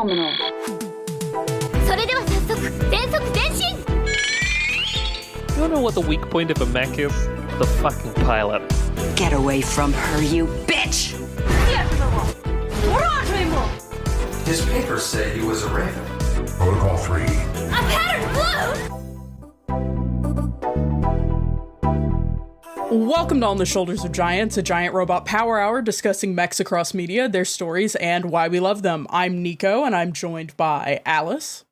You wanna know what the weak point of a mech is? The fucking pilot. Get away from her, you bitch! His papers say he was a raven. Protocol 3. A pattern blue! Welcome to On the Shoulders of Giants, a giant robot power hour discussing mechs across media, their stories, and why we love them. I'm Nico, and I'm joined by Alice.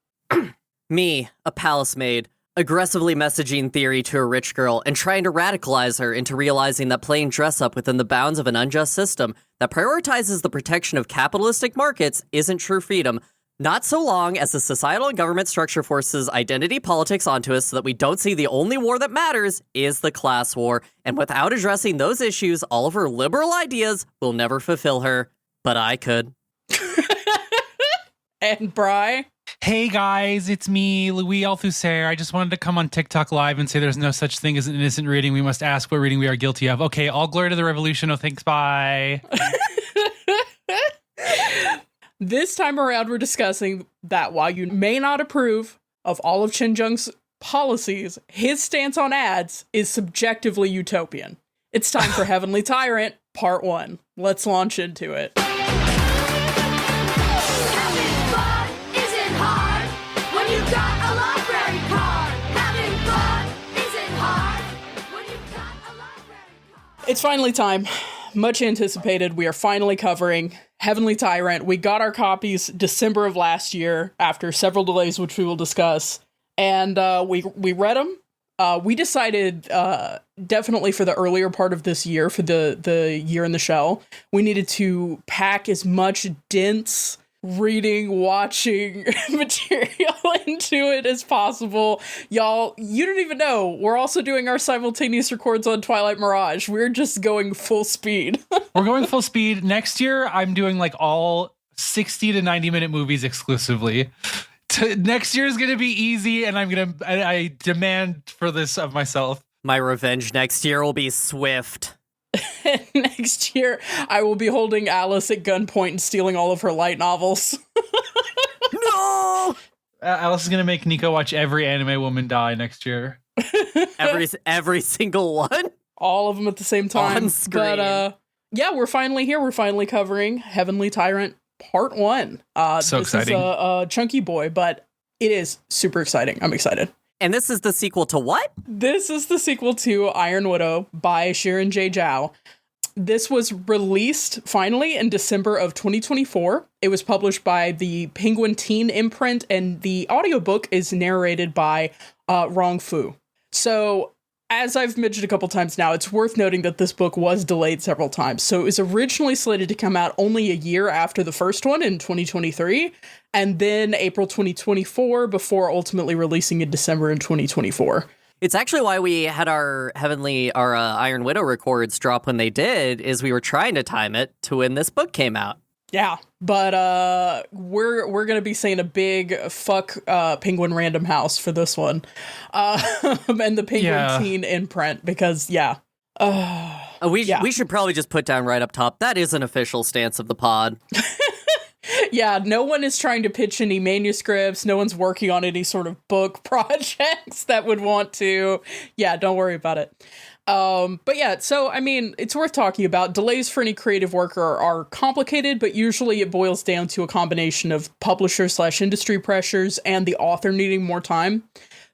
Me, a palace maid, aggressively messaging theory to a rich girl and trying to radicalize her into realizing that playing dress up within the bounds of an unjust system that prioritizes the protection of capitalistic markets isn't true freedom, not so long as the societal and government structure forces identity politics onto us so that we don't see the only war that matters is the class war, and without addressing those issues, all of her liberal ideas will never fulfill her. But I could. And Bri. Hey guys, it's me, Louis Althusser. I just wanted to come on TikTok Live and say there's no such thing as an innocent reading. We must ask what reading we are guilty of. Okay, all glory to the revolution. Oh, thanks, bye. This time around, we're discussing that while you may not approve of all of Qin Zheng's policies, his stance on ads is subjectively utopian. It's time for Heavenly Tyrant, Part 1. Let's launch into it. It's finally time. Much anticipated. We are finally covering Heavenly Tyrant. We got our copies December of last year after several delays, which we will discuss. And we read them. We decided definitely for the earlier part of this year, for the year in the shell, we needed to pack as much dense reading, watching material into it as possible. Y'all, you don't even know. We're also doing our simultaneous records on Twilight Mirage. We're just going full speed. We're going full speed. Next year, I'm doing like all 60 to 90 minute movies exclusively. Next year is going to be easy, and I demand for this of myself. My revenge next year will be swift. Next year, I will be holding Alice at gunpoint and stealing all of her light novels. No! Alice is going to make Nico watch every anime woman die next year. Every single one? All of them at the same time. On screen. But, yeah, we're finally here. We're finally covering Heavenly Tyrant Part 1. So exciting. This is a chunky boy, but it is super exciting. I'm excited. And this is the sequel to what? This is the sequel to Iron Widow by Xiran Zhao. This was released finally in December of 2024. It was published by the Penguin Teen imprint, and the audiobook is narrated by Rong Fu. So, as I've mentioned a couple times now, it's worth noting that this book was delayed several times. So it was originally slated to come out only a year after the first one in 2023, and then April 2024 before ultimately releasing in December in 2024. It's actually why we had our Iron Widow records drop when they did, is we were trying to time it to when this book came out. Yeah, but we're gonna be saying a big fuck Penguin Random House for this one, and the Penguin Teen imprint, because we should probably just put down right up top, that is an official stance of the pod. Yeah, no one is trying to pitch any manuscripts. No one's working on any sort of book projects that would want to. Yeah, don't worry about it. But yeah, so, I mean, it's worth talking about. Delays for any creative work are complicated, but usually it boils down to a combination of publisher/industry pressures and the author needing more time.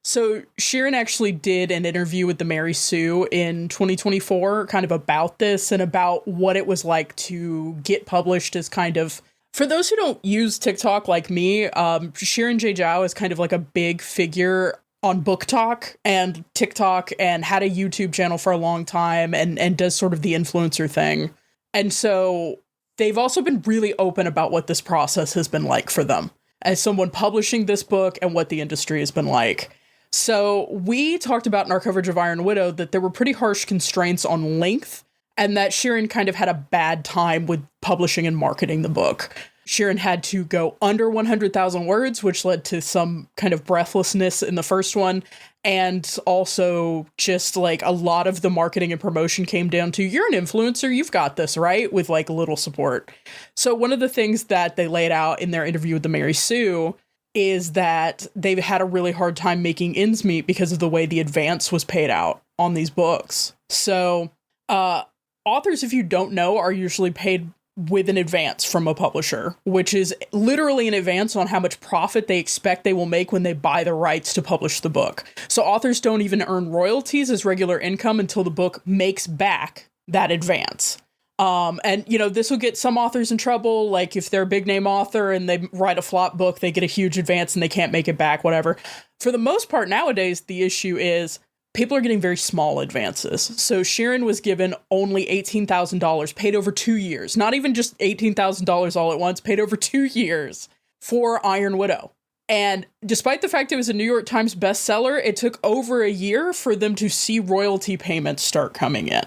So Xiran actually did an interview with the Mary Sue in 2024, kind of about this and about what it was like to get published as kind of... For those who don't use TikTok like me, Xiran Zhao is kind of like a big figure on Book Talk and TikTok and had a YouTube channel for a long time and does sort of the influencer thing. And so they've also been really open about what this process has been like for them as someone publishing this book and what the industry has been like. So we talked about in our coverage of Iron Widow that there were pretty harsh constraints on length, and that Xiran kind of had a bad time with publishing and marketing the book. Xiran had to go under 100,000 words, which led to some kind of breathlessness in the first one. And also just like a lot of the marketing and promotion came down to, you're an influencer, you've got this, right? With like a little support. So one of the things that they laid out in their interview with the Mary Sue is that they've had a really hard time making ends meet because of the way the advance was paid out on these books. So authors, if you don't know, are usually paid with an advance from a publisher, which is literally an advance on how much profit they expect they will make when they buy the rights to publish the book. So authors don't even earn royalties as regular income until the book makes back that advance. And, you know, this will get some authors in trouble. Like if they're a big name author and they write a flop book, they get a huge advance and they can't make it back, whatever. For the most part nowadays, the issue is people are getting very small advances. So Xiran was given only $18,000 paid over 2 years, not even just $18,000 all at once, paid over 2 years for Iron Widow. And despite the fact it was a New York Times bestseller, it took over a year for them to see royalty payments start coming in.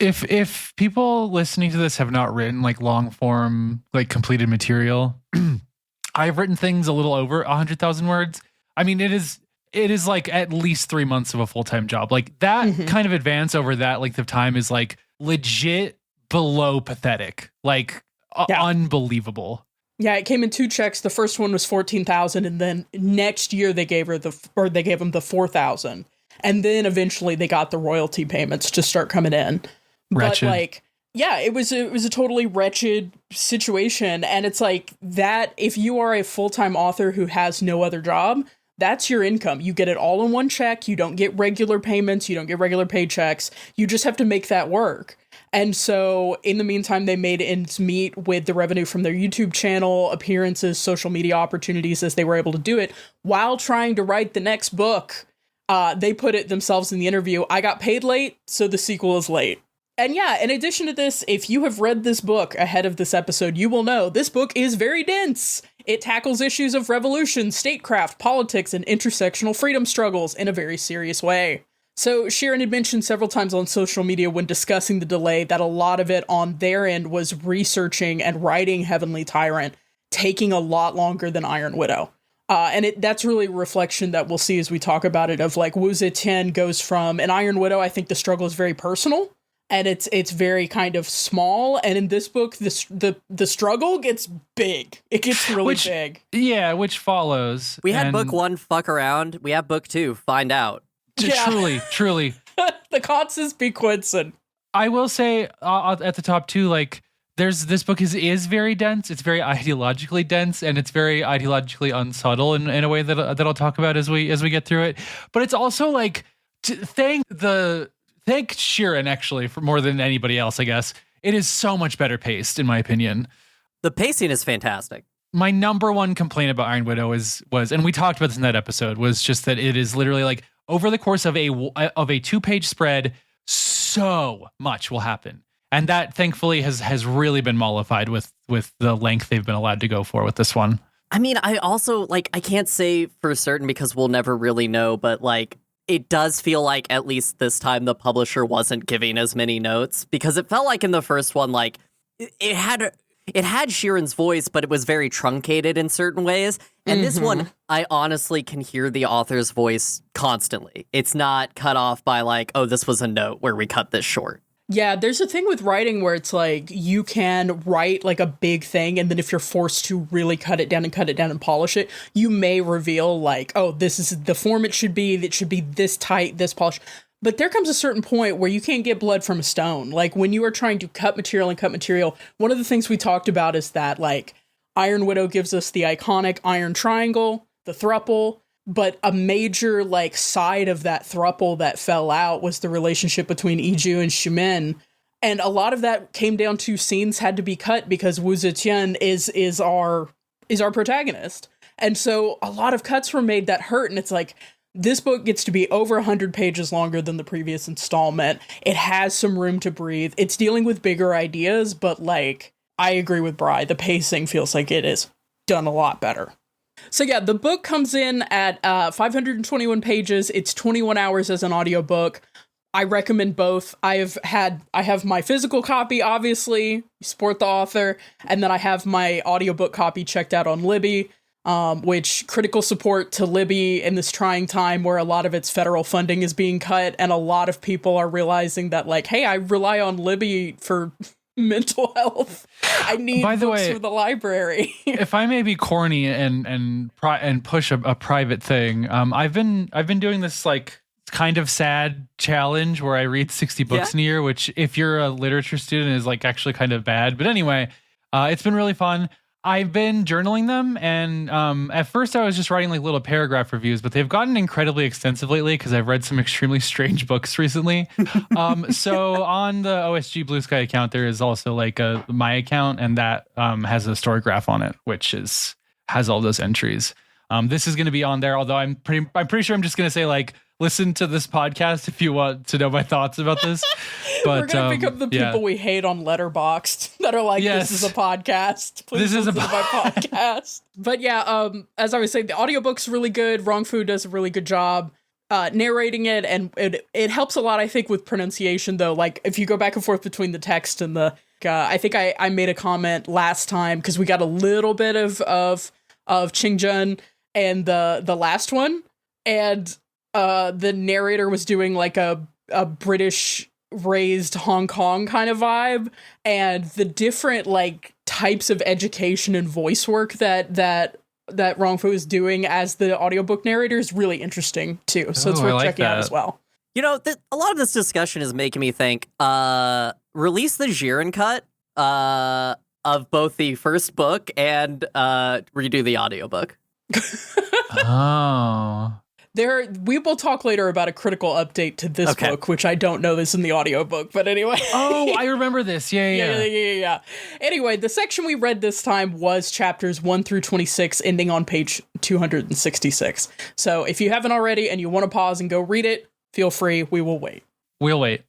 If people listening to this have not written like long form, like completed material, I've written things a little over 100,000 words. I mean, it is like at least 3 months of a full-time job. Like that kind of advance over that length of time is like legit below pathetic, like unbelievable. Yeah, it came in 2 checks. The first one was $14,000, and then next year they gave him the $4,000, and then eventually they got the royalty payments to start coming in. Wretched. But like, yeah, it was a totally wretched situation, and it's like that. If you are a full-time author who has no other job, that's your income. You get it all in one check. You don't get regular payments. You don't get regular paychecks. You just have to make that work. And so in the meantime, they made ends meet with the revenue from their YouTube channel, appearances, social media opportunities as they were able to do it while trying to write the next book. They put it themselves in the interview. I got paid late, so the sequel is late. And yeah, in addition to this, if you have read this book ahead of this episode, you will know this book is very dense. It tackles issues of revolution, statecraft, politics, and intersectional freedom struggles in a very serious way. So Xiran had mentioned several times on social media when discussing the delay that a lot of it on their end was researching and writing Heavenly Tyrant taking a lot longer than Iron Widow. And that's really a reflection that we'll see as we talk about it of like Wu Zetian goes from an Iron Widow. I think the struggle is very personal. And it's very kind of small. And in this book, the struggle gets big. It gets really big. Yeah, which follows. We had book 1, fuck around. We have book 2, find out. Yeah. Truly. The consequences be Quinson. I will say at the top too, like this book is very dense. It's very ideologically dense, and it's very ideologically unsubtle in a way that I'll talk about as we get through it. But it's also like thank Xiran actually for more than anybody else, I guess. It is so much better paced, in my opinion. The pacing is fantastic. My number one complaint about Iron Widow was, and we talked about this in that episode, was just that it is literally like over the course of a 2-page spread, so much will happen. And that thankfully has really been mollified with the length they've been allowed to go for with this one. I mean, I also like, I can't say for certain because we'll never really know, but like, it does feel like at least this time the publisher wasn't giving as many notes, because it felt like in the first one, like it had Xiran's voice, but it was very truncated in certain ways. And this one, I honestly can hear the author's voice constantly. It's not cut off by like, oh, this was a note where we cut this short. Yeah, there's a thing with writing where it's like you can write like a big thing, and then if you're forced to really cut it down and polish it, you may reveal like, oh, this is the form it should be this tight, this polished. But there comes a certain point where you can't get blood from a stone. Like when you are trying to cut material, one of the things we talked about is that like Iron Widow gives us the iconic iron triangle, the thruple, but a major like side of that thruple that fell out was the relationship between Iju and Ximen. And a lot of that came down to scenes had to be cut because Wu Zetian is our protagonist. And so a lot of cuts were made that hurt. And it's like, this book gets to be over 100 pages longer than the previous installment. It has some room to breathe. It's dealing with bigger ideas, but like, I agree with Bri. The pacing feels like it is done a lot better. So yeah, the book comes in at 521 pages. It's 21 hours as an audiobook. I recommend both. I have my physical copy, obviously, support the author, and then I have my audiobook copy checked out on Libby, which critical support to Libby in this trying time where a lot of its federal funding is being cut, and a lot of people are realizing that, like, hey, I rely on Libby for mental health. I need books for the library. If I may be corny and push a private thing, I've been doing this like kind of sad challenge where I read 60 books in a year, which if you're a literature student is like actually kind of bad. But anyway, it's been really fun. I've been journaling them, and at first I was just writing like little paragraph reviews, but they've gotten incredibly extensive lately because I've read some extremely strange books recently. So on the OSG Blue Sky account, there is also like my account, and that has a story graph on it, which has all those entries. This is going to be on there, although I'm pretty sure I'm just going to say like, listen to this podcast if you want to know my thoughts about this. But we're gonna become the people we hate on Letterboxd that are like, this is a podcast. Please listen to my podcast. But yeah, as I was saying, the audiobook's really good. Wrong Fu does a really good job narrating it, and it helps a lot, I think, with pronunciation, though. Like, if you go back and forth between the text and the... I think I made a comment last time, because we got a little bit of Qin Zheng and the last one, and the narrator was doing like a British raised Hong Kong kind of vibe, and the different like types of education and voice work that Wrong Fu is doing as the audiobook narrator is really interesting too. So it's worth checking out as well. You know, a lot of this discussion is making me think, release the Xiran cut of both the first book and redo the audiobook. Oh. We will talk later about a critical update to this book, which I don't know is in the audiobook, but anyway. Oh, I remember this. Yeah. Anyway, the section we read this time was chapters 1 through 26, ending on page 266. So if you haven't already and you want to pause and go read it, feel free. We will wait. We'll wait.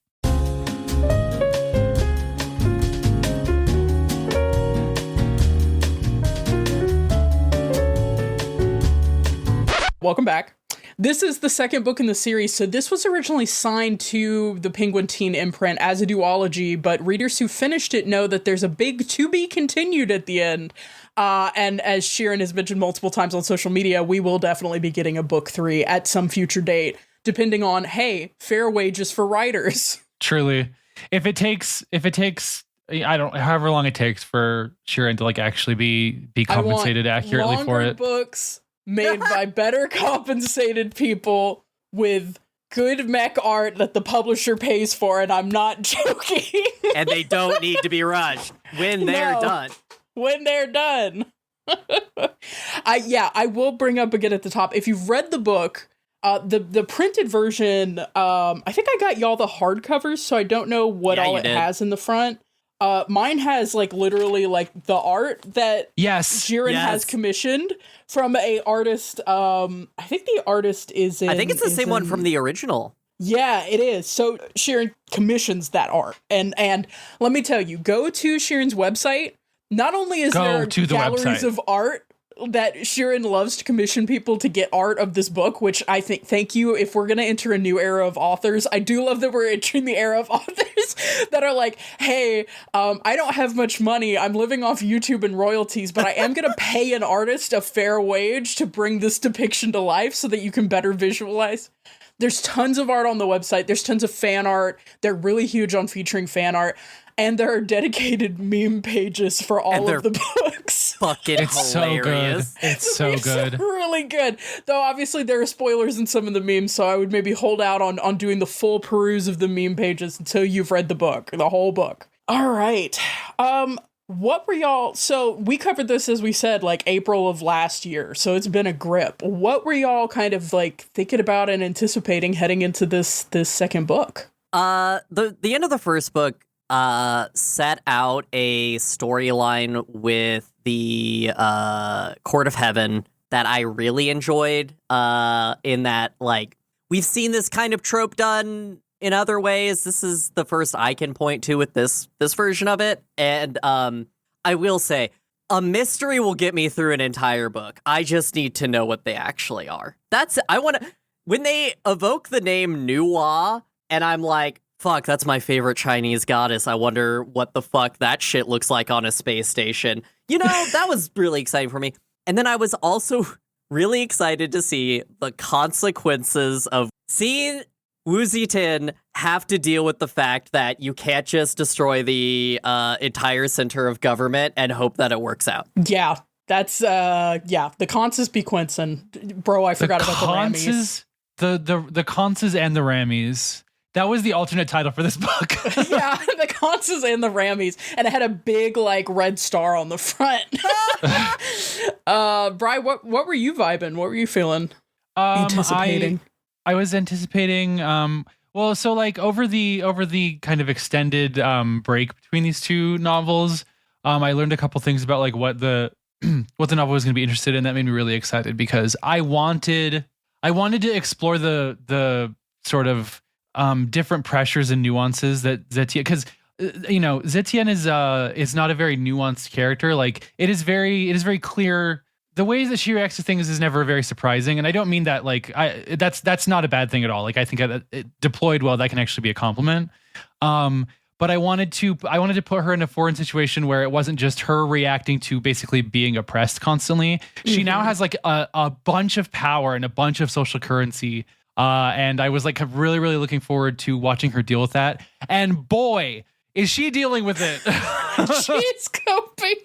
Welcome back. This is the second book in the series, so this was originally signed to the Penguin Teen imprint as a duology, but readers who finished it know that there's a big to be continued at the end. And as Xiran has mentioned multiple times on social media, we will definitely be getting a book 3 at some future date, depending on, hey, fair wages for writers. Truly. If it takes however long it takes for Xiran to like actually be compensated accurately for it. Books made by better compensated people with good mech art that the publisher pays for, and I'm not joking. And they don't need to be rushed when they're done. When they're done. I will bring up again at the top, if you've read the book, the printed version, I think I got y'all the hardcovers, so I don't know what all it has in the front. Mine has like literally like the art that Xiran has commissioned from a artist. I think the artist is I think it's the same one from the original. Yeah, it is. So Xiran commissions that art. And let me tell you, go to Xiran's website. Not only is there galleries of art that Xiran loves to commission people to get art of this book, which I think, thank you. If we're going to enter a new era of authors, I do love that we're entering the era of authors that are like, hey, I don't have much money. I'm living off YouTube and royalties, but I am going to pay an artist a fair wage to bring this depiction to life so that you can better visualize. There's tons of art on the website. There's tons of fan art. They're really huge on featuring fan art. And there are dedicated meme pages for all of the books. Fucking hilarious. It's so good. It's really good. Though obviously there are spoilers in some of the memes, so I would maybe hold out on doing the full peruse of the meme pages until you've read the book, the whole book. All right. What were y'all... So we covered this, as we said, like April of last year, so it's been a grip. What were y'all kind of like thinking about and anticipating heading into this second book? The end of the first book set out a storyline with the Court of Heaven that I really enjoyed, in that, like, we've seen this kind of trope done in other ways. This is the first I can point to with this version of it. And I will say, a mystery will get me through an entire book. I just need to know what they actually are. When they evoke the name Nuwa and I'm like, fuck, that's my favorite Chinese goddess. I wonder what the fuck that shit looks like on a space station. You know, that was really exciting for me. And then I was also really excited to see the consequences of seeing Wu Zetian have to deal with the fact that you can't just destroy the entire center of government and hope that it works out. Yeah, that's, the conses be Quinson. Bro, I forgot about the Rammies. The conses and the Rammies. That was the alternate title for this book. Yeah, the conses and the Rammies. And it had a big, like, red star on the front. Bri, what were you vibing? What were you feeling? Anticipating? I was anticipating, so like over the kind of extended break between these two novels, I learned a couple things about like what the novel was going to be interested in. That made me really excited because I wanted to explore the sort of different pressures and nuances that Zetian, because Zetian is not a very nuanced character. Like it is very clear. The ways that she reacts to things is never very surprising, and I don't mean that like that's not a bad thing at all. Like I think it deployed well, that can actually be a compliment. But I wanted to put her in a foreign situation where it wasn't just her reacting to basically being oppressed constantly. She now has like a bunch of power and a bunch of social currency. And I was like really, really looking forward to watching her deal with that. And boy, is she dealing with it. She's coping.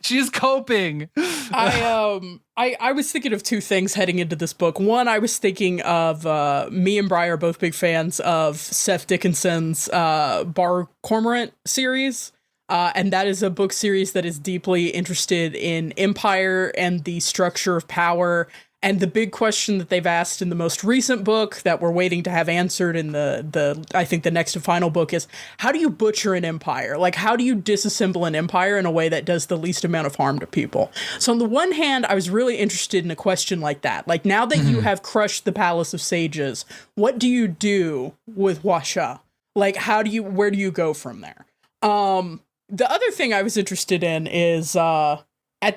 She's coping. I was thinking of two things heading into this book. One, I was thinking of me and Bri are both big fans of Seth Dickinson's Bar Cormorant series. And that is a book series that is deeply interested in empire and the structure of power. And the big question that they've asked in the most recent book that we're waiting to have answered in the I think the next and final book is, how do you butcher an empire? Like, how do you disassemble an empire in a way that does the least amount of harm to people? So on the one hand, I was really interested in a question like that. Like, now that you have crushed the Palace of Sages, what do you do with Huasha? Like, where do you go from there? The other thing I was interested in is at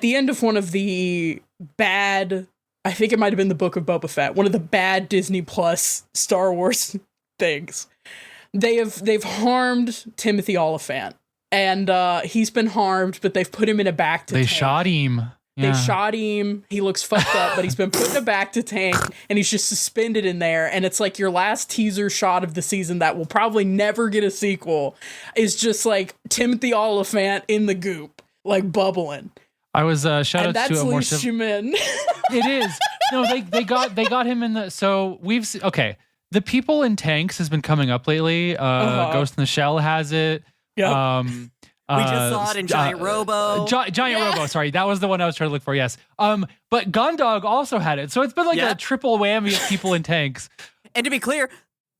the end of one of the bad, I think it might have been the Book of Boba Fett, one of the bad Disney Plus Star Wars things. They've harmed Timothy Oliphant, and he's been harmed, but they've put him in a back to tank. They shot him. Yeah. They shot him. He looks fucked up, but he's been put in a back to tank, and he's just suspended in there. And it's like your last teaser shot of the season that will probably never get a sequel is just like Timothy Oliphant in the goop, like bubbling. I was shout And out that's to a more Lee Shumin. It is. No, they got him in the. So the people in tanks has been coming up lately. Ghost in the Shell has it. Yep. We just saw it in Giant Robo. Giant Robo, sorry. That was the one I was trying to look for, yes. But Gundog also had it. So it's been like a triple whammy of people in tanks. And to be clear,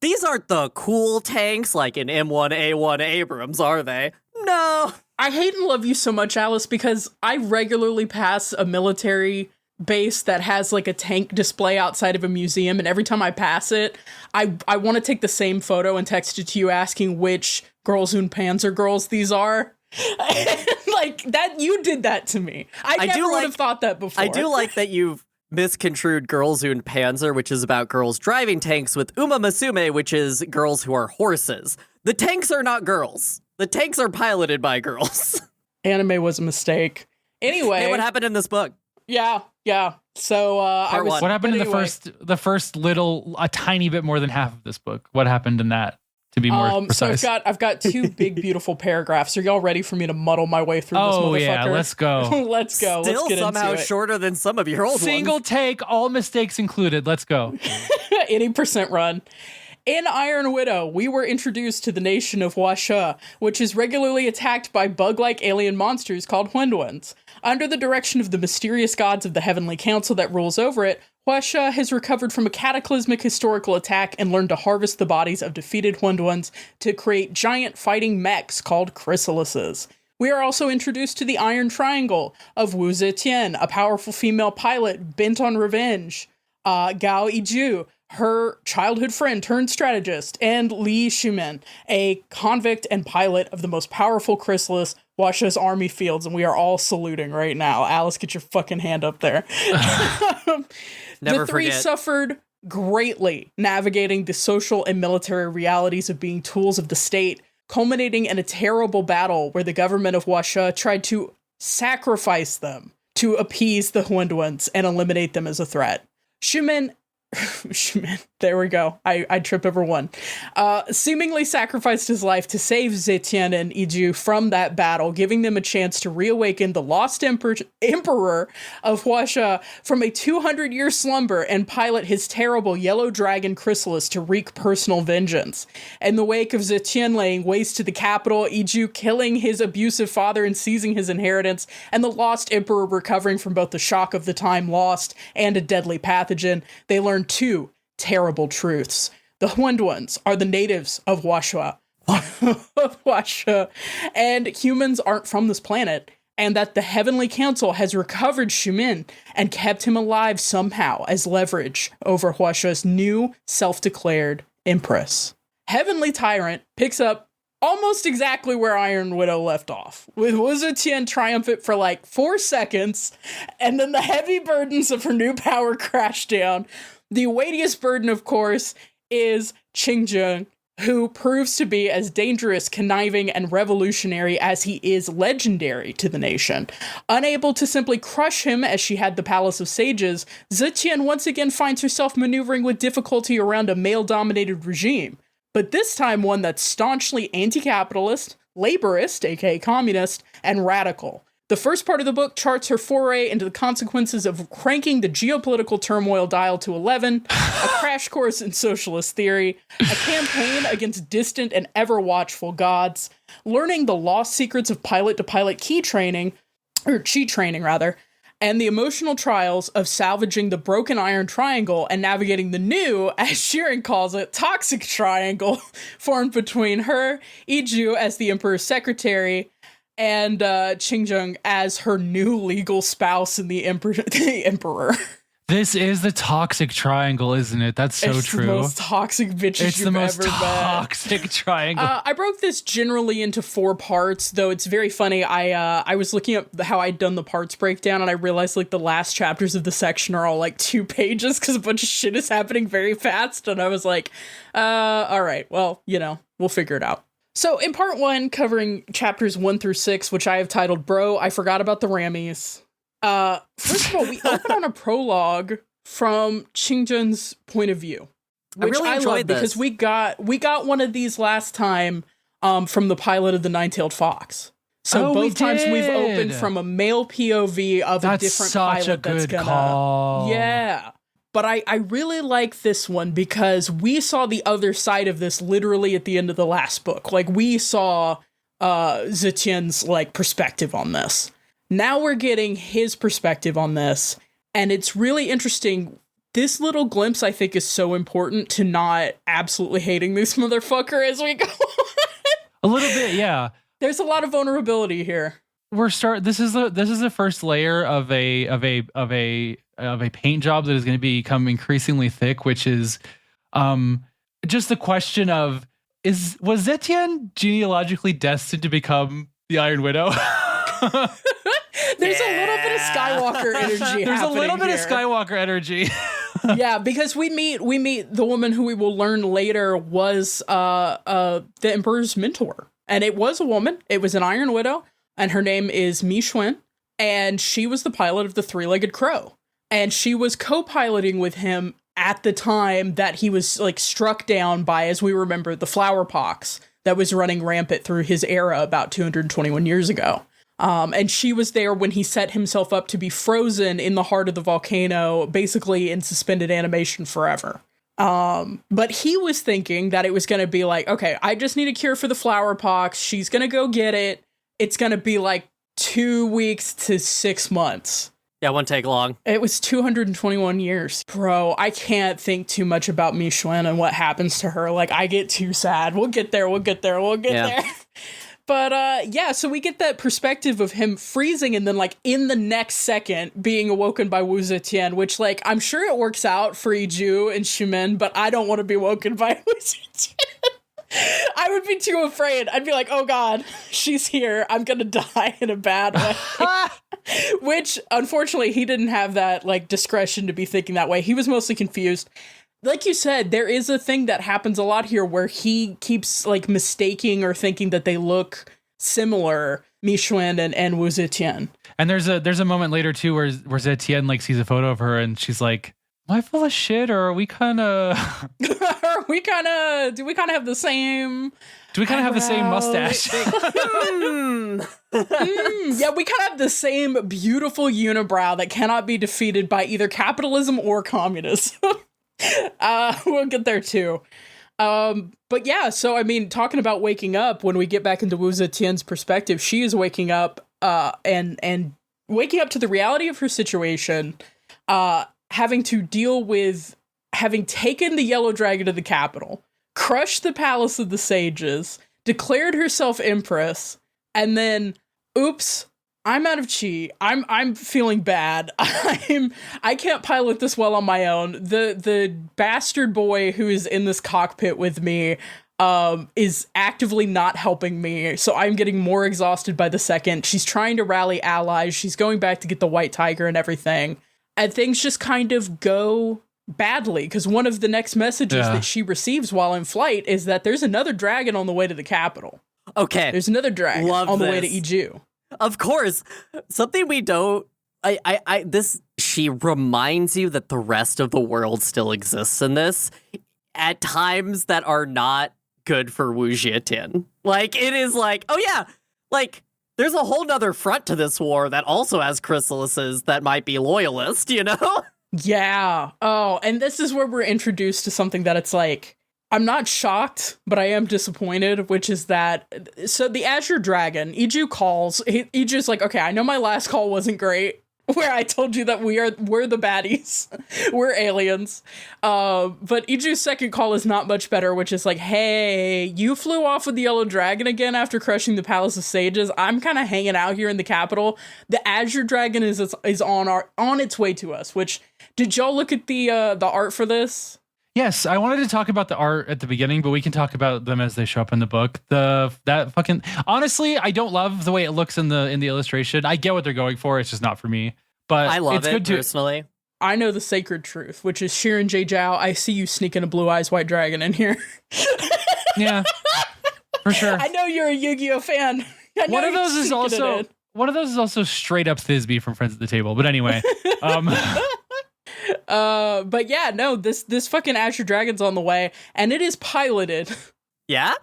these aren't the cool tanks like in M1A1 Abrams, are they? No. I hate and love you so much, Alice, because I regularly pass a military base that has like a tank display outside of a museum, and every time I pass it, I want to take the same photo and text it to you asking which Girls und Panzer girls these are. Like that, you did that to me. I never would have thought that before. I do like that you've misconstrued Girls und Panzer, which is about girls driving tanks, with Uma Musume, which is girls who are horses. The tanks are not girls. The tanks are piloted by girls. Anime was a mistake. Anyway. Hey, what happened in this book? Yeah. So, what happened in the first a tiny bit more than half of this book? What happened in that? To be more precise. So I've got two big, beautiful paragraphs. Are y'all ready for me to muddle my way through this motherfucker? Oh, yeah, let's go. Let's go. Still let's get somehow into it. shorter than some of your old Single ones. take, all mistakes included. Let's go. 80% run. In Iron Widow, we were introduced to the nation of Huasha, which is regularly attacked by bug-like alien monsters called Huenduans. Under the direction of the mysterious gods of the Heavenly Council that rules over it, Huasha has recovered from a cataclysmic historical attack and learned to harvest the bodies of defeated Huenduans to create giant fighting mechs called chrysalises. We are also introduced to the Iron Triangle of Wu Zetian, a powerful female pilot bent on revenge, Gao Yiju, her childhood friend turned strategist, and Li Shumin, a convict and pilot of the most powerful chrysalis, Huasha's army fields, and we are all saluting right now. Alice, get your fucking hand up there. Never the three forget. suffered greatly navigating the social and military realities of being tools of the state, culminating in a terrible battle where the government of Huasha tried to sacrifice them to appease the Huanduans and eliminate them as a threat. Xiran, there we go. I trip over one. Seemingly sacrificed his life to save Zetian and Iju from that battle, giving them a chance to reawaken the lost emperor of Huasha from a 200-year slumber and pilot his terrible yellow dragon Chrysalis to wreak personal vengeance. In the wake of Zetian laying waste to the capital, Iju killing his abusive father and seizing his inheritance, and the lost emperor recovering from both the shock of the time lost and a deadly pathogen, they learn two terrible truths. The Huanduans are the natives of Huasha, and humans aren't from this planet, and that the Heavenly Council has recovered Xiran and kept him alive somehow as leverage over Huasha's new self-declared empress. Heavenly Tyrant picks up almost exactly where Iron Widow left off, with Wu Zetian triumphant for like 4 seconds, and then the heavy burdens of her new power crash down. The weightiest burden, of course, is Qin Zheng, who proves to be as dangerous, conniving, and revolutionary as he is legendary to the nation. Unable to simply crush him as she had the Palace of Sages, Zetian once again finds herself maneuvering with difficulty around a male-dominated regime, but this time one that's staunchly anti-capitalist, laborist, aka communist, and radical. The first part of the book charts her foray into the consequences of cranking the geopolitical turmoil dial to 11, a crash course in socialist theory, a campaign against distant and ever-watchful gods, learning the lost secrets of pilot-to-pilot chi training, and the emotional trials of salvaging the broken iron triangle and navigating the new, as Xiran calls it, toxic triangle formed between her, Iju as the Emperor's secretary, and Qin Zheng as her new legal spouse and the Emperor. This is the toxic triangle, isn't it? That's so true. It's the most toxic bitches you've ever met. It's the most toxic triangle. I broke this generally into 4 parts, though it's very funny. I was looking up how I'd done the parts breakdown, and I realized like the last chapters of the section are all like 2 pages because a bunch of shit is happening very fast, and I was like, all right, well, we'll figure it out. So in part 1, covering chapters 1 through 6, which I have titled Bro, I Forgot About the Rammies. First of all, we open on a prologue from Qin Zheng's point of view, which I love because we got one of these last time from the pilot of the Nine-Tailed Fox. So both times we've opened from a male POV of a different pilot that's gonna. Call. Yeah. But I really like this one because we saw the other side of this literally at the end of the last book. Like, we saw Zetian's, perspective on this. Now we're getting his perspective on this, and it's really interesting. This little glimpse, I think, is so important to not absolutely hating this motherfucker as we go on. A little bit, yeah. There's a lot of vulnerability here. This is the first layer of a paint job that is going to become increasingly thick, which is just the question of was Zetian genealogically destined to become the Iron Widow? There's a little bit of Skywalker energy. There's a little bit here. of Skywalker energy. Yeah, because we meet the woman who we will learn later was the Emperor's mentor, and it was a woman. It was an Iron Widow, and her name is Mi Xuan, and she was the pilot of the Three-Legged Crow, and she was co-piloting with him at the time that he was struck down by, as we remember, the flower pox that was running rampant through his era about 221 years ago. And she was there when he set himself up to be frozen in the heart of the volcano, basically in suspended animation forever. But he was thinking that it was going to be okay, I just need a cure for the flower pox. She's going to go get it. It's going to be 2 weeks to 6 months. Yeah, it won't take long. It was 221 years. Bro, I can't think too much about Mi Xuan and what happens to her. I get too sad. We'll get there. There. But, so we get that perspective of him freezing and then, in the next second being awoken by Wu Zetian, which, I'm sure it works out for Iju and Xiran, but I don't want to be woken by Wu Zetian. I would be too afraid. I'd be like, oh God, she's here. I'm going to die in a bad way. Which, unfortunately, he didn't have that, discretion to be thinking that way. He was mostly confused. like you said, there is a thing that happens a lot here where he keeps like mistaking or thinking that they look similar, Mixuan and Wu Zetian. And there's a moment later too where Zetian like sees a photo of her and she's like, "Am I full of shit, or are we kind of? Do we kind of have the same? Do we kind of have the same mustache?" Yeah, we kind of have the same beautiful unibrow that cannot be defeated by either capitalism or communism. We'll get there too. But yeah, so I mean, talking about waking up, when we get back into Wu Zetian's perspective, she is waking up, and waking up to the reality of her situation, having to deal with having taken the Yellow Dragon to the capital, crushed the Palace of the Sages, declared herself Empress, and then, oops, I'm out of chi. I'm feeling bad. I can't pilot this well on my own. The bastard boy who is in this cockpit with me is actively not helping me, so I'm getting more exhausted by the second. She's trying to rally allies. She's going back to get the White Tiger and everything. And things just kind of go badly, because one of the next messages that she receives while in flight is that there's another dragon on the way to the capital. Okay. There's another dragon on the way to Iju. Of course. Something we don't... she reminds you that the rest of the world still exists in this at times that are not good for Wu Zetian. Like, it is like, oh yeah, like, there's a whole nother front to this war that also has chrysalises that might be loyalist, you know? Yeah. Oh, and this is where we're introduced to something that it's like, I'm not shocked, but I am disappointed, which is that, so the Azure Dragon, Iju calls, Iju's like, okay, I know my last call wasn't great, where I told you that we're the baddies, we're aliens, but Iju's second call is not much better, which is like, hey, you flew off with the Yellow Dragon again after crushing the Palace of Sages. I'm kind of hanging out here in the capital. The Azure Dragon is on its way to us, which, did y'all look at the art for this? Yes, I wanted to talk about the art at the beginning, but we can talk about them as they show up in the book. Honestly, I don't love the way it looks in the illustration. I get what they're going for; it's just not for me. But I love it's it good personally. I know the sacred truth, which is Xiran J. Zhao. I see you sneaking a Blue Eyes White Dragon in here. Yeah, for sure. I know you're a Yu-Gi-Oh fan. One of those is also straight up Thisbe from Friends at the Table. But anyway. But yeah, no, this fucking Azure Dragon's on the way, and it is piloted. Yeah?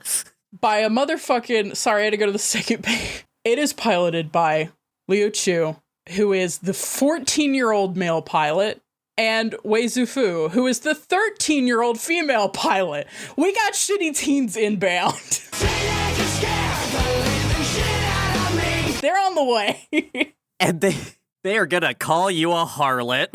By a motherfucking... Sorry, I had to go to the second page. It is piloted by Liu Chu, who is the 14-year-old male pilot, and Wei Zufu, who is the 13-year-old female pilot. We got shitty teens inbound. They're on the way. And they are gonna call you a harlot.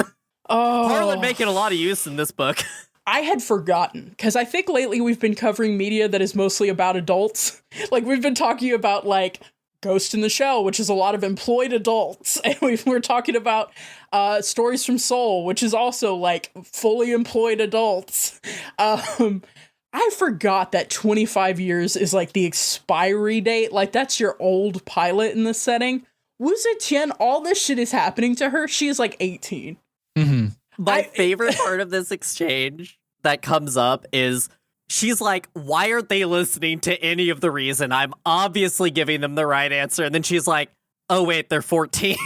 Oh. Harlot making a lot of use in this book. I had forgotten, because I think lately we've been covering media that is mostly about adults. Like, we've been talking about, like, Ghost in the Shell, which is a lot of employed adults. And we're talking about Stories from Seoul, which is also, like, fully employed adults. I forgot that 25 years is, like, the expiry date. Like, that's your old pilot in this setting. Wu Zetian, all this shit is happening to her. She is, like, 18. Mm-hmm. My favorite part of this exchange that comes up is she's like, why aren't they listening to any of the reason? I'm obviously giving them the right answer. And then she's like, oh, wait, they're 14.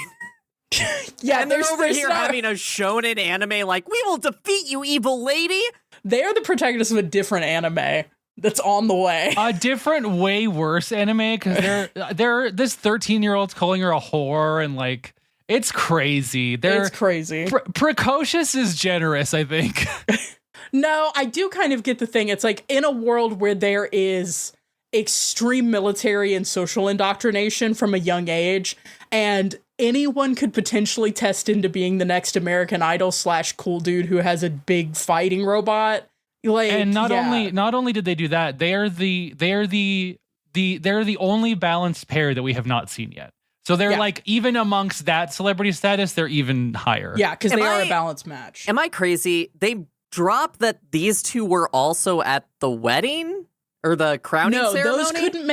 Yeah, and they're over here having a shonen anime like, we will defeat you, evil lady. They are the protagonists of a different anime that's on the way. A different, way worse anime, because they're this 13-year-old's calling her a whore, and like, it's crazy. It's crazy. Precocious is generous, I think. No, I do kind of get the thing. It's like, in a world where there is extreme military and social indoctrination from a young age, and anyone could potentially test into being the next American Idol / cool dude who has a big fighting robot. Like, and not only did they do that, they're the only balanced pair that we have not seen yet. So they're like, even amongst that celebrity status, they're even higher. Yeah, because they are a balanced match. Am I crazy? They dropped that these two were also at the wedding or the crowning ceremony? They couldn't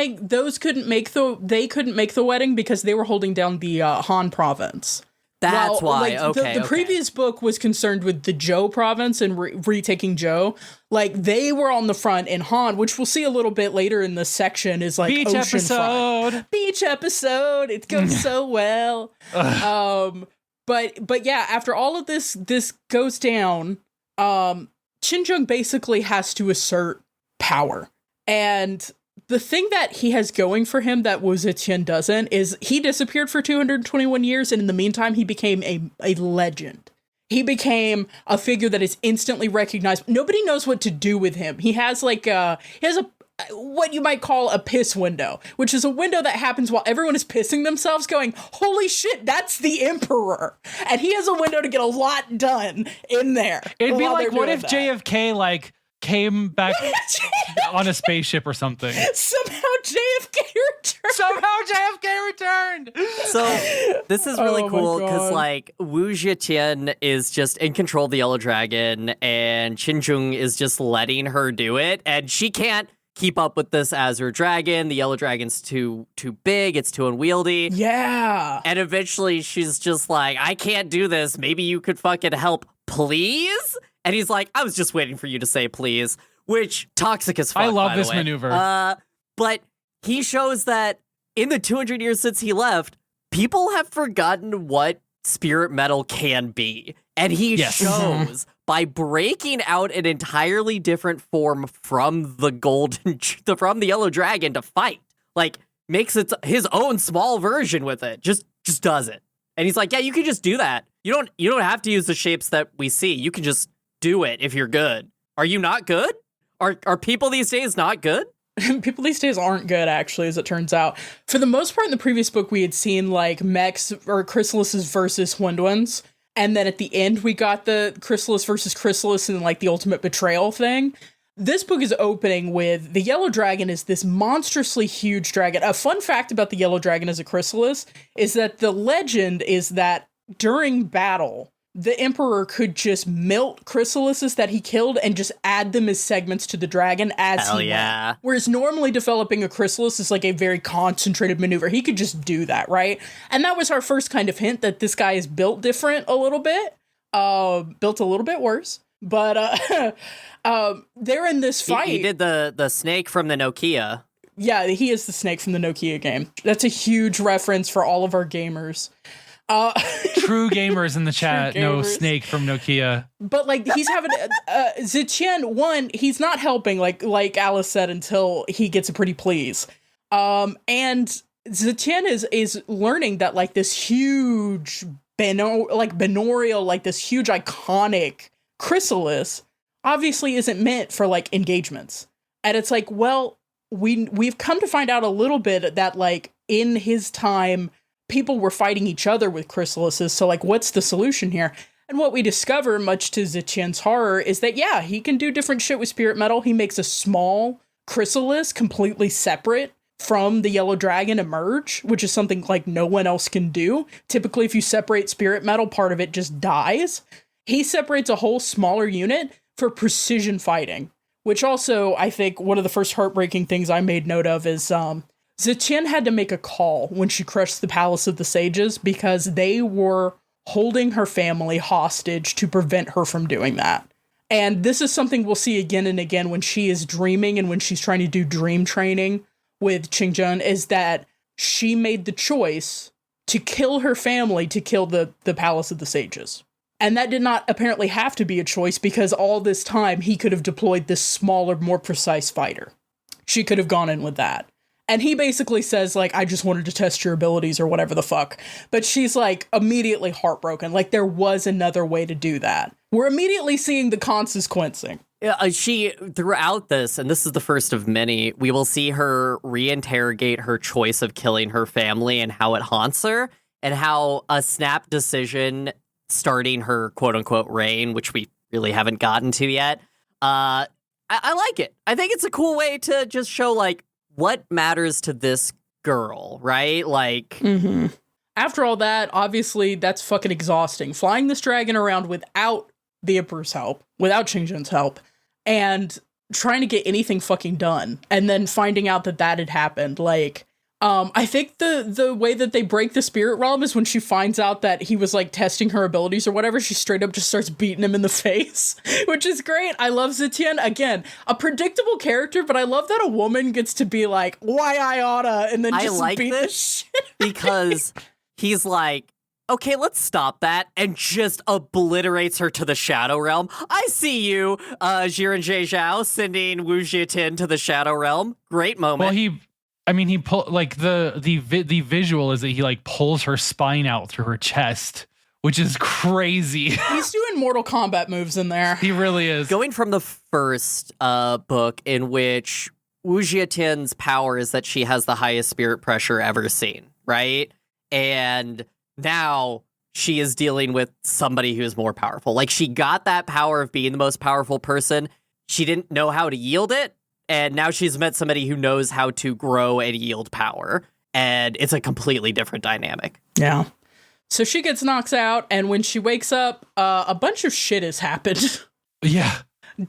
make the wedding because they were holding down the Han province. That's why. Like, Okay. the previous book was concerned with the Zhou province and retaking Zhou. Like, they were on the front, and Han, which we'll see a little bit later in this section, is like Beach ocean episode. front. Beach episode. It goes so well. But yeah, after all of this goes down, Qin Zheng basically has to assert power. And the thing that he has going for him that Wu Zetian doesn't is he disappeared for 221 years, and in the meantime, he became a legend. He became a figure that is instantly recognized. Nobody knows what to do with him. He has what you might call a piss window, which is a window that happens while everyone is pissing themselves going, holy shit, that's the emperor. And he has a window to get a lot done in there. It'd be while like, they're what doing if that. JFK like came back on a spaceship or something? Somehow JFK returned. Somehow JFK returned. So this is really Oh my cool because God. like Wu Zetian is just in control of the Yellow Dragon, and Qin Zheng is just letting her do it, and she can't keep up with this Azure Dragon. The Yellow Dragon's too big. It's too unwieldy. Yeah. And eventually she's just like, I can't do this. Maybe you could fucking help, please? And he's like, I was just waiting for you to say please, which toxic as fuck, I love by the this way. maneuver. But he shows that in the 200 years since he left, people have forgotten what spirit metal can be. And he Yes. shows by breaking out an entirely different form from the from the Yellow Dragon to fight. Like, makes it his own small version with it. Just does it. And he's like, yeah, you can just do that. You don't have to use the shapes that we see. You can just do it if you're good. Are you not good? Are people these days not good? People these days aren't good, actually, as it turns out. For the most part, in the previous book, we had seen, like, Mechs or Chrysalises versus Hunduans. And then at the end, we got the Chrysalis versus Chrysalis and, like, the ultimate betrayal thing. This book is opening with the Yellow Dragon is this monstrously huge dragon. A fun fact about the Yellow Dragon as a chrysalis is that the legend is that during battle, the Emperor could just melt chrysalises that he killed and just add them as segments to the dragon as Hell he yeah. went. Whereas normally developing a chrysalis is like a very concentrated maneuver. He could just do that, right? And that was our first kind of hint that this guy is built different a little bit. Built a little bit worse. But they're in this fight. He did the snake from the Nokia. Yeah, he is the snake from the Nokia game. That's a huge reference for all of our gamers. True gamers in the chat know gamers. Snake from Nokia. But like he's having Zetian, one, he's not helping like Alice said until he gets a pretty please. And Zetian is learning that like this huge Benorial, like this huge iconic chrysalis obviously isn't meant for like engagements. And it's like, well, we've come to find out a little bit that like in his time people were fighting each other with chrysalises, so like what's the solution here? And what we discover, much to Zetian's horror, is that yeah, he can do different shit with spirit metal. He makes a small chrysalis completely separate from the Yellow Dragon emerge, which is something like no one else can do. Typically, if you separate spirit metal, part of it just dies. He separates a whole smaller unit for precision fighting, which also, I think, one of the first heartbreaking things I made note of is Zetian had to make a call when she crushed the Palace of the Sages because they were holding her family hostage to prevent her from doing that. And this is something we'll see again and again when she is dreaming and when she's trying to do dream training with Qin Zheng, is that she made the choice to kill her family to kill the Palace of the Sages. And that did not apparently have to be a choice because all this time he could have deployed this smaller, more precise fighter. She could have gone in with that. And he basically says, like, I just wanted to test your abilities or whatever the fuck. But she's, like, immediately heartbroken. Like, there was another way to do that. We're immediately seeing the consequencing. She, throughout this, and this is the first of many, we will see her reinterrogate her choice of killing her family and how it haunts her, and how a snap decision starting her quote-unquote reign, which we really haven't gotten to yet. I like it. I think it's a cool way to just show, like, what matters to this girl, right? Like, After all that, obviously, that's fucking exhausting. Flying this dragon around without the Emperor's help, without Qin Zheng's help, and trying to get anything fucking done, and then finding out that had happened. Like, I think the way that they break the spirit realm is when she finds out that he was like testing her abilities or whatever, she straight up just starts beating him in the face, which is great. I love Zetian. Again, a predictable character, but I love that a woman gets to be like, why I oughta, and then just beat the shit because he's like, okay, let's stop that, and just obliterates her to the Shadow Realm. I see you, Xiran Zhao, sending Wu Jietin to the Shadow Realm. Great moment. Well, he pull like the visual is that he like pulls her spine out through her chest, which is crazy. He's doing Mortal Kombat moves in there. He really is. Going from the first book in which Wu Jietin's power is that she has the highest spirit pressure ever seen, right? And now she is dealing with somebody who's more powerful. Like, she got that power of being the most powerful person. She didn't know how to yield it. And now she's met somebody who knows how to grow and yield power. And it's a completely different dynamic. Yeah. So she gets knocked out. And when she wakes up, a bunch of shit has happened. Yeah.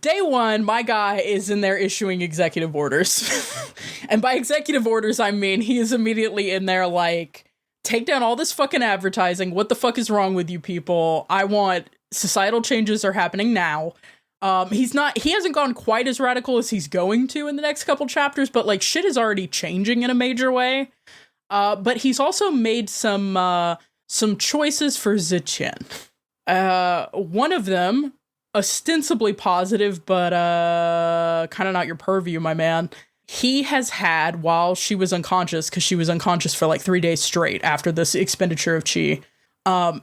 Day one, my guy is in there issuing executive orders. And by executive orders, I mean he is immediately in there like, take down all this fucking advertising. What the fuck is wrong with you people? I want societal changes are happening now. He hasn't gone quite as radical as he's going to in the next couple chapters, but like shit is already changing in a major way. But he's also made some choices for Zetian. One of them, ostensibly positive, but kind of not your purview, my man. He has had, while she was unconscious, because she was unconscious for like 3 days straight after this expenditure of chi,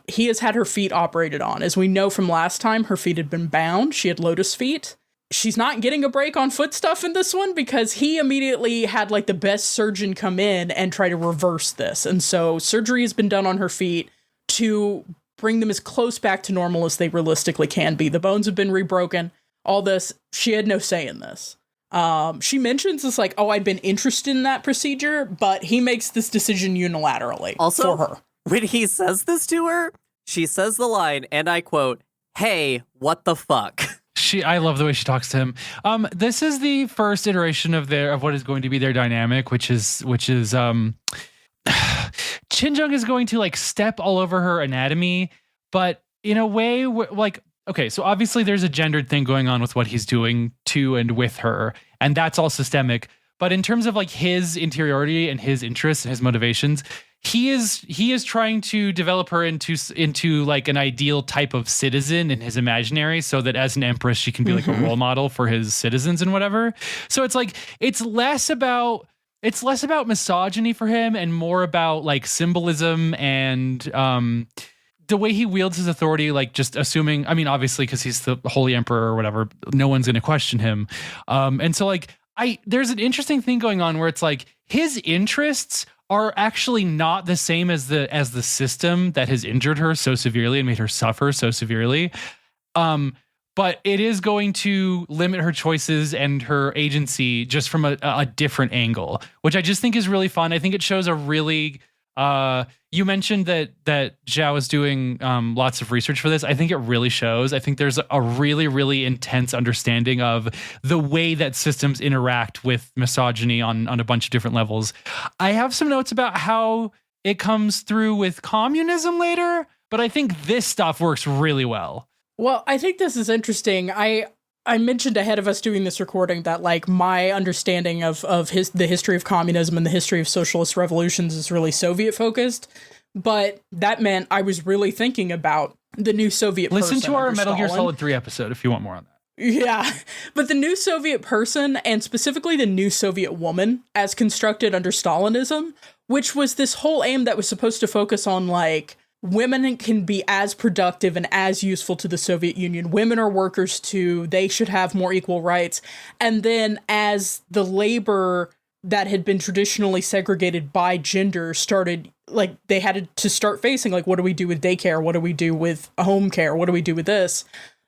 he has had her feet operated on. As we know from last time, her feet had been bound. She had lotus feet. She's not getting a break on foot stuff in this one because he immediately had like the best surgeon come in and try to reverse this. And so surgery has been done on her feet to bring them as close back to normal as they realistically can be. The bones have been rebroken. All this, she had no say in this. She mentions this like, oh, I'd been interested in that procedure, but he makes this decision unilaterally also, for her. When he says this to her, she says the line, and I quote, "Hey, what the fuck?" I love the way she talks to him. This is the first iteration of what is going to be their dynamic, which is Qin Zheng is going to like step all over her anatomy, but in a way like, okay, so obviously there's a gendered thing going on with what he's doing to and with her, and that's all systemic. But in terms of like his interiority and his interests and his motivations, he is trying to develop her into like an ideal type of citizen in his imaginary, so that as an empress she can be like a role model for his citizens and whatever. So it's like it's less about misogyny for him and more about like symbolism and the way he wields his authority, like just assuming, I mean, obviously because he's the holy emperor or whatever, no one's going to question him. And so like there's an interesting thing going on where it's like his interests are actually not the same as the system that has injured her so severely and made her suffer so severely. But it is going to limit her choices and her agency just from a different angle, which I just think is really fun. I think it shows a really, you mentioned that Zhao is doing lots of research for this. I think it really shows. I think there's a really, really intense understanding of the way that systems interact with misogyny on a bunch of different levels. I have some notes about how it comes through with communism later, but I think this stuff works really well. Well, I think this is interesting. I mentioned ahead of us doing this recording that like my understanding of the history of communism and the history of socialist revolutions is really Soviet focused, but that meant I was really thinking about the new Soviet person. Listen to our under Metal Gear Stalin. Solid 3 episode if you want more on that. Yeah, but the new Soviet person, and specifically the new Soviet woman as constructed under Stalinism, which was this whole aim that was supposed to focus on like women can be as productive and as useful to the Soviet Union. Women are workers too. They should have more equal rights. And then as the labor that had been traditionally segregated by gender started, like they had to start facing, like, what do we do with daycare? What do we do with home care? What do we do with this?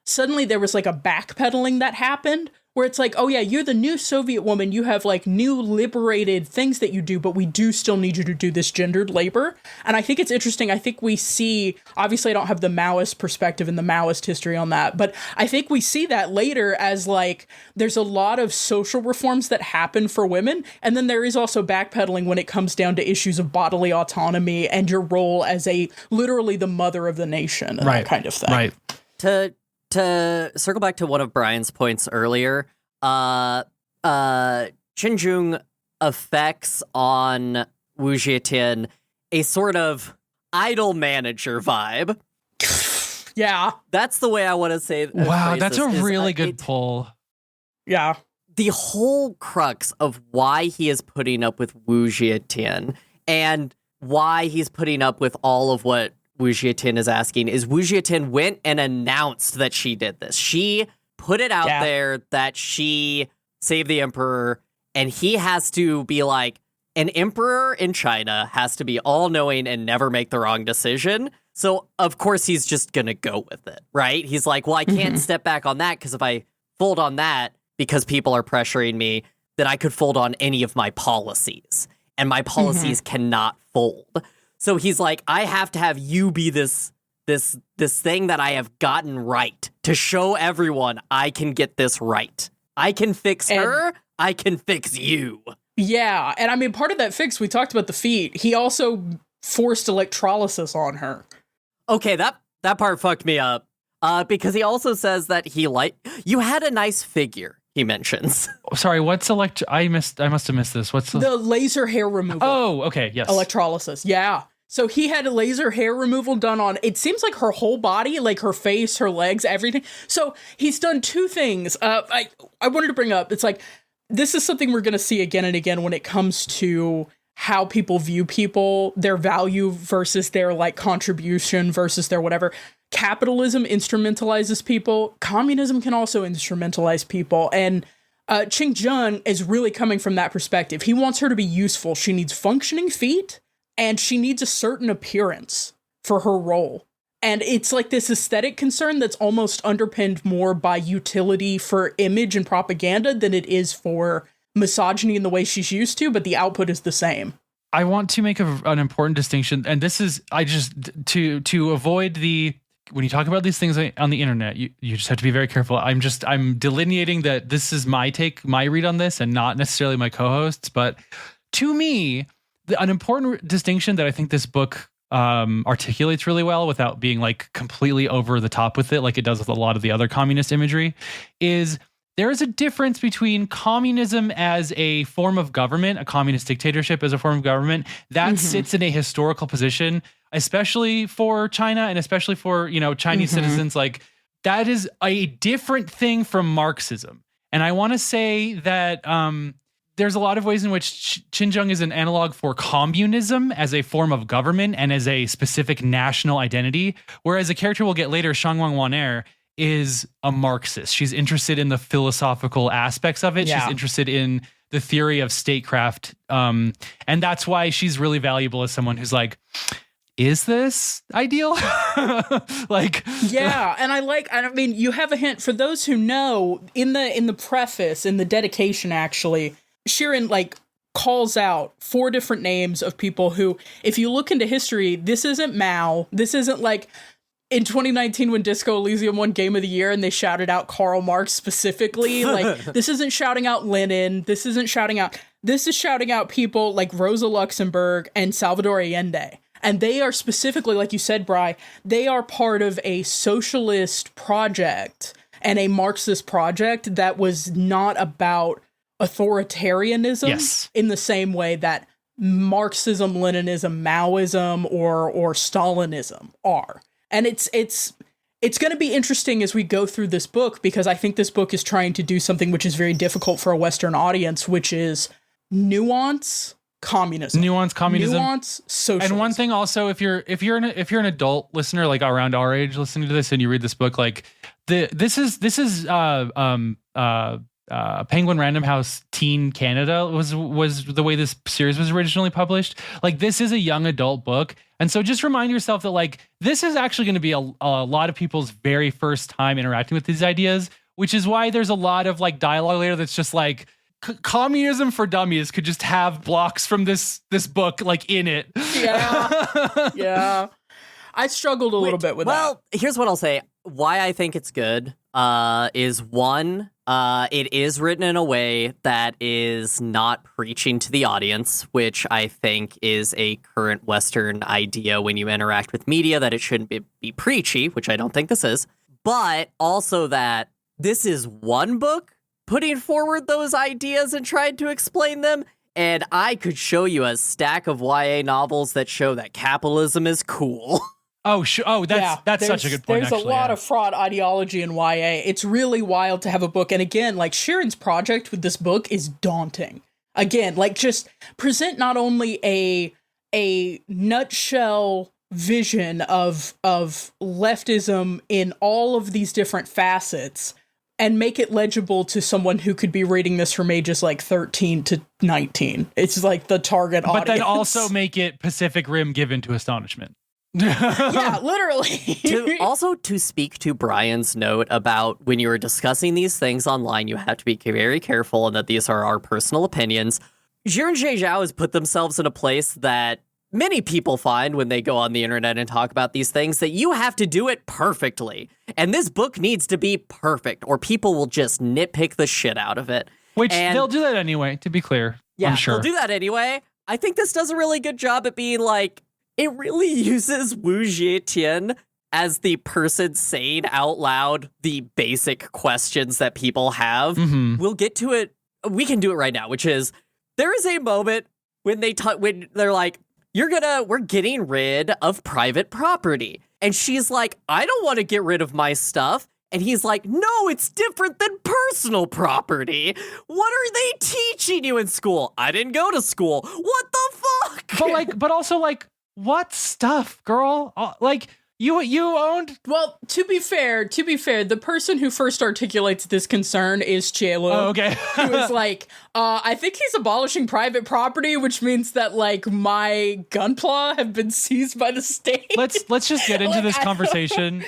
Suddenly there was like a backpedaling that happened where it's like, oh yeah, you're the new Soviet woman. You have like new liberated things that you do, but we do still need you to do this gendered labor. And I think it's interesting. I think we see, obviously I don't have the Maoist perspective and the Maoist history on that, but I think we see that later as like, there's a lot of social reforms that happen for women. And then there is also backpedaling when it comes down to issues of bodily autonomy and your role as literally the mother of the nation and that kind of thing. Right. To circle back to one of Brian's points earlier, Qin Zheng affects on Wu Jietian a sort of idol manager vibe. Yeah. That's the way I want to say. Wow, that's a really good pull. Yeah. The whole crux of why he is putting up with Wu Jietian and why he's putting up with all of what Wu Jietian is asking is Wu Jietian went and announced that she did this. She put it out there that she saved the emperor, and he has to be like, an emperor in China has to be all-knowing and never make the wrong decision. So, of course, he's just going to go with it, right? He's like, well, I can't step back on that because if I fold on that because people are pressuring me, then I could fold on any of my policies, and my policies cannot fold. So he's like, I have to have you be this thing that I have gotten right to show everyone I can get this right. I can fix her. I can fix you. Yeah. And I mean, part of that fix, we talked about the feet. He also forced electrolysis on her. Okay, that part fucked me up. Because he also says that you had a nice figure, he mentions. Sorry, what's I must have missed this. What's the laser hair removal? Oh, okay, yes. Electrolysis. Yeah. So he had a laser hair removal done on, it seems like her whole body, like her face, her legs, everything. So he's done two things. I wanted to bring up, it's like, this is something we're going to see again and again when it comes to how people view people, their value versus their like contribution versus their whatever. Capitalism instrumentalizes people. Communism can also instrumentalize people. And Qin Zheng is really coming from that perspective. He wants her to be useful. She needs functioning feet. And she needs a certain appearance for her role. And it's like this aesthetic concern that's almost underpinned more by utility for image and propaganda than it is for misogyny in the way she's used to, but the output is the same. I want to make an important distinction, and this is, to avoid when you talk about these things on the internet, you just have to be very careful. I'm delineating that this is my take, my read on this, and not necessarily my co-hosts, but to me, an important distinction that I think this book articulates really well without being like completely over the top with it, like it does with a lot of the other communist imagery, is there is a difference between communism as a form of government, a communist dictatorship as a form of government that sits in a historical position, especially for China and especially for, Chinese citizens. Like that is a different thing from Marxism. And I want to say that, there's a lot of ways in which Qin Zheng is an analog for communism as a form of government and as a specific national identity, whereas a character we'll get later, Shangwang Waner, is a Marxist. She's interested in the philosophical aspects of it. Yeah. She's interested in the theory of statecraft. And that's why she's really valuable as someone who's like, is this ideal? Yeah. And I mean, you have a hint for those who know in the preface, in the dedication, actually, Xiran calls out 4 different names of people who, if you look into history, this isn't Mao. This isn't like in 2019 when Disco Elysium won Game of the Year and they shouted out Karl Marx specifically. This isn't shouting out Lenin. This is shouting out people like Rosa Luxemburg and Salvador Allende. And they are specifically, like you said, Bri, they are part of a socialist project and a Marxist project that was not about authoritarianism in the same way that Marxism, Leninism, Maoism, or Stalinism are. And it's going to be interesting as we go through this book, because I think this book is trying to do something which is very difficult for a Western audience, which is nuance communism. Nuance communism. Nuance socialism. And one thing also, if you're an adult listener, like around our age, listening to this, and you read this book, like this is Penguin Random House Teen Canada was the way this series was originally published. Like, this is a young adult book. And so just remind yourself that, like, this is actually going to be a lot of people's very first time interacting with these ideas, which is why there's a lot of like dialogue later that's just like communism for dummies could just have blocks from this book like in it. Yeah. I struggled a little bit with that. Well, here's what I'll say. Why I think it's good is one, it is written in a way that is not preaching to the audience, which I think is a current Western idea when you interact with media, that it shouldn't be preachy, which I don't think this is. But also that this is one book putting forward those ideas and trying to explain them. And I could show you a stack of YA novels that show that capitalism is cool. That's such a good point. There's a lot of fraud ideology in YA. It's really wild to have a book. And again, like Xiran's project with this book is daunting. Again, like just present not only a nutshell vision of leftism in all of these different facets and make it legible to someone who could be reading this from ages like 13 to 19. It's like the target audience. But then also make it Pacific Rim given to astonishment. Yeah, literally. to speak to Brian's note about when you were discussing these things online, you have to be very careful and that these are our personal opinions. Xiran Zhao has put themselves in a place that many people find when they go on the internet and talk about these things, that you have to do it perfectly. And this book needs to be perfect or people will just nitpick the shit out of it. Which they'll do that anyway, to be clear. Yeah, I'm sure. They'll do that anyway. I think this does a really good job at being like, it really uses Wu Zetian as the person saying out loud the basic questions that people have. Mm-hmm. We'll get to it. We can do it right now, which is there is a moment when when they're like, we're getting rid of private property. And she's like, I don't want to get rid of my stuff. And he's like, no, it's different than personal property. What are they teaching you in school? I didn't go to school. What the fuck? But also what stuff, girl? You owned. Well, to be fair, the person who first articulates this concern is Chilhood. Oh, okay. Who is like, I think he's abolishing private property, which means that like my gunpla have been seized by the state. Let's just get into this conversation.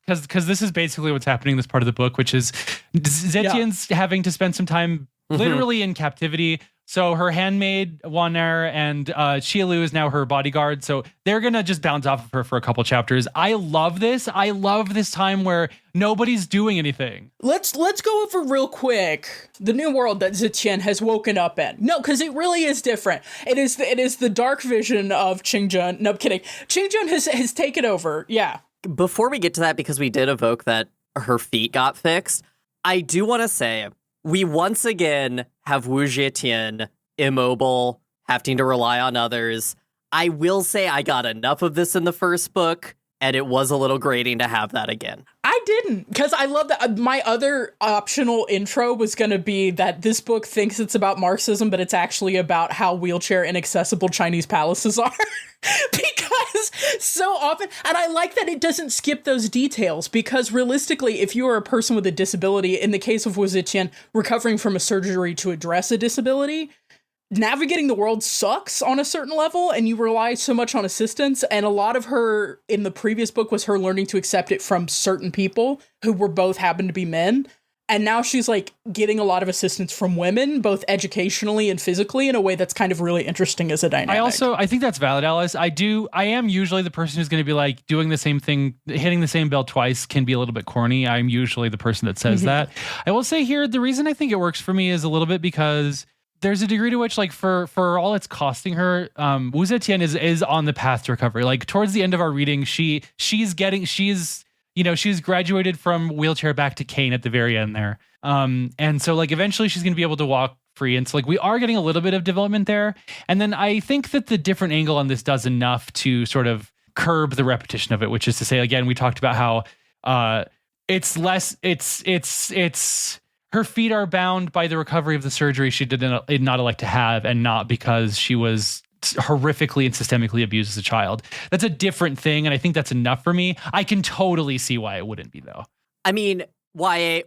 Because this is basically what's happening in this part of the book, which is Zetian's having to spend some time literally in captivity. So her handmaid, Waner, and Qilu is now her bodyguard. So they're going to just bounce off of her for a couple chapters. I love this. I love this time where nobody's doing anything. Let's go over real quick the new world that Zetian has woken up in. No, because it really is different. It is the dark vision of Qin Zheng. No, I'm kidding. Qin Zheng has taken over. Yeah. Before we get to that, because we did evoke that her feet got fixed, I do want to say we once again have Wu Zetian immobile, having to rely on others. I will say I got enough of this in the first book, and it was a little grating to have that again. I didn't, because I love that. My other optional intro was going to be that this book thinks it's about Marxism, but it's actually about how wheelchair inaccessible Chinese palaces are. Because so often, and I like that it doesn't skip those details, because realistically, if you are a person with a disability, in the case of Wu Zetian, recovering from a surgery to address a disability, navigating the world sucks on a certain level, and you rely so much on assistance. And a lot of her in the previous book was her learning to accept it from certain people who were both happened to be men. And now she's like getting a lot of assistance from women, both educationally and physically, in a way that's kind of really interesting as a dynamic. I think that's valid, Alice. I am usually the person who's going to be like doing the same thing, hitting the same bell twice can be a little bit corny. I'm usually the person that says that. I will say here, the reason I think it works for me is a little bit because there's a degree to which, like, for all it's costing her, Wu Zetian is on the path to recovery. Like, towards the end of our reading, she's graduated from wheelchair back to cane at the very end there. And so, like, eventually she's going to be able to walk free. And so, like, we are getting a little bit of development there. And then I think that the different angle on this does enough to sort of curb the repetition of it, which is to say, again, we talked about how her feet are bound by the recovery of the surgery she did not elect to have, and not because she was horrifically and systemically abused as a child. That's a different thing, and I think that's enough for me. I can totally see why it wouldn't be, though. I mean, YA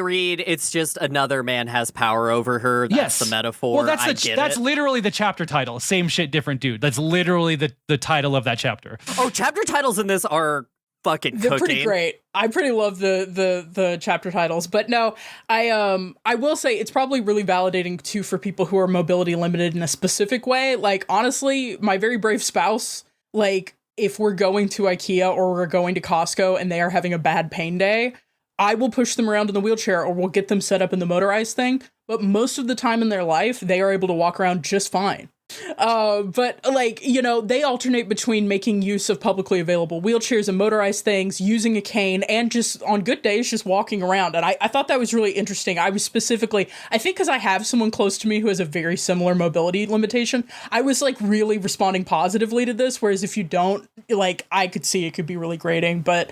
read, it's just another man has power over her. That's the metaphor. Well, that's literally the chapter title. Same shit, different dude. That's literally the title of that chapter. Oh, chapter titles in this are fucking They're cooking. pretty great. I pretty love the chapter titles, but no, I will say it's probably really validating too for people who are mobility limited in a specific way. Like, honestly, my very brave spouse, like, if we're going to IKEA or we're going to Costco and they are having a bad pain day, I will push them around in the wheelchair or we'll get them set up in the motorized thing. But most of the time in their life, they are able to walk around just fine. But like, you know, they alternate between making use of publicly available wheelchairs and motorized things, using a cane, and just on good days, just walking around. And I thought that was really interesting. I was specifically, I think because I have someone close to me who has a very similar mobility limitation, I was like really responding positively to this. Whereas if you don't, like, I could see it could be really grating. But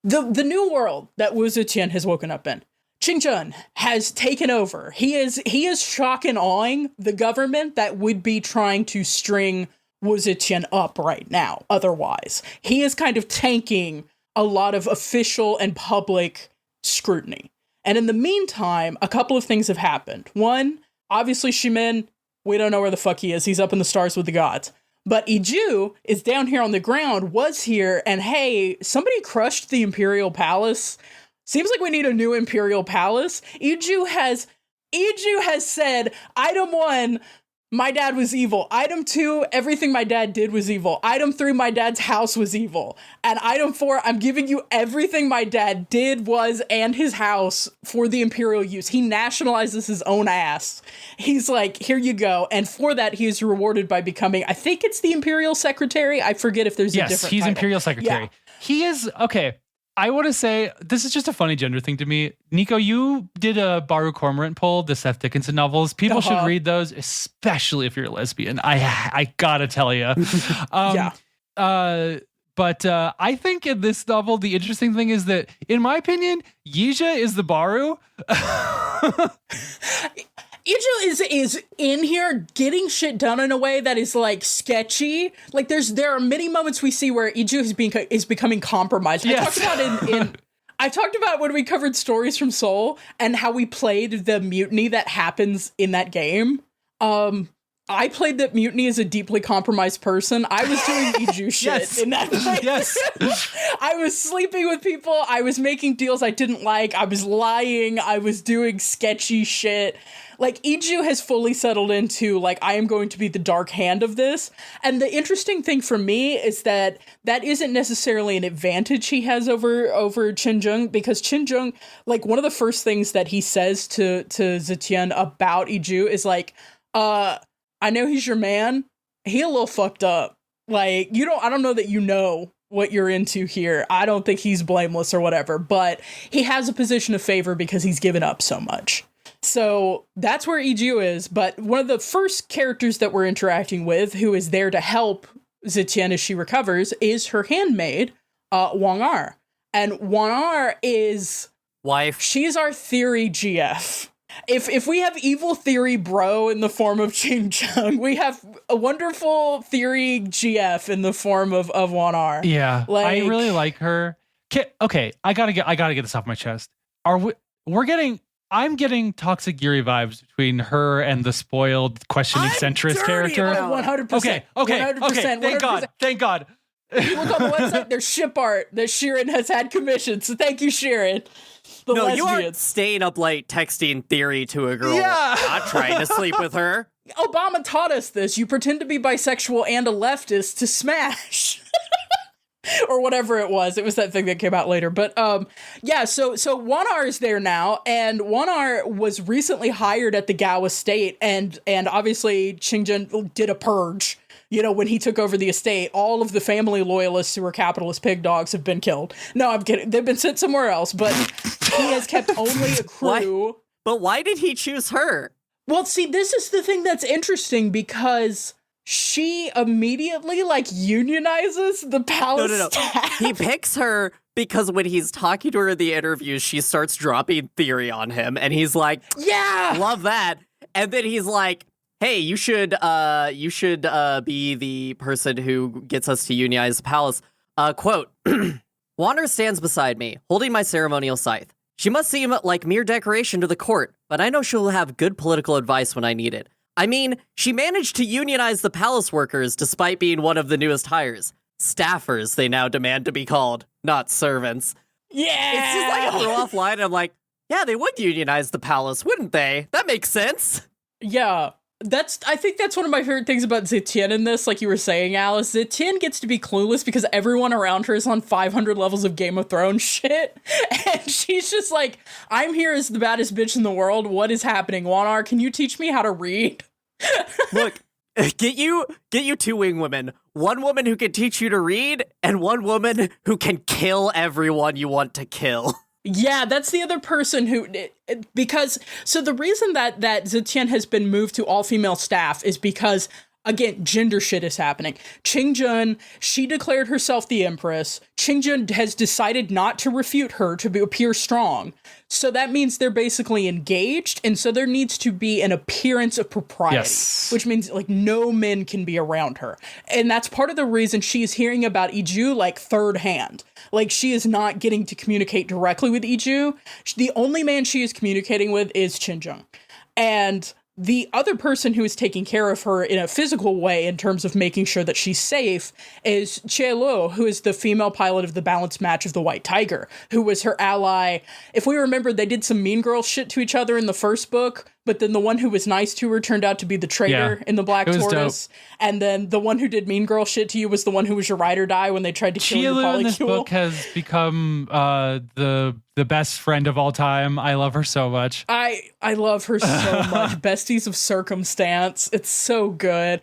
the new world that Wu Zetian has woken up in, Qin Zheng has taken over. He is shock and awing the government that would be trying to string Wu Zetian up right now. Otherwise, he is kind of tanking a lot of official and public scrutiny. And in the meantime, a couple of things have happened. One, obviously Ximin, we don't know where the fuck he is. He's up in the stars with the gods. But Iju is down here on the ground, was here, and hey, somebody crushed the Imperial Palace. Seems like we need a new Imperial Palace. Iju has said, item 1, my dad was evil. Item 2, everything my dad did was evil. Item 3, my dad's house was evil. And item 4, I'm giving you everything my dad did, was, and his house for the Imperial use. He nationalizes his own ass. He's like, here you go. And for that, he is rewarded by becoming, I think it's the Imperial Secretary. I forget if there's a different Yes, he's title. Imperial Secretary. Yeah. He is, okay. I want to say, this is just a funny gender thing to me. Nico, you did a Baru Cormorant poll, the Seth Dickinson novels. People should read those, especially if you're a lesbian. I gotta tell you. Yeah. But I think in this novel, the interesting thing is that, in my opinion, Yija is the Baru. Iju is in here getting shit done in a way that is like sketchy. Like there are many moments we see where Iju is becoming compromised. Yes. I talked about when we covered Stories from Seoul and how we played the mutiny that happens in that game. I played that mutiny as a deeply compromised person. I was doing Iju shit in that place. Yes. I was sleeping with people. I was making deals I didn't like. I was lying. I was doing sketchy shit. Like, Iju has fully settled into, like, I am going to be the dark hand of this. And the interesting thing for me is that isn't necessarily an advantage he has over Qin Zheng, because Qin Zheng, like, one of the first things that he says to Zetian about Iju is like, I know he's your man. He a little fucked up. Like, I don't know that you know what you're into here. I don't think he's blameless or whatever, but he has a position of favor because he's given up so much. So that's where Iju is. But one of the first characters that we're interacting with, who is there to help Zetian as she recovers, is her handmaid, Wang Er. And Wang Er is Wife. She's our theory GF. If we have evil theory bro in the form of Qin Zheng, we have a wonderful theory GF in the form of Wang Er. Yeah, Like, I really like her. Okay, I gotta get this off my chest. I'm getting Toxic Yuri vibes between her and the spoiled, questioning centrist character. 100%. Okay. 100%. Thank God. If you look on the website, there's ship art that Xiran has had commissioned. So thank you, Xiran. The No, you aren't lesbians. staying up late texting theory to a girl. Yeah. Not trying to sleep with her. Obama taught us this. You pretend to be bisexual and a leftist to smash. Or whatever it was. It was that thing that came out later. But yeah, so Wang Er is there now, and Wang Er was recently hired at the Gao estate, and obviously Qin Zheng did a purge. When he took over the estate, all of the family loyalists who were capitalist pig dogs have been killed. No, I'm kidding. They've been sent somewhere else, but he has kept only a crew. But why did he choose her? Well, see, this is the thing that's interesting, because she immediately, unionizes the palace staff. He picks her because when he's talking to her in the interviews, she starts dropping theory on him, and he's like, yeah! Love that. And then he's like, hey, you should be the person who gets us to unionize the palace. Quote, Wander stands beside me, holding my ceremonial scythe. She must seem like mere decoration to the court, but I know she'll have good political advice when I need it. I mean, she managed to unionize the palace workers despite being one of the newest hires. Staffers, they now demand to be called. not servants. Yeah. It's just like a throw-off line. I'm like, yeah, they would unionize the palace, wouldn't they? That makes sense. Yeah. I think that's one of my favorite things about Zetian in this, like you were saying, Alice. Zetian gets to be clueless because everyone around her is on 500 levels of Game of Thrones shit. And she's just like, I'm here as the baddest bitch in the world. What is happening? Wanar, can you teach me how to read? Look, get you two wing women. One woman who can teach you to read, and one woman who can kill everyone you want to kill. Yeah, that's the other person who, because, so the reason that Zetian has been moved to all-female staff is because, again, gender shit is happening. Qin Zheng, she declared herself the Empress. Qin Zheng has decided not to refute her to appear strong. So that means they're basically engaged, and so there needs to be an appearance of propriety, Yes. which means, like, no men can be around her. And that's part of the reason she's hearing about Iju, like, third hand. Like, she is not getting to communicate directly with Iju. The only man she is communicating with is Qin Zheng. And the other person who is taking care of her in a physical way in terms of making sure that she's safe is Chilhood, who is the female pilot of the balanced match of the White Tiger, who was her ally. If we remember, they did some mean girl shit to each other in the first book, but then the one who was nice to her turned out to be the traitor in the Black it was Tortoise. dope. And then the one who did mean girl shit to you was the one who was your ride or die when they tried to kill your Chilhoud in this polycule. book has become the best friend of all time. I love her so much. I love her so much. Besties of circumstance. It's so good.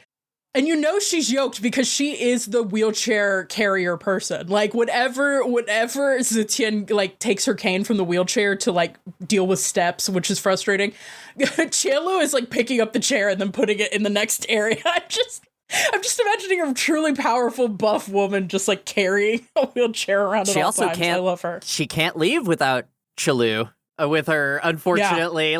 And you know she's yoked because she is the wheelchair carrier person. Like, whatever Zetian, like, takes her cane from the wheelchair to, like, deal with steps, which is frustrating, Chilhoud is, like, picking up the chair and then putting it in the next area. I'm just imagining a truly powerful, buff woman just, like, carrying a wheelchair around at all times. I love her. She can't leave without Chilhoud with her, unfortunately.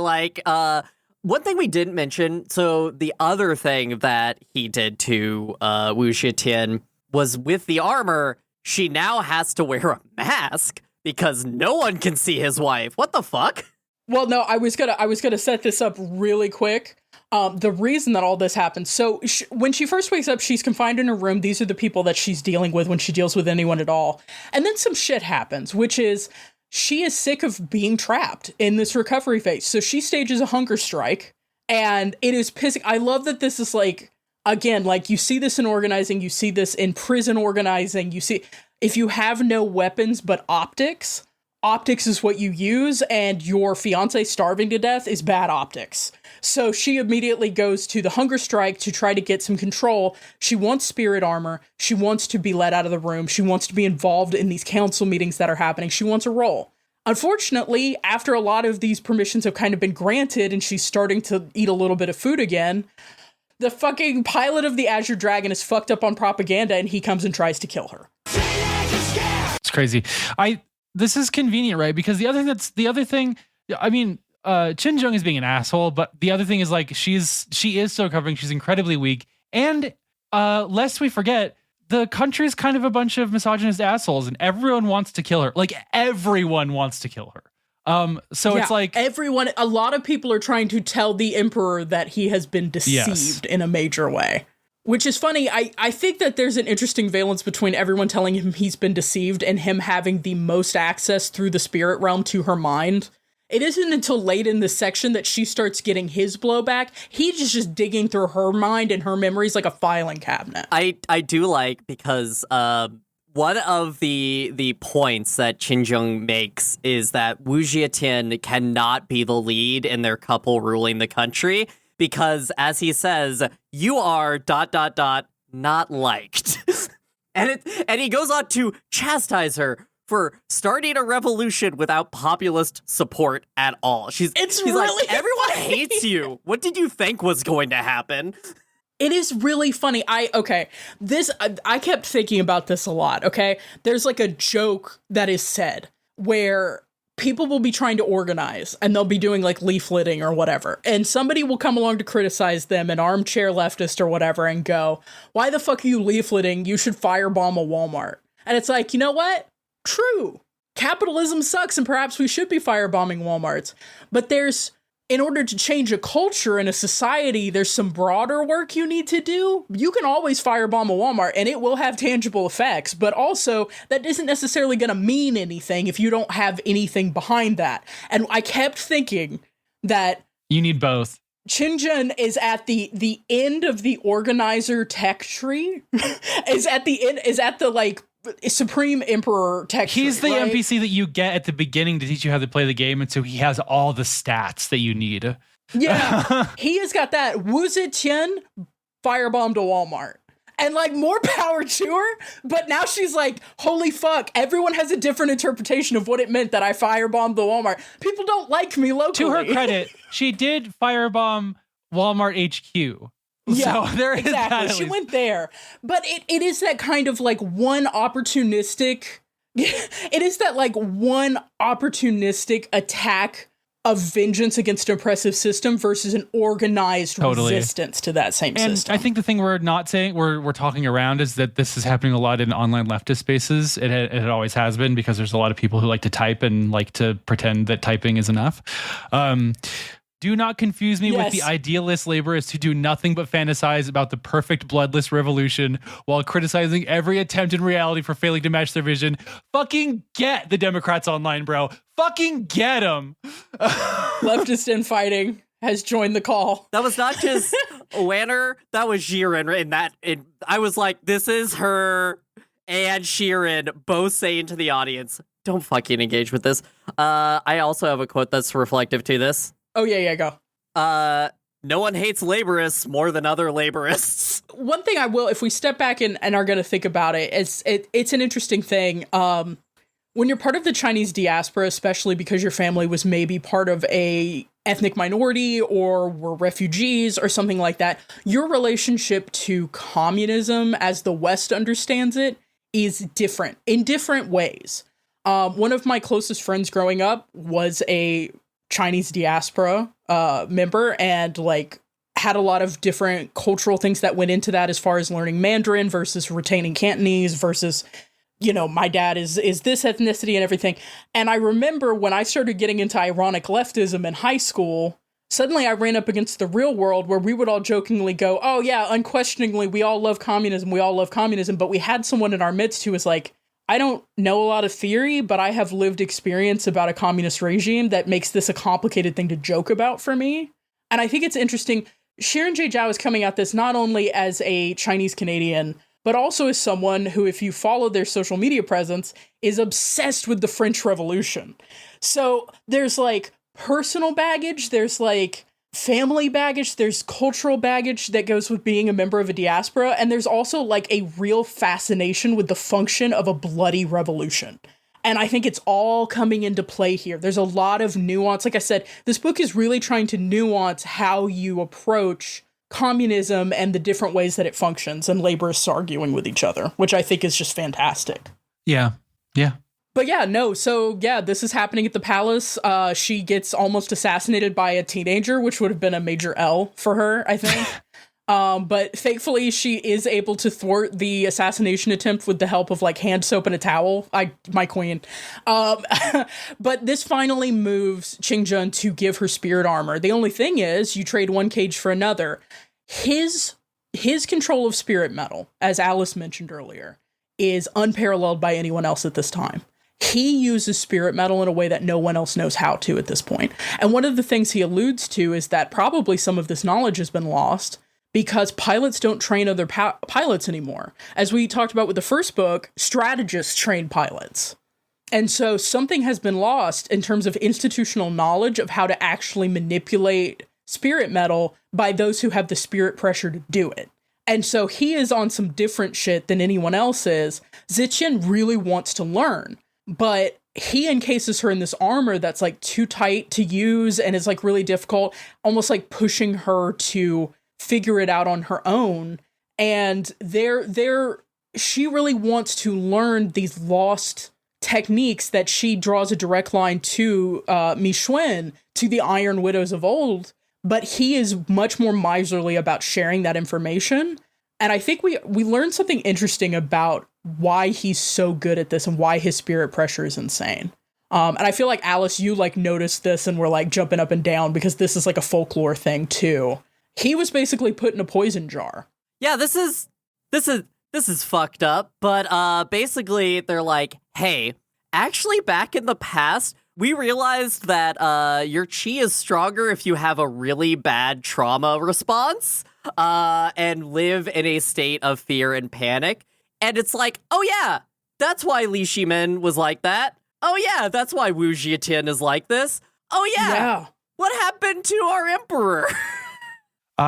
One thing we didn't mention, so the other thing that he did to Wu Zetian was with the armor, she now has to wear a mask because no one can see his wife. What the fuck? Well, no, I was gonna set this up really quick. The reason that all this happens, so when she first wakes up, she's confined in her room. These are the people that she's dealing with when she deals with anyone at all. And then some shit happens, which is she is sick of being trapped in this recovery phase. So she stages a hunger strike, and it is pissing. I love that this is like, again, like you see this in organizing, you see this in prison organizing, you see, if you have no weapons but optics is what you use, and your fiance starving to death is bad optics. So she immediately goes to the hunger strike to try to get some control. She wants spirit armor. She wants to be let out of the room. She wants to be involved in these council meetings that are happening. She wants a role. Unfortunately, after a lot of these permissions have kind of been granted and she's starting to eat a little bit of food again, the fucking pilot of the Azure Dragon is fucked up on propaganda and he comes and tries to kill her. It's crazy. This is convenient, right? Because the other thing, I mean, Qin Zheng is being an asshole, but the other thing is like she is so covering. She's incredibly weak, and lest we forget, the country is kind of a bunch of misogynist assholes, and everyone wants to kill her. Like everyone wants to kill her. So it's like everyone. A lot of people are trying to tell the emperor that he has been deceived in a major way. Which is funny. I think that there's an interesting valence between everyone telling him he's been deceived and him having the most access through the spirit realm to her mind. It isn't until late in this section that she starts getting his blowback. He's just digging through her mind and her memories like a filing cabinet. I do like, because one of the points that Qin Zheng makes is that Wu Zetian cannot be the lead in their couple ruling the country, because, as he says, you are ... not liked. and he goes on to chastise her for starting a revolution without populist support at all. He's really like, everyone funny. hates you. What did you think was going to happen? It is really funny. I kept thinking about this a lot, okay? There's like a joke that is said where people will be trying to organize and they'll be doing like leafleting or whatever. And somebody will come along to criticize them, an armchair leftist or whatever, and go, why the fuck are you leafleting? You should firebomb a Walmart. And it's like, you know what? True. Capitalism sucks and perhaps we should be firebombing Walmarts. But there's in order to change a culture and a society, there's some broader work you need to do. You can always firebomb a Walmart and it will have tangible effects, but also that isn't necessarily going to mean anything if you don't have anything behind that. And I kept thinking that you need both. Qin Zheng is at the end of the organizer tech tree, is at the like Supreme Emperor tech tree. He's the right? NPC that you get at the beginning to teach you how to play the game, and so he has all the stats that you need. Yeah, he has got that. Wu Zetian firebombed a Walmart. And, like, more power to her, but now she's like, holy fuck, everyone has a different interpretation of what it meant that I firebombed the Walmart. People don't like me locally. To her credit, she did firebomb Walmart HQ. Yeah, so there is exactly. that. She went there. But it is that kind of, like, one opportunistic attack of vengeance against an oppressive system versus an organized resistance to that same system. I think the thing we're not saying, we're talking around, is that this is happening a lot in online leftist spaces. It always has been, because there's a lot of people who like to type and like to pretend that typing is enough. Do not confuse me with the idealist laborists who do nothing but fantasize about the perfect bloodless revolution while criticizing every attempt in reality for failing to match their vision. Fucking get the Democrats online, bro. Fucking get them. Leftist infighting has joined the call. That was not just Wanner, that was Xiran. I was like, this is her and Xiran both saying to the audience, don't fucking engage with this. I also have a quote that's reflective to this. Oh, yeah, go. No one hates laborists more than other laborists. One thing I will, if we step back and are going to think about it, it's an interesting thing. When you're part of the Chinese diaspora, especially because your family was maybe part of a ethnic minority or were refugees or something like that, your relationship to communism as the West understands it is different in different ways. One of my closest friends growing up was a Chinese diaspora member, and like had a lot of different cultural things that went into that, as far as learning Mandarin versus retaining Cantonese versus, you know, my dad is this ethnicity and everything. And I remember when I started getting into ironic leftism in high school, suddenly I ran up against the real world where we would all jokingly go, oh yeah, unquestioningly, we all love communism. But we had someone in our midst who was like, I don't know a lot of theory, but I have lived experience about a communist regime that makes this a complicated thing to joke about for me. And I think it's interesting. Xiran J. Zhao is coming at this not only as a Chinese Canadian, but also as someone who, if you follow their social media presence, is obsessed with the French Revolution. So there's like personal baggage, there's like family baggage, there's cultural baggage that goes with being a member of a diaspora, and there's also like a real fascination with the function of a bloody revolution. And I think it's all coming into play here. There's a lot of nuance. Like I said, this book is really trying to nuance how you approach communism and the different ways that it functions, and laborists arguing with each other, which I think is just fantastic. Yeah. But yeah, no, so yeah, this is happening at the palace. She gets almost assassinated by a teenager, which would have been a major L for her, I think. But thankfully, she is able to thwart the assassination attempt with the help of like hand soap and a towel. My queen. But this finally moves Qin Zheng to give her spirit armor. The only thing is, you trade one cage for another. His control of spirit metal, as Alice mentioned earlier, is unparalleled by anyone else at this time. He uses spirit metal in a way that no one else knows how to at this point. And one of the things he alludes to is that probably some of this knowledge has been lost because pilots don't train other pilots anymore. As we talked about with the first book, strategists train pilots. And so something has been lost in terms of institutional knowledge of how to actually manipulate spirit metal by those who have the spirit pressure to do it. And so he is on some different shit than anyone else is. Zetian really wants to learn, but he encases her in this armor that's like too tight to use and is like really difficult, almost like pushing her to figure it out on her own. And she really wants to learn these lost techniques that she draws a direct line to Mishuen, to the Iron Widows of old. But he is much more miserly about sharing that information. And I think we learned something interesting about why he's so good at this and why his spirit pressure is insane. And I feel like, Alice, you like noticed this and were like jumping up and down because this is like a folklore thing too. He was basically put in a poison jar. Yeah, this is fucked up, but basically they're like, hey, actually back in the past, we realized that your chi is stronger if you have a really bad trauma response and live in a state of fear and panic. And it's like, oh yeah, that's why Li Shimin was like that. Oh yeah, that's why Wu Jietian is like this. Oh yeah. What happened to our emperor?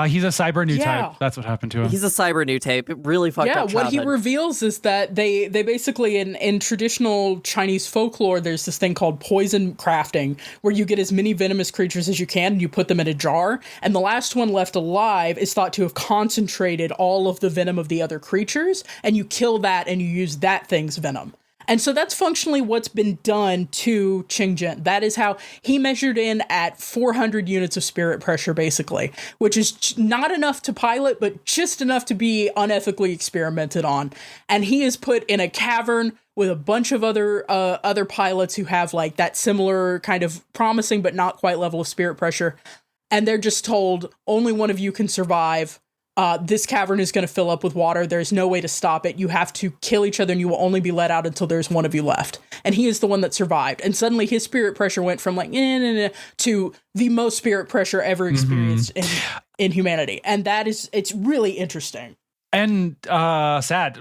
He's a cyber new type. That's what happened to him. He's a cyber new type. It really fucked up childhood. What he reveals is that they basically, in traditional Chinese folklore, there's this thing called poison crafting, where you get as many venomous creatures as you can, and you put them in a jar, and the last one left alive is thought to have concentrated all of the venom of the other creatures, and you kill that, and you use that thing's venom. And so that's functionally what's been done to Qin Zheng. That is how he measured in at 400 units of spirit pressure, basically, which is not enough to pilot, but just enough to be unethically experimented on. And he is put in a cavern with a bunch of other pilots who have like that similar kind of promising but not quite level of spirit pressure. And they're just told, only one of you can survive. This cavern is going to fill up with water. There's no way to stop it. You have to kill each other and you will only be let out until there's one of you left. And he is the one that survived. And suddenly his spirit pressure went from like, to the most spirit pressure ever experienced in humanity. And it's really interesting. And sad.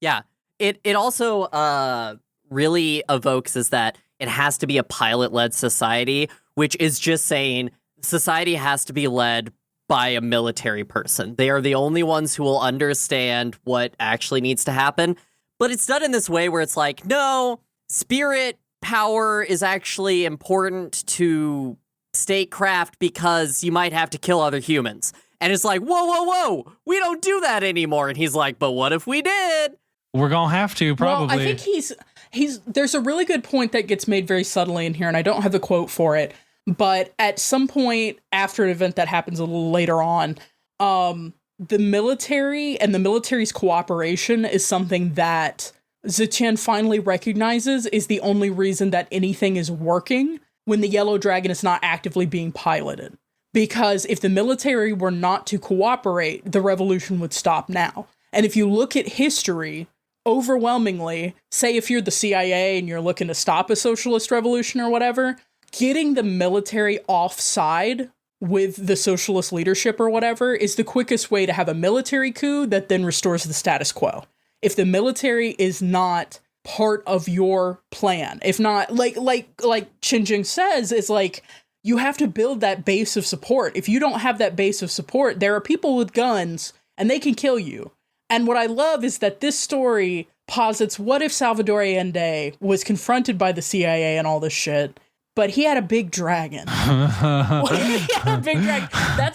Yeah. It also really evokes is that it has to be a pilot-led society, which is just saying society has to be led by a military person. They are the only ones who will understand what actually needs to happen. But it's done in this way where it's like, no, spirit power is actually important to statecraft because you might have to kill other humans. And it's like, whoa, we don't do that anymore. And he's like, but what if we did? We're gonna have to, probably. Well, I think there's a really good point that gets made very subtly in here, and I don't have the quote for it. But at some point after an event that happens a little later on, the military and the military's cooperation is something that Ziqian finally recognizes is the only reason that anything is working when the Yellow Dragon is not actively being piloted. Because if the military were not to cooperate, the revolution would stop now. And if you look at history, overwhelmingly, say if you're the CIA and you're looking to stop a socialist revolution or whatever, getting the military offside with the socialist leadership or whatever is the quickest way to have a military coup that then restores the status quo. If the military is not part of your plan, if not, like Qin Zheng says, is like, you have to build that base of support. If you don't have that base of support, there are people with guns and they can kill you. And what I love is that this story posits, what if Salvador Allende was confronted by the CIA and all this shit, but he had a big dragon. That's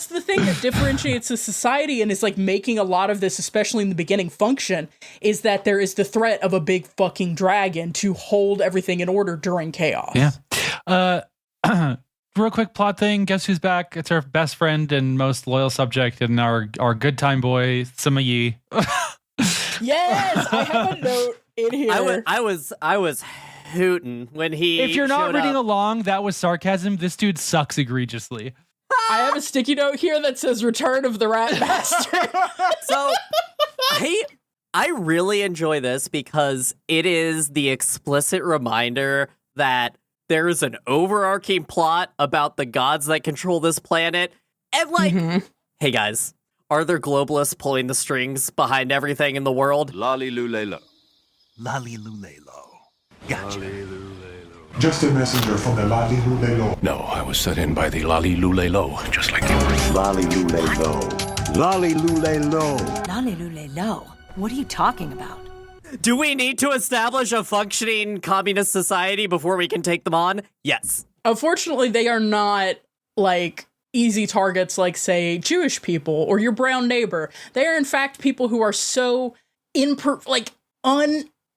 the thing that differentiates a society and is like making a lot of this, especially in the beginning, function, is that there is the threat of a big fucking dragon to hold everything in order during chaos. Yeah. Real quick plot thing. Guess who's back? It's our best friend and most loyal subject and our good time boy, Sima Yi. Yes, I have a note in here. I was hooting when he. If you're not reading up. along, that was sarcasm. This dude sucks egregiously. I have a sticky note here that says "Return of the Rat Master." So, I really enjoy this because it is the explicit reminder that there is an overarching plot about the gods that control this planet, and like, hey guys, are there globalists pulling the strings behind everything in the world? Lolly Lulelo. Lolly Lulelo. Gotcha. Just a messenger from the Lolly Lulelo. No, I was set in by the Lolly Lulelo, just like you. Lolly Lulelo. Lolly Lulelo. Lolly Lulelo. What are you talking about? Do we need to establish a functioning communist society before we can take them on? Yes. Unfortunately, they are not like easy targets like, say, Jewish people or your brown neighbor. They are, in fact, people who are so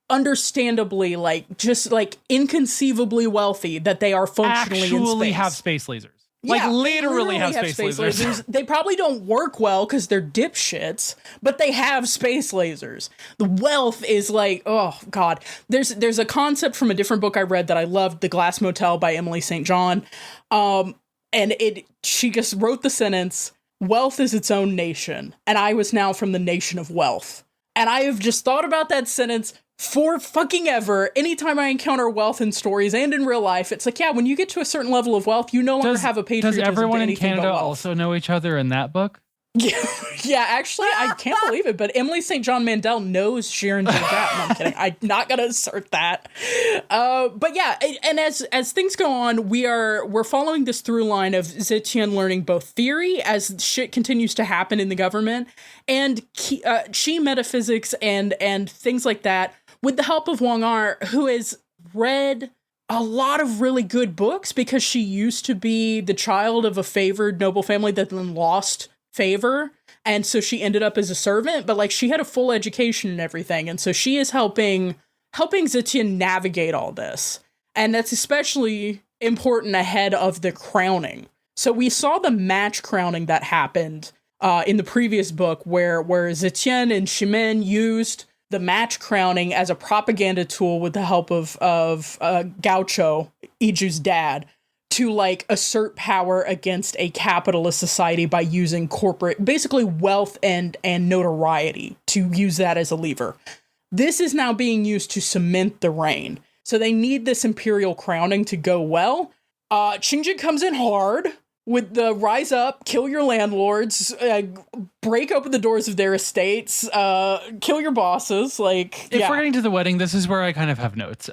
understandably, like, just like inconceivably wealthy that they are functionally actually in space. Have space lasers. Like, Yeah, literally they have space lasers. They probably don't work well because they're dipshits, but they have space lasers. The wealth is like, oh god. There's a concept from a different book I read that I loved, The Glass Motel by Emily St. John. And she just wrote the sentence, wealth is its own nation, and I was now from the nation of wealth. And I have just thought about that sentence for fucking ever. Anytime I encounter wealth in stories and in real life, it's like, yeah, when you get to a certain level of wealth, you no longer have a patriotism. Does everyone to in anything Canada but wealth. also know each other in that book? Yeah, actually, I can't believe it, but Emily St. John Mandel knows Xiran. No, I'm kidding. I'm not gonna assert that. But yeah, and as things go on, we're following this through line of Zetian learning both theory as shit continues to happen in the government, and Qi metaphysics and things like that, with the help of Wang Er, who has read a lot of really good books because she used to be the child of a favored noble family that then lost favor, and so she ended up as a servant, but like she had a full education and everything, and so she is helping Zetian navigate all this, and that's especially important ahead of the crowning. So we saw the match crowning that happened in the previous book where Zetian and Shimen used the match crowning as a propaganda tool with the help of Gaucho, Iju's dad, to like assert power against a capitalist society by using corporate, basically wealth and notoriety, to use that as a lever. This is now being used to cement the reign. So they need this imperial crowning to go well. Qin Zheng comes in hard with the rise up, kill your landlords, break open the doors of their estates, kill your bosses. Like, if we're getting to the wedding, this is where I kind of have notes.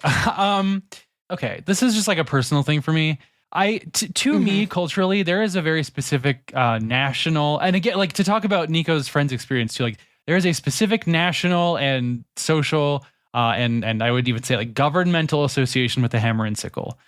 Okay, this is just like a personal thing for me. To me, culturally, there is a very specific national, and again, like to talk about Nico's friend's experience too, like there is a specific national and social, and I would even say like governmental association with the hammer and sickle.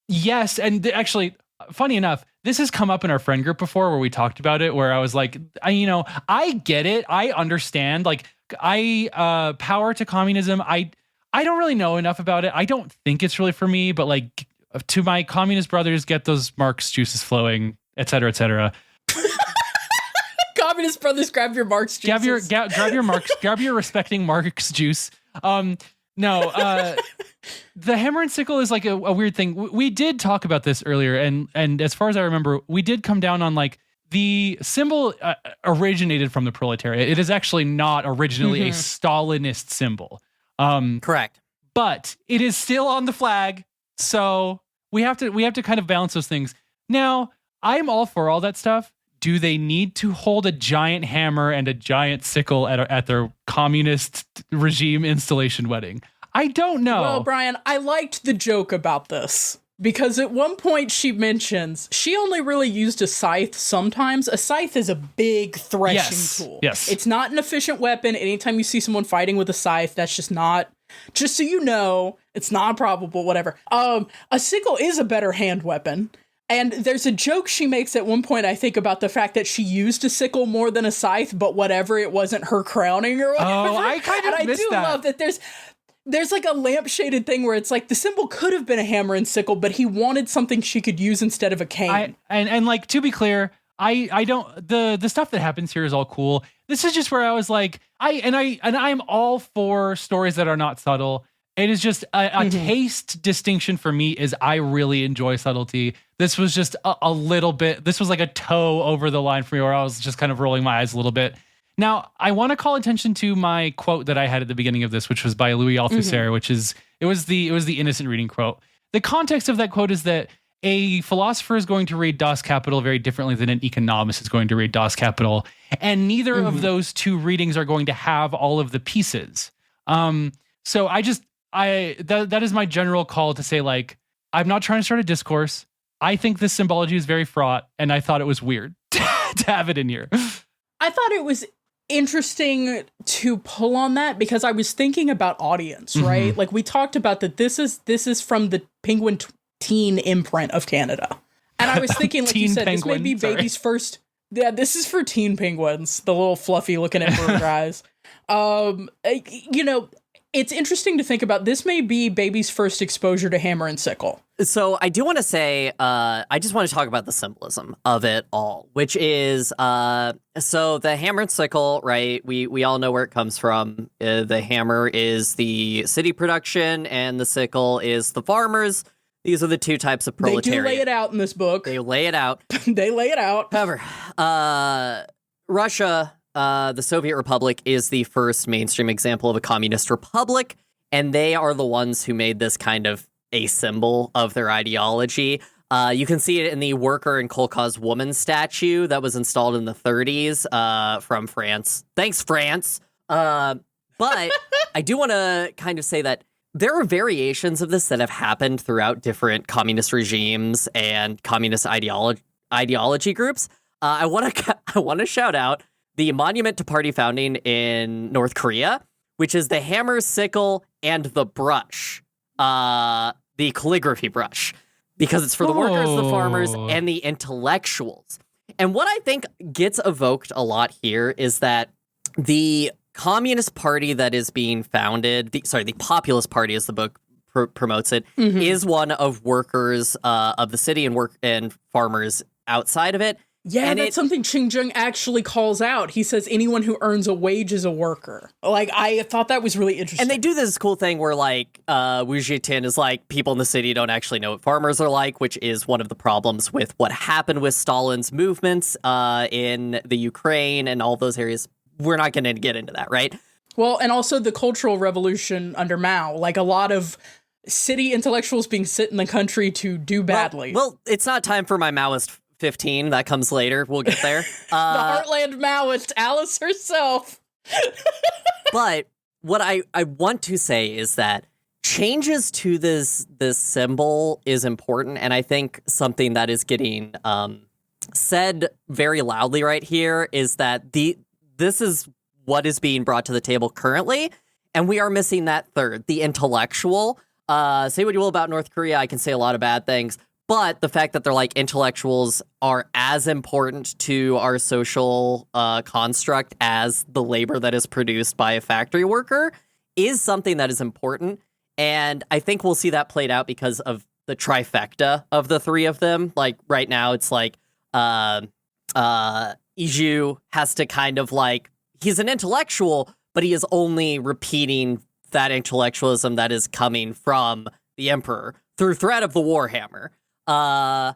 Yes, and actually, funny enough, this has come up in our friend group before where we talked about it, where I was like, I get it, I understand, like power to communism, I don't really know enough about it. I don't think it's really for me, but like to my communist brothers, get those Marx juices flowing, et cetera, et cetera. Communist brothers, grab your Marx juices. Grab your Marx, grab your respecting Marx juice. The hammer and sickle is like a weird thing. We did talk about this earlier, and as far as I remember, we did come down on like the symbol originated from the proletariat. It is actually not originally a Stalinist symbol. Correct. But it is still on the flag, so we have to kind of balance those things. Now, I'm all for all that stuff. Do they need to hold a giant hammer and a giant sickle at their communist regime installation wedding? I don't know. Well, Brian, I liked the joke about this because at one point she mentions she only really used a scythe sometimes. A scythe is a big threshing tool. Yes. It's not an efficient weapon. Anytime you see someone fighting with a scythe, that's just not, just so you know, it's not probable, whatever. A sickle is a better hand weapon. And there's a joke she makes at one point, I think, about the fact that she used a sickle more than a scythe, but whatever, it wasn't her crowning or whatever. Oh, I kind of missed that. I do love that there's like a lampshaded thing where it's like the symbol could have been a hammer and sickle, but he wanted something she could use instead of a cane. And like, to be clear, I don't, the stuff that happens here is all cool. This is just where I was like, I'm all for stories that are not subtle. It is just a taste distinction for me is I really enjoy subtlety. This was just a little bit, this was like a toe over the line for me where I was just kind of rolling my eyes a little bit. Now, I want to call attention to my quote that I had at the beginning of this, which was by Louis Althusser, which is, it was the innocent reading quote. The context of that quote is that a philosopher is going to read Das Kapital very differently than an economist is going to read Das Kapital. And neither of those two readings are going to have all of the pieces. So that is my general call to say, like, I'm not trying to start a discourse. I think this symbology is very fraught, and I thought it was weird to have it in here. I thought it was interesting to pull on that because I was thinking about audience, right? Like we talked about that this is from the Penguin teen imprint of Canada. And I was thinking, like you said, this may be baby's first. Yeah, this is for teen penguins, the little fluffy looking emperor guys. it's interesting to think about. This may be baby's first exposure to hammer and sickle. So I do want to say, I just want to talk about the symbolism of it all, which is, so the hammer and sickle, right? We all know where it comes from. The hammer is the city production and the sickle is the farmers. These are the two types of proletariat. They do lay it out in this book. They lay it out. They lay it out. However, Russia, the Soviet Republic, is the first mainstream example of a communist republic, and they are the ones who made this kind of a symbol of their ideology. You can see it in the worker and kolkhoz woman statue that was installed in the 30s from France. Thanks, France. But I do want to kind of say that there are variations of this that have happened throughout different communist regimes and communist ideology groups. I want to shout out the monument to party founding in North Korea, which is the hammer, sickle, and the brush, the calligraphy brush, because it's for the workers, the farmers, and the intellectuals. And what I think gets evoked a lot here is that the Communist Party that is being founded, the Populist Party, as the book promotes it, is one of workers of the city and farmers outside of it. Yeah, and that's something Qin Zheng actually calls out. He says anyone who earns a wage is a worker. Like, I thought that was really interesting. And they do this cool thing where, like, Wu Zhitin is like, people in the city don't actually know what farmers are like, which is one of the problems with what happened with Stalin's movements in the Ukraine and all those areas. We're not going to get into that, right? Well, and also the Cultural Revolution under Mao. Like, a lot of city intellectuals being sent in the country to do badly. Well, it's not time for my Maoist 15. That comes later. We'll get there. The Heartland Maoist, Alice herself. But what I want to say is that changes to this symbol is important, and I think something that is getting said very loudly right here is that this is what is being brought to the table currently, and we are missing that third, the intellectual. Say what you will about North Korea, I can say a lot of bad things, but the fact that they're like intellectuals are as important to our social construct as the labor that is produced by a factory worker is something that is important. And I think we'll see that played out because of the trifecta of the three of them. Like right now, it's like Iju has to kind of like, he's an intellectual, but he is only repeating that intellectualism that is coming from the Emperor through threat of the Warhammer. I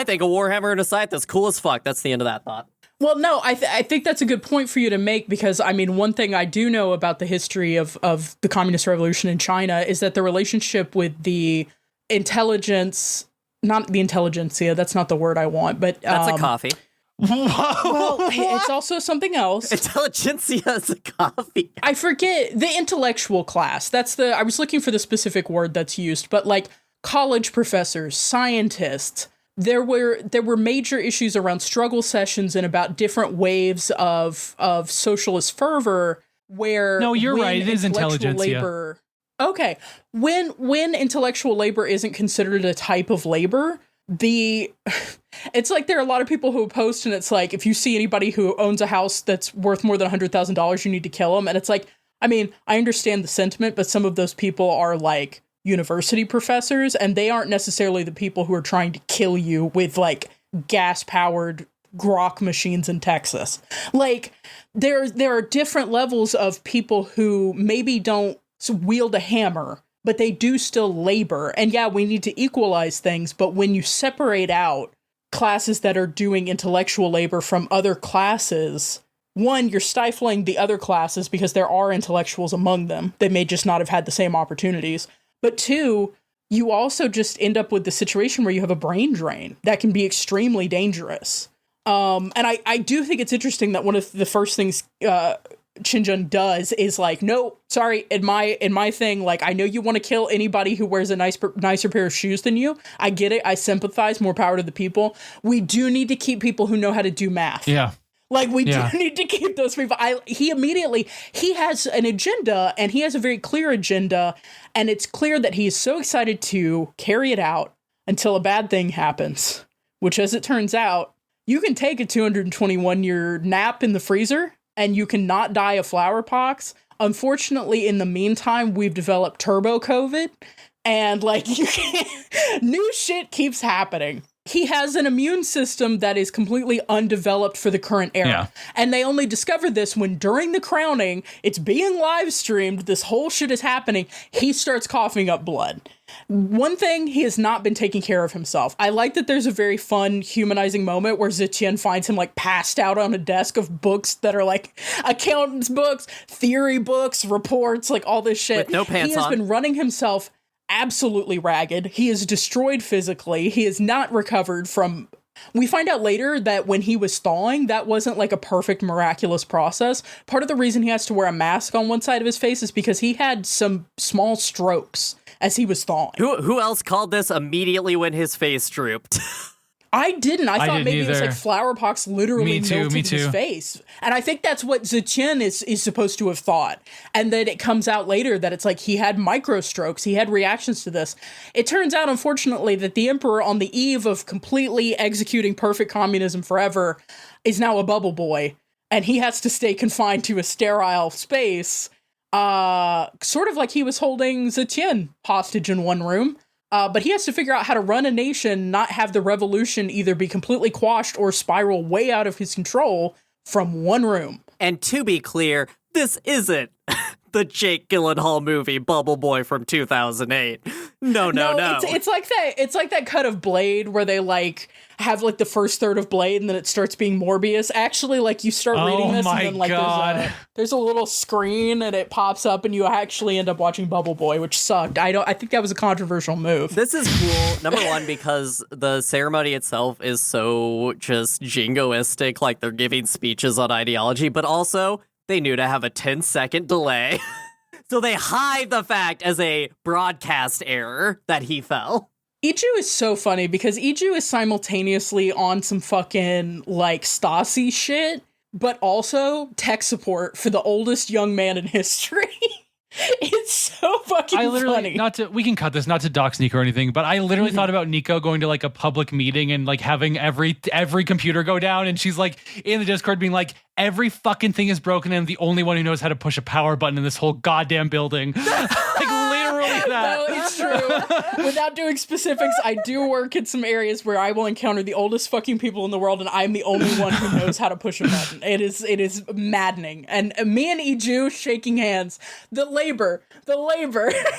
think a Warhammer and a scythe is cool as fuck. That's the end of that thought. Well, no, I think that's a good point for you to make, because, I mean, one thing I do know about the history of the Communist Revolution in China is that the relationship with the intelligence, not the intelligentsia, that's not the word I want, but... That's a coffee. Well, it's also something else. Intelligentsia is a coffee. I forget, the intellectual class. I was looking for the specific word that's used, but like college professors, scientists, there were major issues around struggle sessions and about different waves of socialist fervor where... No, you're right. It is intelligentsia. Labor, okay. When intellectual labor isn't considered a type of labor, it's like there are a lot of people who post and it's like, if you see anybody who owns a house that's worth more than $100,000, you need to kill them. And it's like, I mean, I understand the sentiment, but some of those people are like university professors, and they aren't necessarily the people who are trying to kill you with like gas-powered grok machines in Texas. Like there are different levels of people who maybe don't wield a hammer, but they do still labor. And yeah, we need to equalize things, but when you separate out classes that are doing intellectual labor from other classes, one, you're stifling the other classes because there are intellectuals among them. They may just not have had the same opportunities. But two, you also just end up with the situation where you have a brain drain that can be extremely dangerous. And I do think it's interesting that one of the first things Qin Zheng does is like, no, sorry, in my thing, like, I know you want to kill anybody who wears a nicer pair of shoes than you. I get it. I sympathize. More power to the people. We do need to keep people who know how to do math. Yeah. Like, we do need to keep those people. He has an agenda, and he has a very clear agenda, and it's clear that he is so excited to carry it out until a bad thing happens, which, as it turns out, you can take a 221-year nap in the freezer, and you can not die of flower pox Unfortunately, in the meantime, we've developed turbo COVID, and like you can't, new shit keeps happening. He has an immune system that is completely undeveloped for the current era. Yeah. And they only discovered this when during the crowning, it's being live streamed, this whole shit is happening, he starts coughing up blood. One thing, he has not been taking care of himself. I like that there's a very fun, humanizing moment where Zetian finds him like passed out on a desk of books that are like accountants books, theory books, reports, like all this shit. With no pants He has on. been running himself absolutely ragged. He is destroyed physically. He is not recovered from... We find out later that when he was thawing, that wasn't like a perfect, miraculous process. Part of the reason he has to wear a mask on one side of his face is because he had some small strokes as he was thawing. Who else called this immediately when his face drooped? I didn't. I thought didn't maybe it was either. like flower pox literally melted his face. And I think that's what Zetian is supposed to have thought. And then it comes out later that it's like he had micro strokes. He had reactions to this. It turns out, unfortunately, that the Emperor, on the eve of completely executing perfect communism forever, is now a bubble boy. And he has to stay confined to a sterile space. Sort of like he was holding Zetian hostage in one room. But he has to figure out how to run a nation, not have the revolution either be completely quashed or spiral way out of his control from one room. And to be clear, this isn't the Jake Gyllenhaal movie Bubble Boy from 2008. No. It's like that. It's like that cut of Blade where they like have like the first third of Blade and then it starts being Morbius. Actually, like you start reading this and then like there's a little screen and it pops up and you actually end up watching Bubble Boy, which sucked. I think that was a controversial move. This is cool. Number one, because the ceremony itself is so just jingoistic, like they're giving speeches on ideology, but also they knew to have a 10-second delay. So they hide the fact as a broadcast error that he fell. Iju is so funny because Iju is simultaneously on some fucking like Stasi shit, but also tech support for the oldest young man in history. It's so fucking funny. We can cut this, not to dox Nico or anything, but I literally thought about Nico going to like a public meeting and like having every computer go down, and she's like in the Discord being like, every fucking thing is broken and I'm the only one who knows how to push a power button in this whole goddamn building. Like literally that. No, it's true. Without doing specifics, I do work in some areas where I will encounter the oldest fucking people in the world and I'm the only one who knows how to push a button. It is maddening. And me and Iju shaking hands. The labor.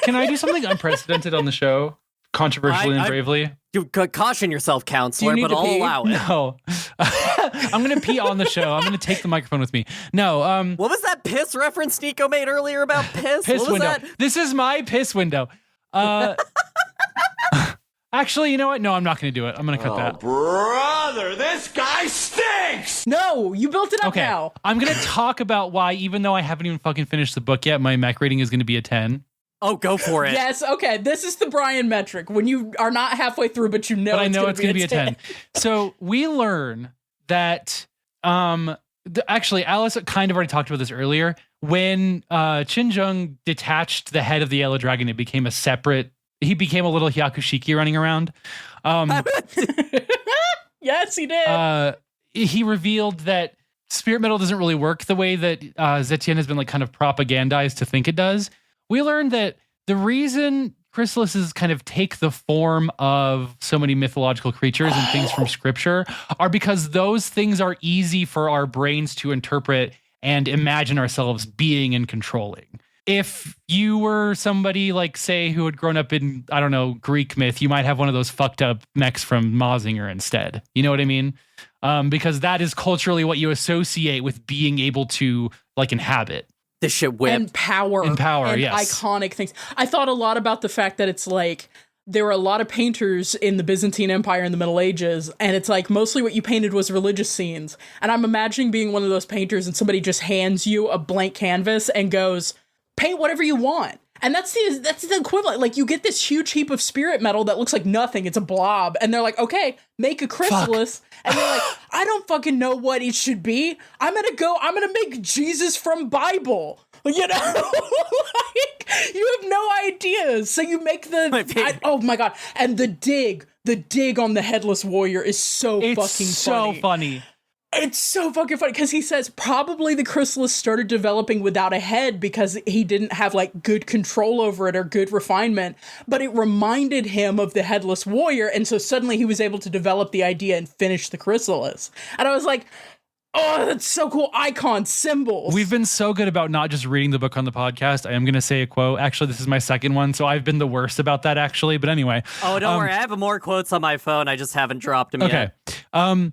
Can I do something unprecedented on the show? Controversially and bravely? You could caution yourself, counselor, but I'll allow it. No. I'm going to pee on the show. I'm going to take the microphone with me. No. What was that piss reference Nico made earlier about piss? Piss what was window. that? This is my piss window. Actually, you know what? No, I'm not going to do it. I'm going to cut that. Brother, this guy stinks! No, you built it up now. I'm going to talk about why, even though I haven't even fucking finished the book yet, my mech rating is going to be a 10. Oh, go for it. Yes, okay. This is the Brian metric. When you are not halfway through, but you know, but I know it's going to be a 10. So we learn that, actually, Alice kind of already talked about this earlier. When Qin Zheng detached the head of the Yellow Dragon, he became a little Hyakushiki running around. Yes, he did. He revealed that spirit metal doesn't really work the way that Zetian has been like kind of propagandized to think it does. We learned that the reason chrysalises kind of take the form of so many mythological creatures and things from scripture are because those things are easy for our brains to interpret and imagine ourselves being and controlling. If you were somebody like, say, who had grown up in, I don't know, Greek myth, you might have one of those fucked up mechs from Mazinger instead. You know what I mean? Because that is culturally what you associate with being able to like inhabit. This shit whipped. And power, and yes. Iconic things. I thought a lot about the fact that it's like there were a lot of painters in the Byzantine Empire in the Middle Ages, and it's like mostly what you painted was religious scenes. And I'm imagining being one of those painters and somebody just hands you a blank canvas and goes, paint whatever you want. And that's the equivalent. Like, you get this huge heap of spirit metal that looks like nothing. It's a blob. And they're like, okay, make a chrysalis. And they're like, I don't fucking know what it should be. I'm gonna make Jesus from Bible. You know? Like, you have no ideas. So you make oh my God. And the dig on the headless warrior is so fucking funny. It's so funny. It's so fucking funny because he says probably the chrysalis started developing without a head because he didn't have like good control over it or good refinement, but it reminded him of the headless warrior, and so suddenly he was able to develop the idea and finish the chrysalis. And I was like, oh, that's so cool. Icon symbols. We've been so good about not just reading the book on the podcast. I am going to say a quote. Actually, this is my second one, so I've been the worst about that, actually. But anyway. Oh, don't worry. I have more quotes on my phone. I just haven't dropped them yet. Okay.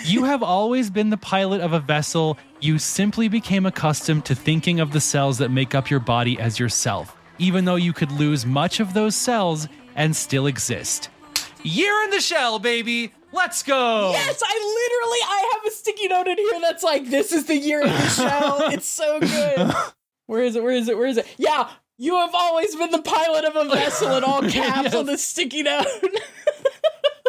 You have always been the pilot of a vessel. You simply became accustomed to thinking of the cells that make up your body as yourself, even though you could lose much of those cells and still exist. Year in the shell, baby. Let's go. Yes, I have a sticky note in here that's like, this is the year of the shell. It's so good. Where is it? Yeah, you have always been the pilot of a vessel in all caps on the sticky note.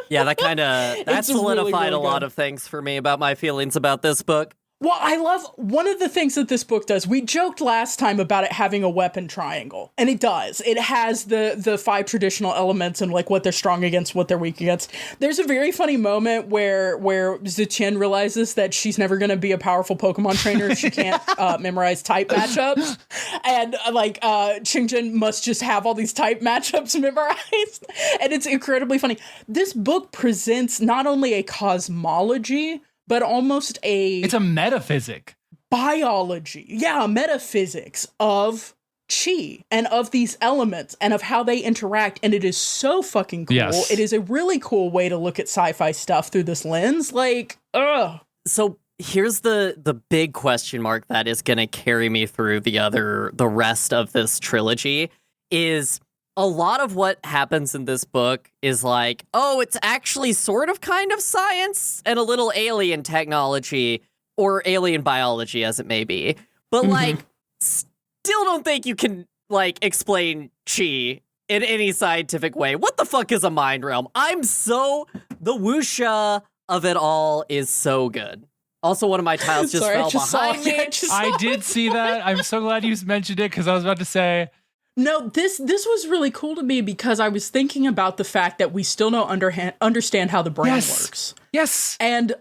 Yeah, that solidified really a lot of things for me about my feelings about this book. Well, I love one of the things that this book does. We joked last time about it having a weapon triangle, and it does. It has the 5 traditional elements and like what they're strong against, what they're weak against. There's a very funny moment where Zichen realizes that she's never going to be a powerful Pokemon trainer if she can't memorize type matchups, and Qin Zheng must just have all these type matchups memorized, and it's incredibly funny. This book presents not only a cosmology, but almost it's a metaphysic. Biology. Yeah, metaphysics of chi and of these elements and of how they interact. And it is so fucking cool. Yes. It is a really cool way to look at sci-fi stuff through this lens. Like, ugh. So here's the big question mark that is going to carry me through the rest of this trilogy is a lot of what happens in this book is like, oh, it's actually sort of kind of science and a little alien technology or alien biology, as it may be. But still don't think you can explain chi in any scientific way. What the fuck is a mind realm? The wuxia of it all is so good. Also, one of my tiles just fell behind me. I did see that. I'm so glad you mentioned it because I was about to say... No, this was really cool to me because I was thinking about the fact that we still don't understand how the brain works. Yes. And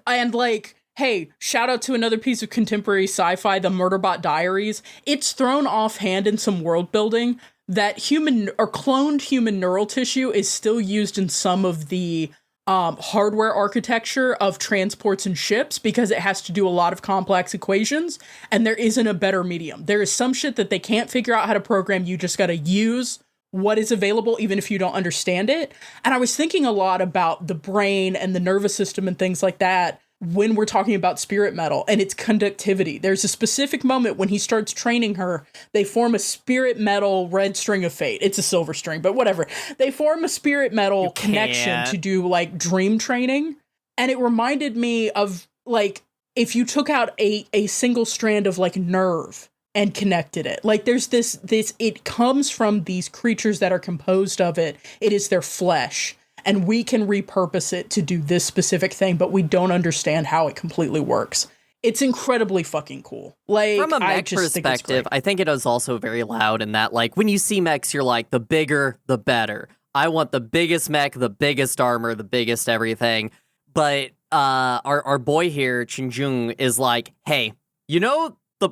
hey, shout out to another piece of contemporary sci-fi, the Murderbot Diaries. It's thrown offhand in some world building that human or cloned human neural tissue is still used in some of the hardware architecture of transports and ships because it has to do a lot of complex equations, and there isn't a better medium. There is some shit that they can't figure out how to program. You just got to use what is available, even if you don't understand it. And I was thinking a lot about the brain and the nervous system and things like that when we're talking about spirit metal and its conductivity. There's a specific moment when he starts training her, they form a spirit metal red string of fate. It's a silver string, but whatever. They form a spirit metal connection to do dream training. And it reminded me of if you took out a single strand of nerve and connected it. There's this, it comes from these creatures that are composed of it. It is their flesh. And we can repurpose it to do this specific thing, but we don't understand how it completely works. It's incredibly fucking cool. From a mech perspective, I think it is also very loud in that, when you see mechs, you're like, the bigger, the better. I want the biggest mech, the biggest armor, the biggest everything. But our boy here, Qin Zheng, is like, hey, you know the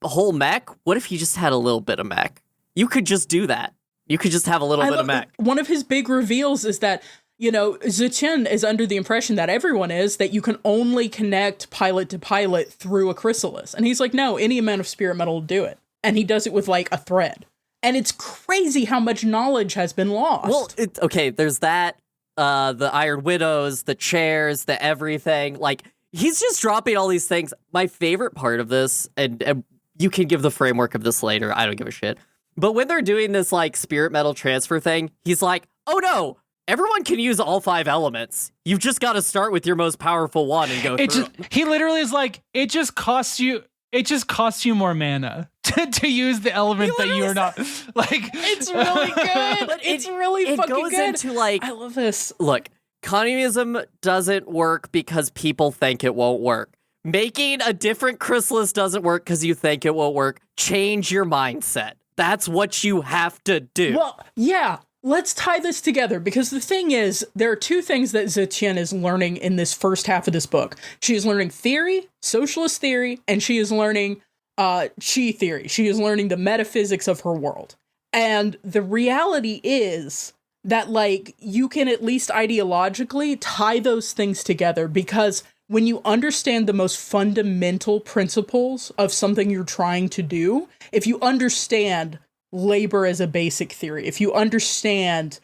whole mech? What if you just had a little bit of mech? You could just do that. You could just have a little bit of mech. One of his big reveals is that, Zichen is under the impression that everyone is, that you can only connect pilot to pilot through a chrysalis. And he's like, no, any amount of spirit metal will do it. And he does it with a thread. And it's crazy how much knowledge has been lost. Well, there's that, the Iron Widows, the chairs, the everything. He's just dropping all these things. My favorite part of this, and you can give the framework of this later, I don't give a shit. But when they're doing this spirit metal transfer thing, he's like, oh no, everyone can use all 5 elements. You've just got to start with your most powerful one and go through. He literally is like, it just costs you more mana to use the element that you are not It's really good. It's really fucking good. It goes into I love this. Look, communism doesn't work because people think it won't work. Making a different chrysalis doesn't work because you think it won't work. Change your mindset. That's what you have to do. Well, yeah. let's tie this together, because the thing is, there are two things that Zetian is learning in this first half of this book. She is learning theory, socialist theory, and she is learning Qi theory. She is learning the metaphysics of her world. And the reality is that, like, you can at least ideologically tie those things together, because when you understand the most fundamental principles of something you're trying to do, if you understand labor as a basic theory, if you understand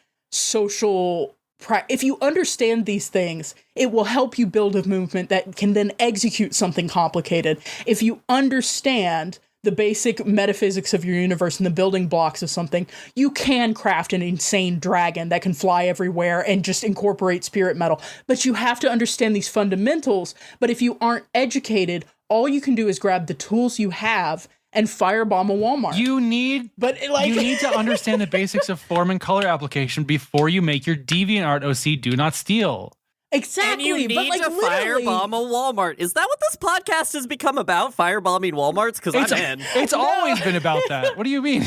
if you understand these things, it will help you build a movement that can then execute something complicated. If you understand the basic metaphysics of your universe and the building blocks of something, you can craft an insane dragon that can fly everywhere and just incorporate spirit metal. But you have to understand these fundamentals. But if you aren't educated, all you can do is grab the tools you have and firebomb a Walmart. You need to understand the basics of form and color application before you make your DeviantArt OC do not steal. Exactly. And you need but like to firebomb a Walmart. Is that what this podcast has become about? Firebombing Walmarts? Because I'm in. It's always been about that. What do you mean?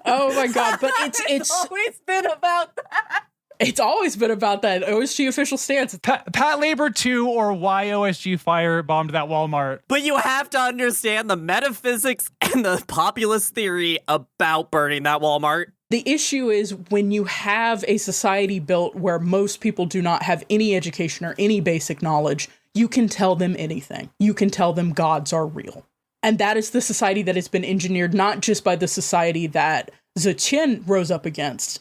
Oh my god! But it's always been about that. It's always been about that. OSG official stance. Pat Labor 2 or why OSG firebombed that Walmart. But you have to understand the metaphysics and the populist theory about burning that Walmart. The issue is when you have a society built where most people do not have any education or any basic knowledge, you can tell them anything. You can tell them gods are real. And that is the society that has been engineered not just by the society that Zetian rose up against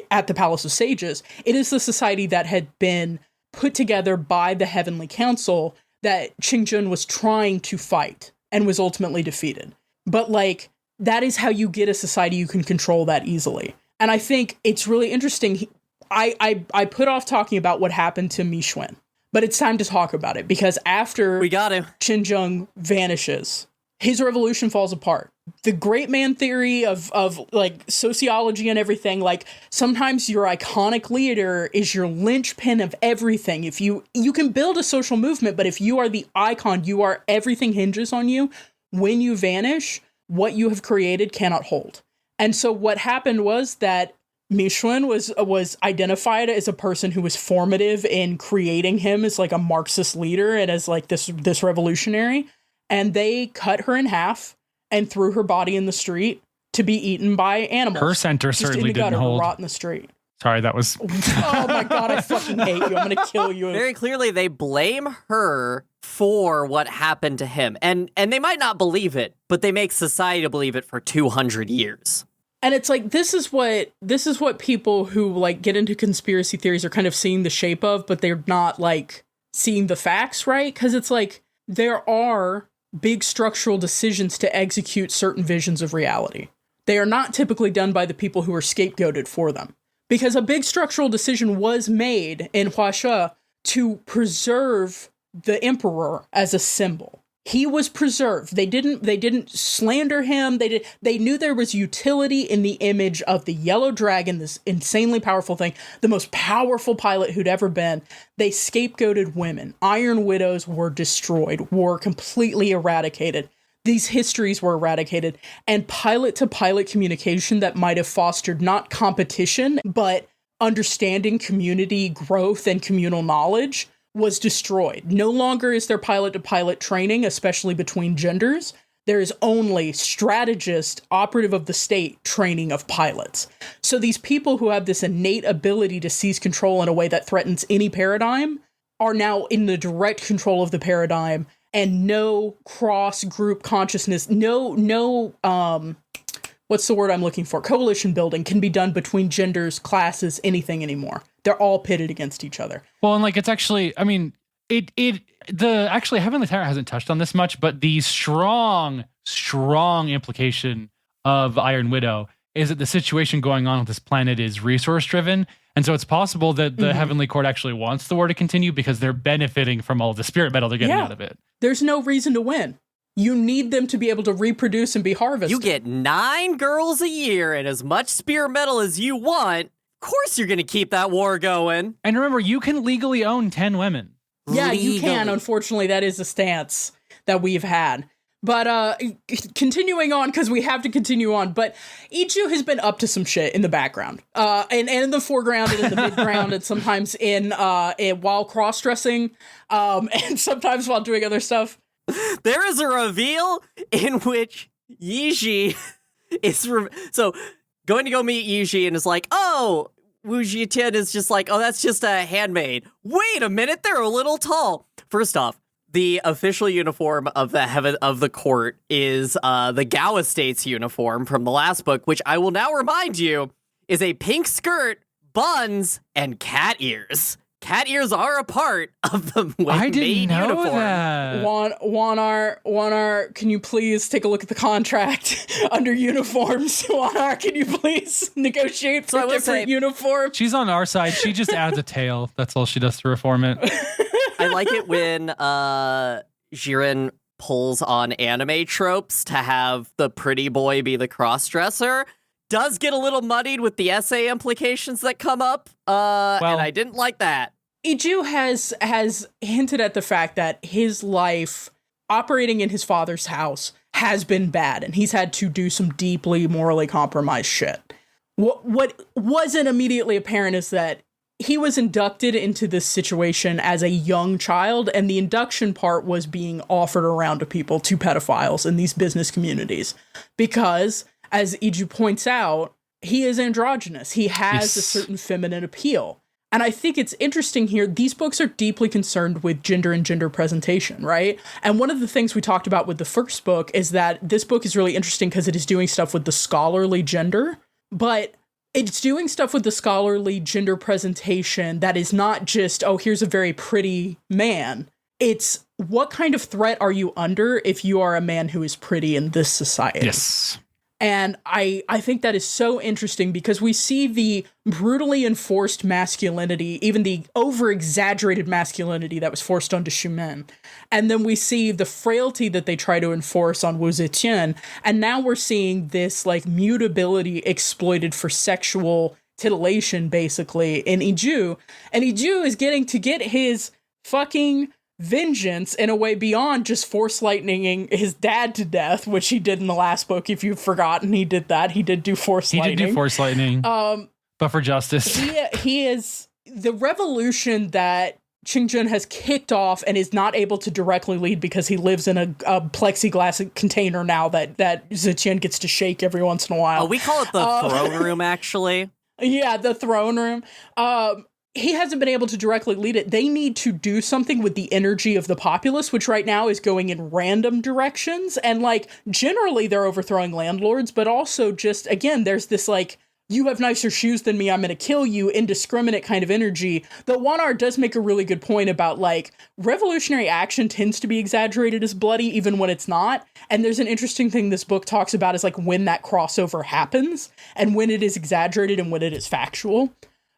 at the Palace of Sages. It is the society that had been put together by the Heavenly Council that Qin Zheng was trying to fight and was ultimately defeated. But like, that is how you get a society you can control that easily. And I think it's really interesting. I put off talking about what happened to Mishwen, but it's time to talk about it, because after Qin Zheng vanishes, his revolution falls apart. The great man theory of like sociology and everything, like sometimes your iconic leader is your linchpin of everything. If you can build a social movement, but if you are the icon, everything hinges on you. When you vanish, what you have created cannot hold. And so what happened was that Mishwen was identified as a person who was formative in creating him as like a Marxist leader and as like this revolutionary. And they cut her in half and threw her body in the street to be eaten by animals. Her center certainly didn't hold. Rot in the street. Sorry, that was... Oh my god, I fucking hate you. I'm gonna kill you. Very clearly, they blame her for what happened to him. And they might not believe it, but they make society believe it for 200 years. And it's like, this is what people who like get into conspiracy theories are kind of seeing the shape of, but they're not like seeing the facts, right? Because it's like, there are big structural decisions to execute certain visions of reality. They are not typically done by the people who are scapegoated for them. Because a big structural decision was made in Huaxia to preserve the emperor as a symbol. He was preserved. They didn't slander him. They knew there was utility in the image of the yellow dragon, this insanely powerful thing, the most powerful pilot who'd ever been. They scapegoated women. Iron widows were destroyed, were completely eradicated. These histories were eradicated, and pilot-to-pilot communication that might have fostered not competition, but understanding, community growth, and communal knowledge was destroyed. No longer is there pilot-to-pilot training, especially between genders. There is only strategist, operative of the state training of pilots. So these people who have this innate ability to seize control in a way that threatens any paradigm are now in the direct control of the paradigm, and no cross-group consciousness, no what's the word I'm looking for? Coalition building can be done between genders, classes, anything anymore. They're all pitted against each other. Well, and like, it's actually, I mean, actually Heavenly Tyrant hasn't touched on this much, but the strong implication of Iron Widow is that the situation going on with this planet is resource driven. And so it's possible that the Heavenly Court actually wants the war to continue because they're benefiting from all the spirit metal they're getting out of it. There's no reason to win. You need them to be able to reproduce and be harvested. You get 9 girls a year and as much spirit metal as you want. Of course you're going to keep that war going. And remember, you can legally own 10 women. Yeah, you can. Unfortunately, that is a stance that we've had. But continuing on, because we have to continue on, but Ichu has been up to some shit in the background, and in the foreground and in the midground, and sometimes while cross-dressing, and sometimes while doing other stuff. There is a reveal in which Yiji is going to go meet Yiji and is like, oh, Wu Jitian is just like, oh, that's just a handmaid. Wait a minute, they're a little tall. First off, the official uniform of the court is the Gao Estate's uniform from the last book, which I will now remind you is a pink skirt, buns, and cat ears. Cat ears are a part of the main uniform. That. Wanar, can you please take a look at the contract under uniforms? Wanar, can you please negotiate for different uniforms? She's on our side. She just adds a tail. That's all she does to reform it. I like it when Xiran pulls on anime tropes to have the pretty boy be the cross-dresser. Does get a little muddied with the essay implications that come up, and I didn't like that. Iju has hinted at the fact that his life operating in his father's house has been bad, and he's had to do some deeply morally compromised shit. What wasn't immediately apparent is that he was inducted into this situation as a young child, and the induction part was being offered around to people, to pedophiles in these business communities, because, as Iju points out, he is androgynous. He has a certain feminine appeal. And I think it's interesting here, these books are deeply concerned with gender and gender presentation, right? And one of the things we talked about with the first book is that this book is really interesting because it is doing stuff with the scholarly gender, but it's doing stuff with the scholarly gender presentation that is not just, oh, here's a very pretty man. It's what kind of threat are you under if you are a man who is pretty in this society? Yes. And I think that is so interesting because we see the brutally enforced masculinity, even the over-exaggerated masculinity that was forced onto Shumen. And then we see the frailty that they try to enforce on Wu Zetian. And now we're seeing this like mutability exploited for sexual titillation, basically, in Iju. And Iju is getting to get his fucking vengeance in a way beyond just force lightninging his dad to death, which he did in the last book. If you've forgotten, he did that. He did do force lightning. He did do force lightning. But for justice. He is the revolution that Qin Zheng has kicked off and is not able to directly lead because he lives in a plexiglass container now that Zetian gets to shake every once in a while. Oh, we call it the throne room, actually. Yeah, the throne room. He hasn't been able to directly lead it. They need to do something with the energy of the populace, which right now is going in random directions. And like, generally they're overthrowing landlords, but also just, again, there's this like, you have nicer shoes than me, I'm going to kill you, indiscriminate kind of energy. Though Wanar does make a really good point about like, revolutionary action tends to be exaggerated as bloody even when it's not. And there's an interesting thing this book talks about is like when that crossover happens and when it is exaggerated and when it is factual.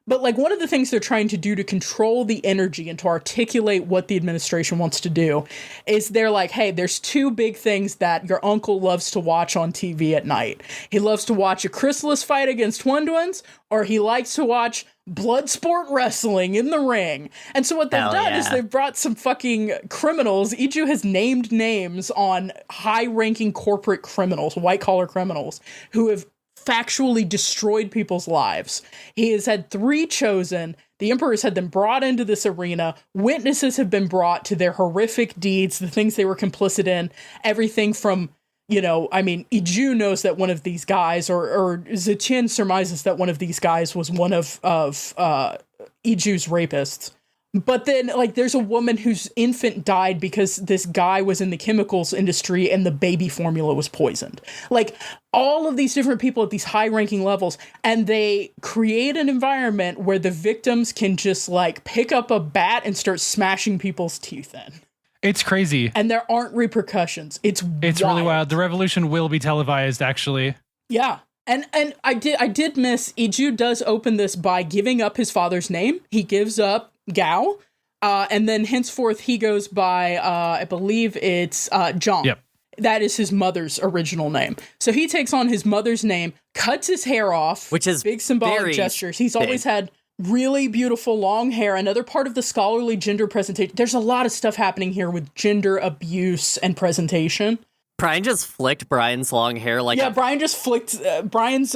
But like one of the things they're trying to do to control the energy and to articulate what the administration wants to do is they're like, hey, there's two big things that your uncle loves to watch on TV at night. He loves to watch a chrysalis fight against Twinduans, or he likes to watch blood sport wrestling in the ring. And so what they've done is they've brought some fucking criminals. Iju has named names on high-ranking corporate criminals, white-collar criminals, who have factually destroyed people's lives. He has had 3 chosen. The Emperor's had them brought into this arena. Witnesses have been brought to their horrific deeds, the things they were complicit in. Everything from, you know, I mean, Iju knows that one of these guys, or Zetian surmises that one of these guys was one of Iju's rapists. But then, like, there's a woman whose infant died because this guy was in the chemicals industry and the baby formula was poisoned. Like, all of these different people at these high-ranking levels, and they create an environment where the victims can just, like, pick up a bat and start smashing people's teeth in. It's crazy. And there aren't repercussions. It's wild. Really wild. The revolution will be televised, actually. Yeah. And I did miss, Iju does open this by giving up his father's name. He gives up Gao, and then henceforth he goes by, I believe it's Zhang. Yep. That is his mother's original name. So he takes on his mother's name, cuts his hair off, which is big symbolic gestures. He's always had really beautiful long hair. Another part of the scholarly gender presentation. There's a lot of stuff happening here with gender abuse and presentation. Brian just flicked Brian's long hair like Brian just flicked Brian's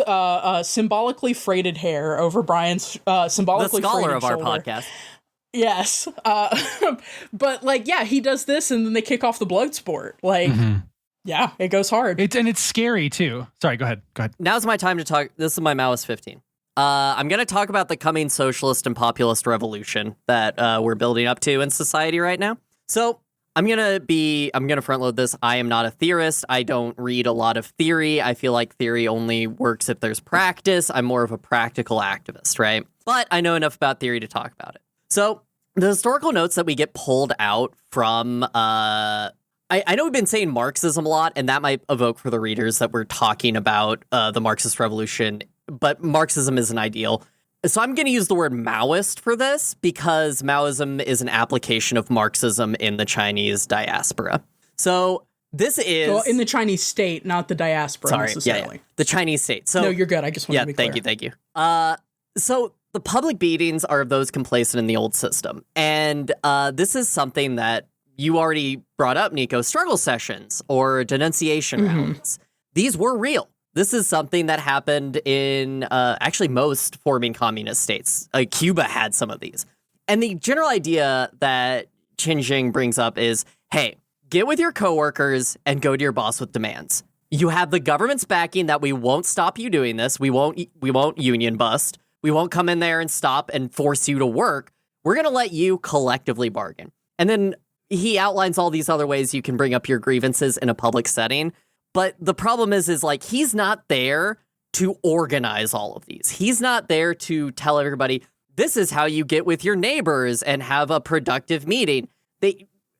symbolically freighted hair over Brian's symbolically the scholar freighted of our shoulder. podcast. Yes. But like, yeah, he does this and then they kick off the blood sport. Like, yeah, it goes hard. It's scary too. Sorry, go ahead. Now's my time to talk. This is my Maoist 15. I'm going to talk about the coming socialist and populist revolution that we're building up to in society right now. So I'm going to front load this. I am not a theorist. I don't read a lot of theory. I feel like theory only works if there's practice. I'm more of a practical activist, right? But I know enough about theory to talk about it. So the historical notes that we get pulled out from, I know we've been saying Marxism a lot, and that might evoke for the readers that we're talking about the Marxist revolution, but Marxism isn't ideal. So I'm going to use the word Maoist for this because Maoism is an application of Marxism in the Chinese diaspora. So this is... Well, in the Chinese state, not the diaspora necessarily. Yeah. The Chinese state. So, no, you're good. I just wanted to be clear. Thank you. So the public beatings are of those complacent in the old system. And this is something that you already brought up, Nico, struggle sessions or denunciation rounds. These were real. This is something that happened in actually most forming communist states. Cuba had some of these. And the general idea that Qin Zheng brings up is, hey, get with your coworkers and go to your boss with demands. You have the government's backing that we won't stop you doing this. We won't union bust. We won't come in there and stop and force you to work. We're going to let you collectively bargain. And then he outlines all these other ways you can bring up your grievances in a public setting. But the problem is like, he's not there to organize all of these. He's not there to tell everybody, this is how you get with your neighbors and have a productive meeting.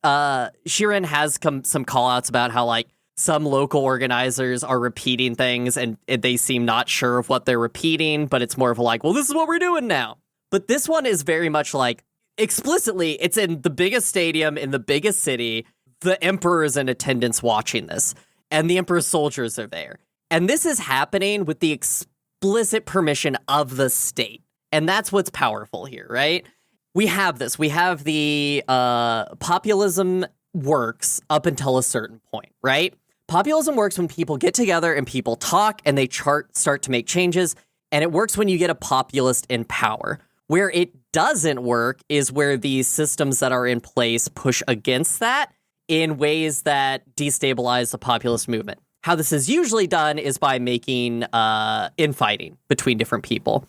Xiran has some call outs about how like some local organizers are repeating things and they seem not sure of what they're repeating, but it's more of a like, well, this is what we're doing now. But this one is very much like explicitly, it's in the biggest stadium in the biggest city. The emperor is in attendance watching this. And the emperor's soldiers are there. And this is happening with the explicit permission of the state. And that's what's powerful here, right? We have this. We have the populism works up until a certain point, right? Populism works when people get together and people talk and they start to make changes. And it works when you get a populist in power. Where it doesn't work is where the systems that are in place push against that in ways that destabilize the populist movement. How this is usually done is by making infighting between different people.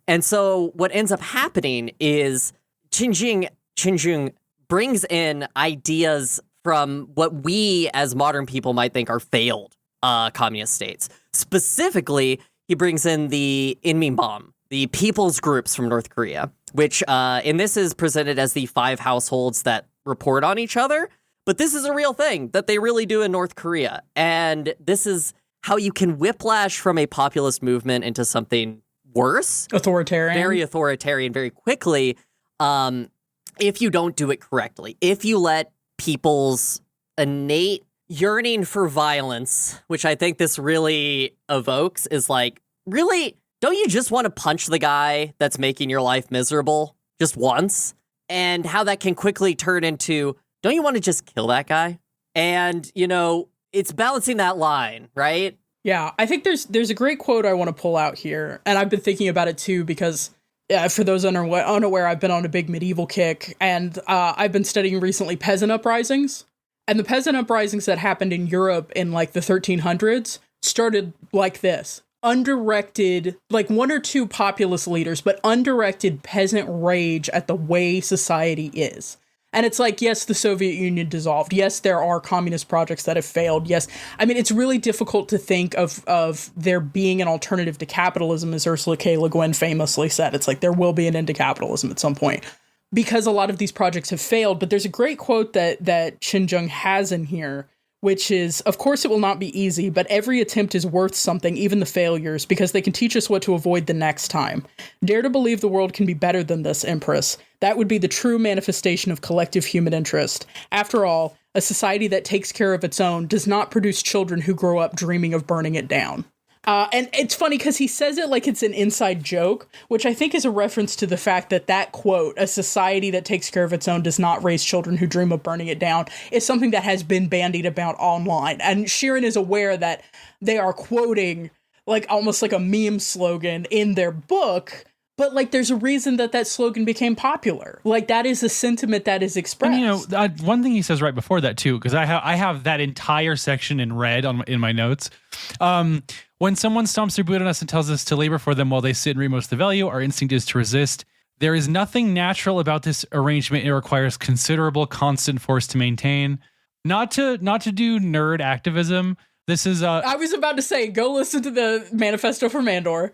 And so what ends up happening is Qin Zheng brings in ideas from what we as modern people might think are failed communist states. Specifically, he brings in the Inminbom, the people's groups from North Korea, which in this is presented as the 5 households that report on each other. But this is a real thing that they really do in North Korea. And this is how you can whiplash from a populist movement into something worse. Authoritarian. Very authoritarian, very quickly, if you don't do it correctly. If you let people's innate yearning for violence, which I think this really evokes, is like, really, don't you just want to punch the guy that's making your life miserable just once? And how that can quickly turn into, don't you want to just kill that guy? And, you know, it's balancing that line, right? Yeah, I think there's a great quote I want to pull out here. And I've been thinking about it, too, because for those unaware, I've been on a big medieval kick. And I've been studying recently peasant uprisings. And the peasant uprisings that happened in Europe in, like, the 1300s started like this. Undirected, like 1 or 2 populist leaders, but undirected peasant rage at the way society is. And it's like, yes, the Soviet Union dissolved. Yes, there are communist projects that have failed. Yes. I mean, it's really difficult to think of there being an alternative to capitalism, as Ursula K. Le Guin famously said. It's like, there will be an end to capitalism at some point because a lot of these projects have failed. But there's a great quote that Qin Zheng has in here, which is, of course, it will not be easy, but every attempt is worth something, even the failures, because they can teach us what to avoid the next time. Dare to believe the world can be better than this, Empress. That would be the true manifestation of collective human interest. After all, a society that takes care of its own does not produce children who grow up dreaming of burning it down. And it's funny because he says it like it's an inside joke, which I think is a reference to the fact that quote, a society that takes care of its own does not raise children who dream of burning it down, is something that has been bandied about online. And Xiran is aware that they are quoting like almost like a meme slogan in their book. But, like, there's a reason that slogan became popular. Like, that is a sentiment that is expressed. And, you know, one thing he says right before that, too, because I have that entire section in red in my notes. When someone stomps their boot on us and tells us to labor for them while they sit and read most of the value, our instinct is to resist. There is nothing natural about this arrangement. It requires considerable constant force to maintain. Not to do nerd activism. This is... I was about to say, go listen to the Manifesto for Mandor.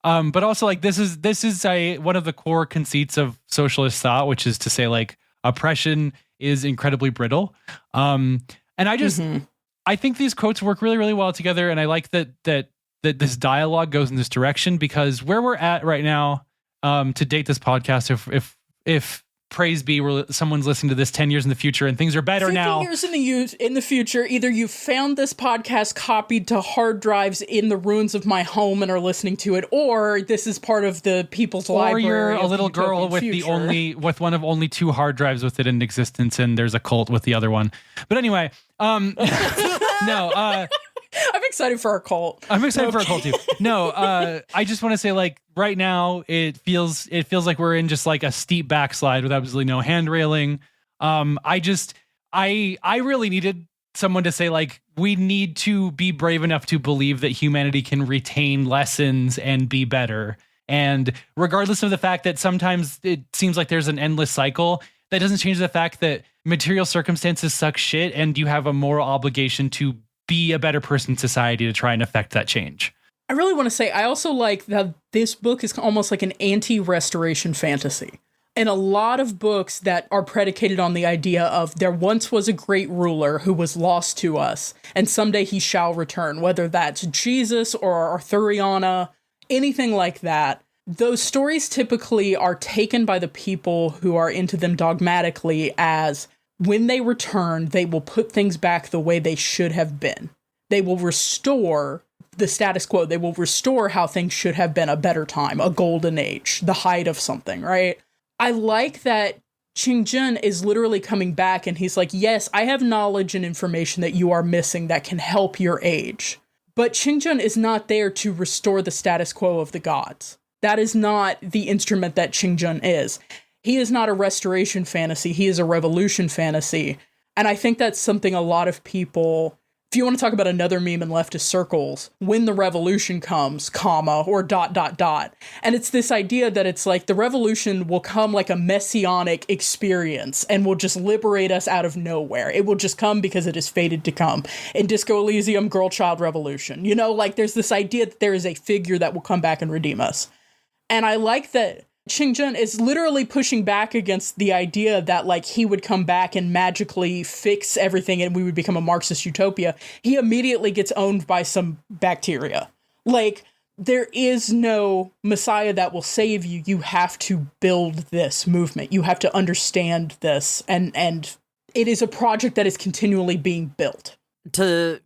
But also, like, this is one of the core conceits of socialist thought, which is to say, like, oppression is incredibly brittle. And I just, I think these quotes work really, really well together. And I like that this dialogue goes in this direction, because where we're at right now, to date this podcast, if praise be, someone's listening to this 10 years in the future and things are better 50 now. 50 years in the future, either you found this podcast copied to hard drives in the ruins of my home and are listening to it, or this is part of the people's library. Or you're a little girl with one of only 2 hard drives with it in existence, and there's a cult with the other one. But anyway, no, I'm excited for our cult. I'm excited for our cult too. No, I just want to say, like, right now it feels like we're in just like a steep backslide with absolutely no hand railing. I really needed someone to say, like, we need to be brave enough to believe that humanity can retain lessons and be better. And regardless of the fact that sometimes it seems like there's an endless cycle, that doesn't change the fact that material circumstances suck shit, and you have a moral obligation to be a better person in society to try and affect that change. I really want to say, I also like that this book is almost like an anti-restoration fantasy. And a lot of books that are predicated on the idea of there once was a great ruler who was lost to us, and someday he shall return, whether that's Jesus or Arthuriana, anything like that. Those stories typically are taken by the people who are into them dogmatically as, when they return, they will put things back the way they should have been. They will restore the status quo. They will restore how things should have been, a better time, a golden age, the height of something, right? I like that Qin Zheng is literally coming back and he's like, yes, I have knowledge and information that you are missing that can help your age. But Qin Zheng is not there to restore the status quo of the gods. That is not the instrument that Qin Zheng is. He is not a restoration fantasy. He is a revolution fantasy. And I think that's something a lot of people, if you want to talk about another meme in leftist circles, when the revolution comes, comma, or ... And it's this idea that it's like the revolution will come like a messianic experience and will just liberate us out of nowhere. It will just come because it is fated to come. In Disco Elysium, girl child revolution. You know, like there's this idea that there is a figure that will come back and redeem us. And I like that Qin Zheng is literally pushing back against the idea that, like, he would come back and magically fix everything and we would become a Marxist utopia. He immediately gets owned by some bacteria. Like, there is no Messiah that will save you. You have to build this movement. You have to understand this. And it is a project that is continually being built. To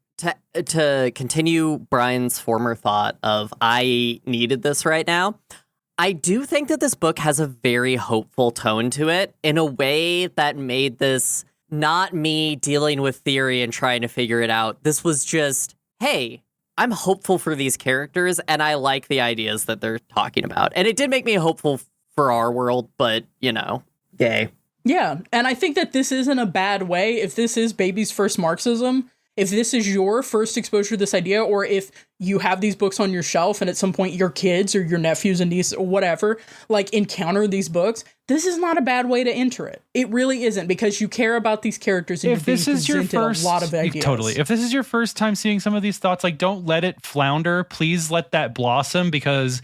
continue Brian's former thought of, I needed this right now, I do think that this book has a very hopeful tone to it in a way that made this not me dealing with theory and trying to figure it out. This was just, hey, I'm hopeful for these characters and I like the ideas that they're talking about. And it did make me hopeful for our world, but, you know, yay. Yeah, and I think that this isn't a bad way. If this is baby's first Marxism, if this is your first exposure to this idea, or if you have these books on your shelf and at some point your kids or your nephews and nieces or whatever, like, encounter these books, this is not a bad way to enter it. It really isn't, because you care about these characters and if this is your first, a lot of ideas. Totally. If this is your first time seeing some of these thoughts, like, don't let it flounder. Please let that blossom, because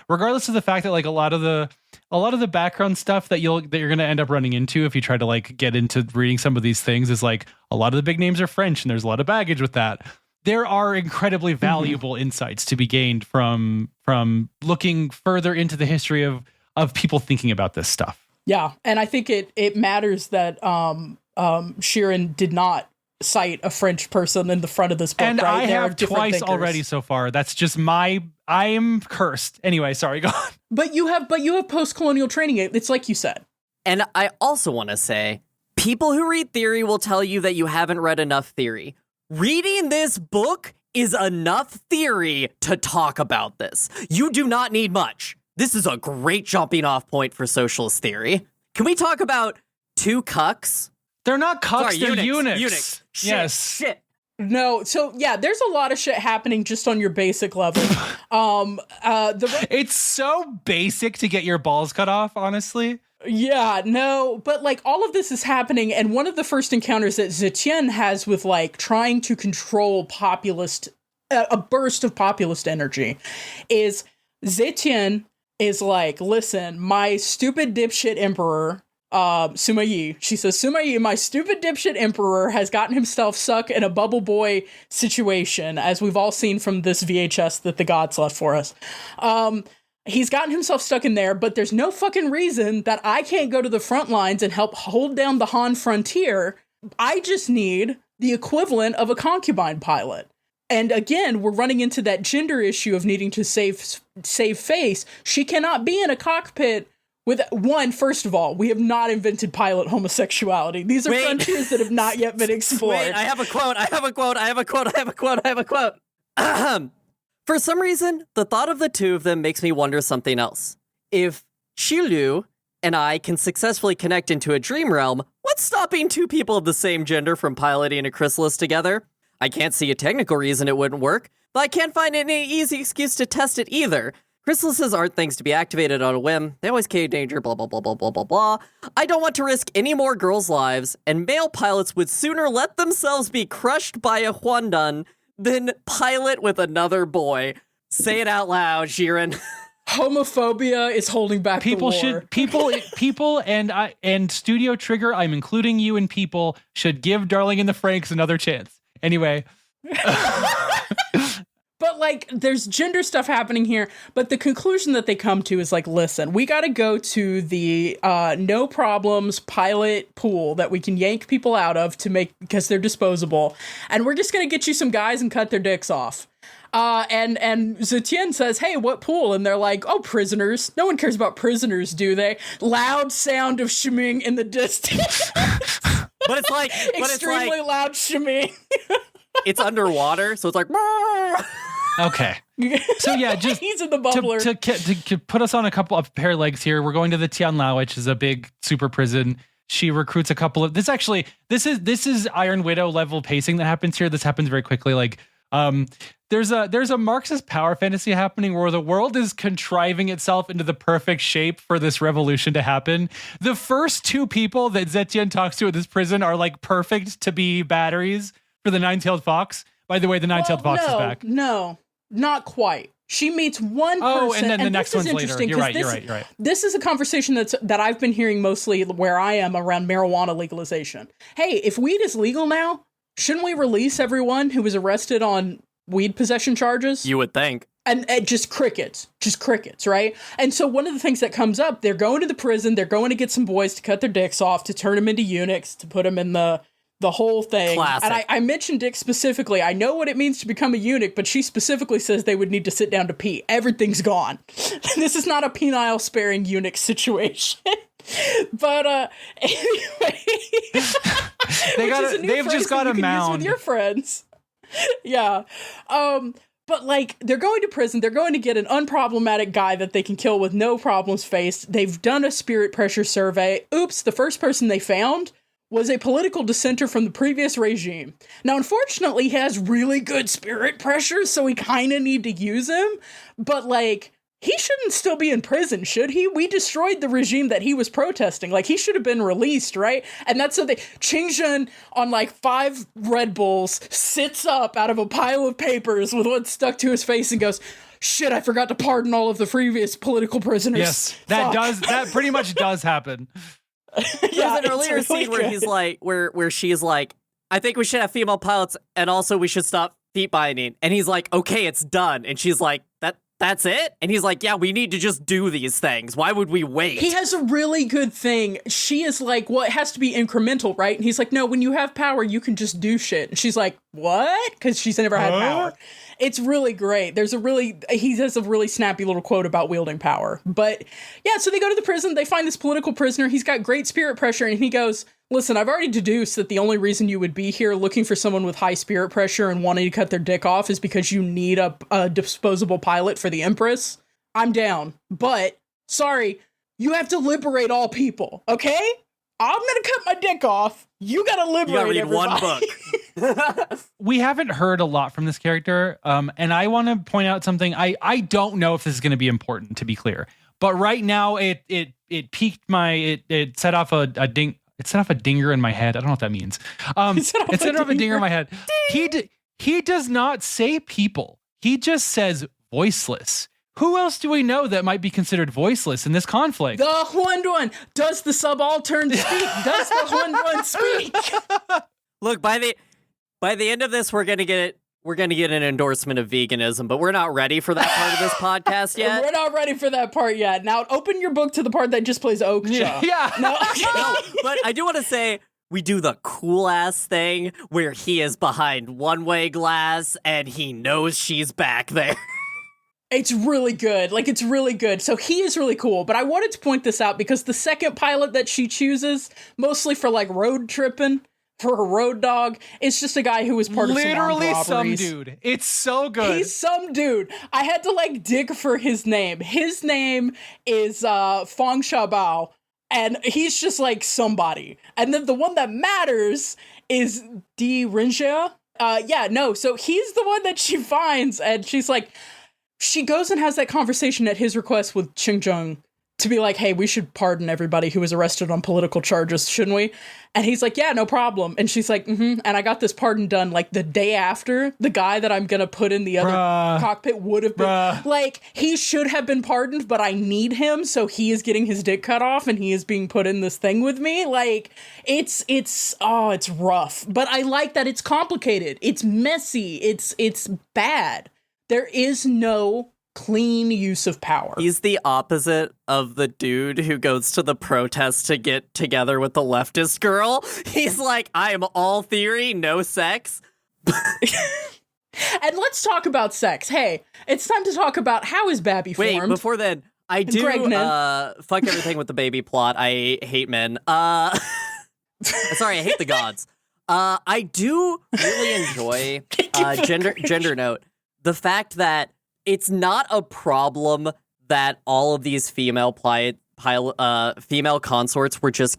regardless of the fact that, like, a lot of the background stuff that you're going to end up running into if you try to, like, get into reading some of these things is, like, a lot of the big names are French and there's a lot of baggage with that. There are incredibly valuable insights to be gained from looking further into the history of people thinking about this stuff. Yeah, and I think it matters that Xiran did not cite a French person in the front of this book. And right? I There are have different twice thinkers. already so far. That's just I am cursed. Anyway, sorry, go on. But you have post-colonial training. It's like you said. And I also want to say, people who read theory will tell you that you haven't read enough theory. Reading this book is enough theory to talk about this. You do not need much. This is a great jumping off point for socialist theory. Can we talk about two cucks? They're not cucks, Sorry, they're eunuchs. Eunuchs. Shit, Yes. Shit. No, so yeah, there's a lot of shit happening just on your basic level. It's so basic to get your balls cut off, honestly. Yeah, no, but like all of this is happening, and one of the first encounters that Zetienne has with like trying to control populist, a burst of populist energy, is Zetienne is like, listen, my stupid dipshit emperor, Sima Yi, she says, Sima Yi, my stupid dipshit emperor has gotten himself stuck in a bubble boy situation, as we've all seen from this VHS that the gods left for us. He's gotten himself stuck in there, but there's no fucking reason that I can't go to the front lines and help hold down the Han frontier. I just need the equivalent of a concubine pilot. And again, we're running into that gender issue of needing to save face. She cannot be in a cockpit with one. First of all, we have not invented pilot homosexuality. These are frontiers that have not yet been explored. Wait, I have a quote. For some reason, the thought of the two of them makes me wonder something else. If Qilu and I can successfully connect into a dream realm, what's stopping two people of the same gender from piloting a chrysalis together? I can't see a technical reason it wouldn't work, but I can't find any easy excuse to test it either. Chrysalises aren't things to be activated on a whim. They always carry danger, blah, blah, blah, blah, blah, blah, blah. I don't want to risk any more girls' lives, and male pilots would sooner let themselves be crushed by a Huandan than pilot with another boy. Say it out loud, Xiran. Homophobia is holding back People the war. people and Studio Trigger, I'm including you and people, should give Darling in the Franxx another chance. Anyway. But like, there's gender stuff happening here, but the conclusion that they come to is like, listen, we got to go to the no problems pilot pool that we can yank people out of because they're disposable, and we're just gonna get you some guys and cut their dicks off. And Zetienne says, hey, what pool? And they're like, oh, prisoners. No one cares about prisoners, do they? Loud sound of shiming in the distance. But it's like extremely loud shimmy. It's underwater, so it's like. Okay. So yeah, just he's in the bubbler. To put us on a couple of pair of legs here, we're going to the Tianlao, which is a big super prison. She recruits a couple of this is Iron Widow level pacing that happens here. This happens very quickly. Like there's a Marxist power fantasy happening where the world is contriving itself into the perfect shape for this revolution to happen. The first two people that Zetienne talks to at this prison are like perfect to be batteries for the nine-tailed fox. By the way, the nine-tailed fox is back. No, not quite. She meets one person. Oh, and then the next one's later. You're right. This is a conversation that I've been hearing mostly where I am around marijuana legalization. Hey, if weed is legal now, shouldn't we release everyone who was arrested on weed possession charges? You would think. And just crickets, right? And so one of the things that comes up, they're going to the prison, they're going to get some boys to cut their dicks off, to turn them into eunuchs, to put them in the whole thing. Classic. And I mentioned Dick specifically. I know what it means to become a eunuch, but she specifically says they would need to sit down to pee. Everything's gone. This is not a penile sparing eunuch situation. But anyway, they've just got a mound with your friends. Yeah. But like, they're going to prison. They're going to get an unproblematic guy that they can kill with no problems faced. They've done a spirit pressure survey. Oops, the first person they found was a political dissenter from the previous regime. Now, unfortunately, he has really good spirit pressure, so we kind of need to use him. But, like, he shouldn't still be in prison, should he? We destroyed the regime that he was protesting. Like, he should have been released, right? And that's so Qin Zheng, on, like, 5 Red Bulls, sits up out of a pile of papers with one stuck to his face and goes, shit, I forgot to pardon all of the previous political prisoners. Yes, that pretty much does happen. There's an earlier scene where he's like, where she's like, I think we should have female pilots, and also we should stop feet binding. And he's like, okay, it's done. And she's like, that's it? And he's like, yeah, we need to just do these things. Why would we wait? He has a really good thing. She is like, well, it has to be incremental, right? And he's like, no, when you have power, you can just do shit. And she's like, what? Because she's never had power. It's really great. He has a really snappy little quote about wielding power. But yeah, so they go to the prison. They find this political prisoner. He's got great spirit pressure. And he goes, listen, I've already deduced that the only reason you would be here looking for someone with high spirit pressure and wanting to cut their dick off is because you need a disposable pilot for the Empress. I'm down. But, sorry, you have to liberate all people, okay? I'm gonna cut my dick off. You gotta liberate read everybody. one book. We haven't heard a lot from this character, and I want to point out something. I don't know if this is going to be important, to be clear, but right now it piqued my it set off a ding. It set off a dinger in my head. I don't know what that means. It set off a dinger in my head. He does not say people. He just says voiceless. Who else do we know that might be considered voiceless in this conflict? The Huan. Does the subaltern speak? Does the Huan speak? Look, by the end of this, we're gonna get an endorsement of veganism, but we're not ready for that part of this podcast yet. We're not ready for that part yet. Now, open your book to the part that just plays Oakja. Yeah. No, but I do want to say we do the cool ass thing where he is behind one-way glass and he knows she's back there. It's really good. Like, it's really good. So he is really cool. But I wanted to point this out because the second pilot that she chooses, mostly for like road tripping, for her road dog, is just a guy who was part of literally some some dude. It's so good. He's some dude. I had to like dig for his name. His name is Fong Xiaobao, and he's just like somebody. And then the one that matters is Di Renjia. So he's the one that she finds, and she's like, she goes and has that conversation at his request with Qin Zheng to be like, hey, we should pardon everybody who was arrested on political charges, shouldn't we? And he's like, yeah, no problem. And she's like, and I got this pardon done like the day after the guy that I'm going to put in the other cockpit would have been. Like, he should have been pardoned, but I need him, so he is getting his dick cut off and he is being put in this thing with me. Like, it's rough. But I like that it's complicated. It's messy. It's bad. There is no clean use of power. He's the opposite of the dude who goes to the protest to get together with the leftist girl. He's like, I am all theory, no sex. And let's talk about sex. Hey, it's time to talk about how is Babby formed. Wait, before then, I do fuck everything with the baby plot. I hate men. Sorry, I hate the gods. I do really enjoy gender note. The fact that it's not a problem that all of these female female consorts are just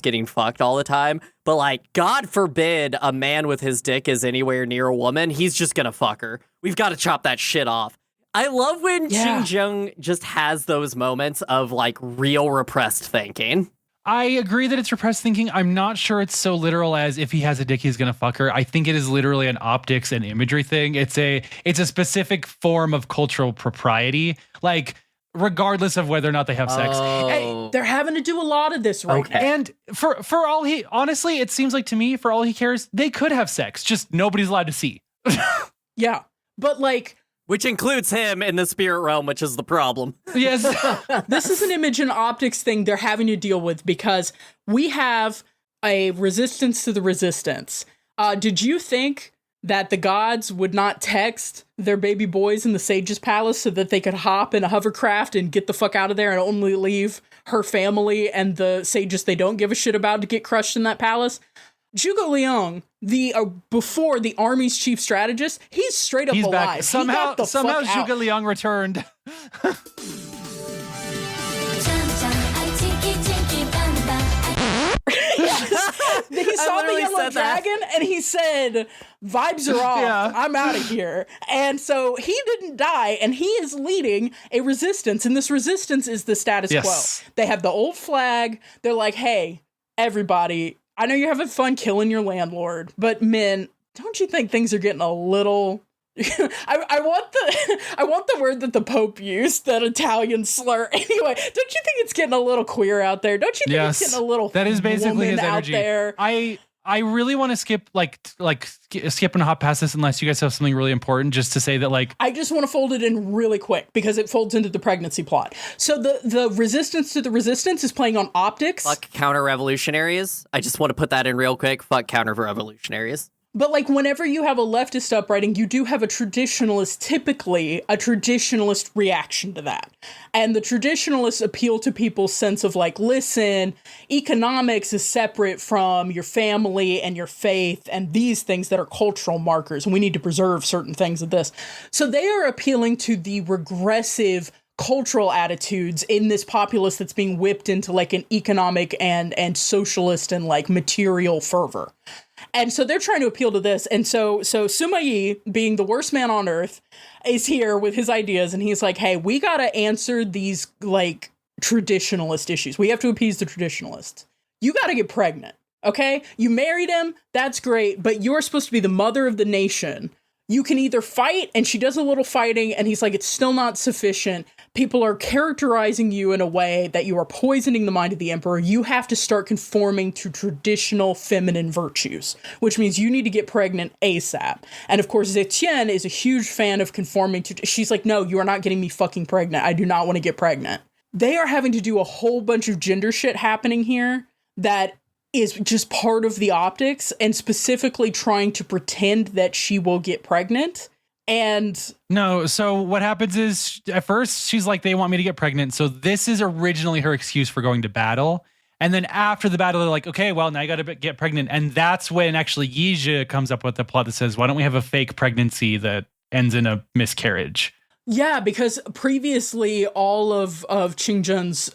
getting fucked all the time, but like, God forbid a man with his dick is anywhere near a woman, he's just gonna fuck her. We've got to chop that shit off. I love when Qin Zheng just has those moments of like real repressed thinking. I agree that it's repressed thinking. I'm not sure it's so literal as if he has a dick, he's going to fuck her. I think it is literally an optics and imagery thing. It's a specific form of cultural propriety, like regardless of whether or not they have sex. Hey, they're having to do a lot of this right now. And for all honestly, it seems like to me, for all he cares, they could have sex. Just nobody's allowed to see. Yeah. But like, which includes him in the spirit realm, which is the problem. Yes. This is an image and optics thing they're having to deal with because we have a resistance to the resistance. Did you think that the gods would not text their baby boys in the sage's palace so that they could hop in a hovercraft and get the fuck out of there and only leave her family and the sages they don't give a shit about to get crushed in that palace? Zhuge Liang, before the army's chief strategist, he's straight up alive. Back. Somehow Zhuge Liang returned. He saw the yellow dragon and he said, vibes are off. Yeah. I'm out of here. And so he didn't die, and he is leading a resistance, and this resistance is the status quo. They have the old flag. They're like, hey, everybody, I know you're having fun killing your landlord, but men, don't you think things are getting a little... I want the word that the Pope used, that Italian slur. Anyway, don't you think it's getting a little queer out there? Don't you think it's getting a little that is basically his out energy there? I I really want to skip skip and hop past this unless you guys have something really important just to say that like I just want to fold it in really quick because it folds into the pregnancy plot. So the resistance to the resistance is playing on optics. Fuck counter-revolutionaries. I just want to put that in real quick. Fuck counter-revolutionaries. But like whenever you have a leftist uprising, you do have typically a traditionalist reaction to that. And the traditionalists appeal to people's sense of like, listen, economics is separate from your family and your faith and these things that are cultural markers. And we need to preserve certain things of this. So they are appealing to the regressive cultural attitudes in this populace that's being whipped into like an economic and socialist and like material fervor. And so they're trying to appeal to this. And so Sima Yi, being the worst man on earth, is here with his ideas. And he's like, hey, we got to answer these like traditionalist issues. We have to appease the traditionalists. You got to get pregnant. OK, you married him. That's great. But you're supposed to be the mother of the nation. You can either fight, and she does a little fighting, and he's like, it's still not sufficient. People are characterizing you in a way that you are poisoning the mind of the emperor. You have to start conforming to traditional feminine virtues, which means you need to get pregnant ASAP. And of course, Zetienne is a huge fan of conforming to, she's like, no, you are not getting me fucking pregnant. I do not want to get pregnant. They are having to do a whole bunch of gender shit happening here that is just part of the optics and specifically trying to pretend that she will get pregnant. And no, so what happens is at first she's like, they want me to get pregnant. So this is originally her excuse for going to battle. And then after the battle, they're like, okay, well, now you got to get pregnant. And that's when actually Yizhe comes up with the plot that says, why don't we have a fake pregnancy that ends in a miscarriage? Yeah, because previously all of Qin Zheng's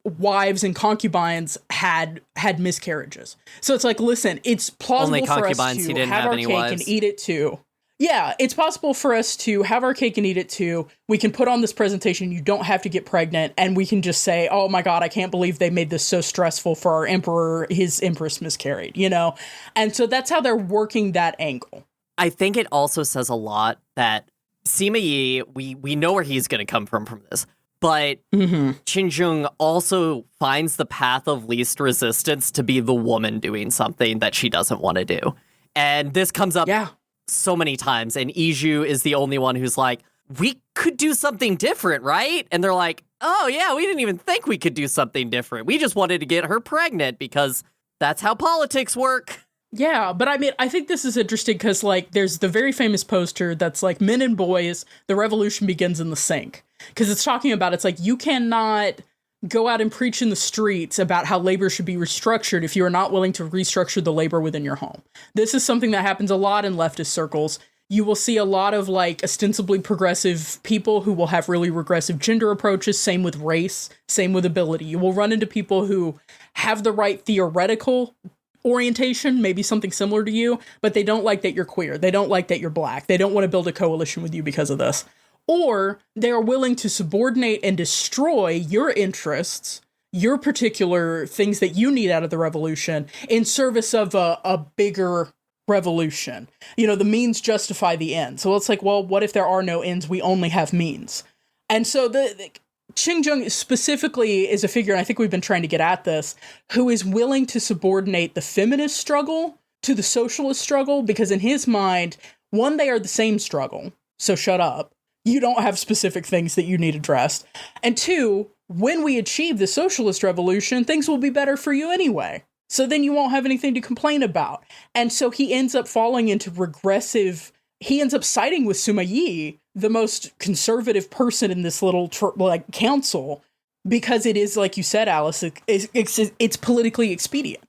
wives and concubines had miscarriages. So it's like, listen, it's plausible for us to have our cake and eat it too. Yeah, it's possible for us to have our cake and eat it too. We can put on this presentation. You don't have to get pregnant. And we can just say, oh my God, I can't believe they made this so stressful for our emperor. His empress miscarried, you know? And so that's how they're working that angle. I think it also says a lot that Sima Yi, we know where he's going to come from this, but Qin Zheng also finds the path of least resistance to be the woman doing something that she doesn't want to do. And this comes up so many times, and Iju is the only one who's like, we could do something different, right? And they're like, oh yeah, we didn't even think we could do something different. We just wanted to get her pregnant because that's how politics work. Yeah, but I mean, I think this is interesting because, like, there's the very famous poster that's like, men and boys, the revolution begins in the sink. Because it's talking about, it's like, you cannot go out and preach in the streets about how labor should be restructured if you are not willing to restructure the labor within your home. This is something that happens a lot in leftist circles. You will see a lot of, like, ostensibly progressive people who will have really regressive gender approaches, same with race, same with ability. You will run into people who have the right theoretical orientation, maybe something similar to you, but they don't like that you're queer. They don't like that you're black. They don't want to build a coalition with you because of this. Or they are willing to subordinate and destroy your interests, your particular things that you need out of the revolution in service of a bigger revolution. You know, the means justify the end. So it's like, well, what if there are no ends? We only have means. And so the Qin Zheng specifically is a figure, and I think we've been trying to get at this, who is willing to subordinate the feminist struggle to the socialist struggle, because in his mind, one, they are the same struggle, so shut up. You don't have specific things that you need addressed. And two, when we achieve the socialist revolution, things will be better for you anyway. So then you won't have anything to complain about. And so he ends up falling into regressive, he ends up siding with Sima Yi, the most conservative person in this little council, because it is, like you said, Alice, it's politically expedient.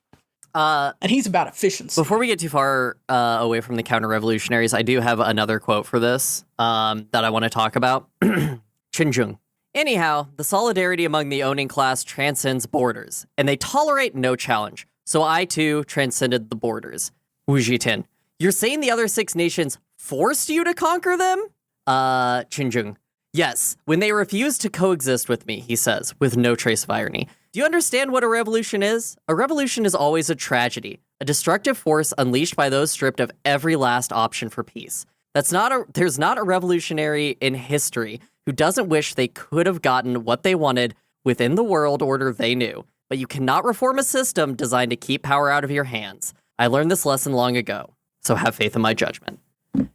And he's about efficiency. Before we get too far away from the counter-revolutionaries, I do have another quote for this that I want to talk about. Qin Zheng. Anyhow, the solidarity among the owning class transcends borders, and they tolerate no challenge. So I, too, transcended the borders. Wu Zhitin. You're saying the other 6 nations forced you to conquer them? Qin Zheng. Yes, when they refused to coexist with me, he says, with no trace of irony. Do you understand what a revolution is? A revolution is always a tragedy, a destructive force unleashed by those stripped of every last option for peace. There's not a revolutionary in history who doesn't wish they could have gotten what they wanted within the world order they knew. But you cannot reform a system designed to keep power out of your hands. I learned this lesson long ago, so have faith in my judgment.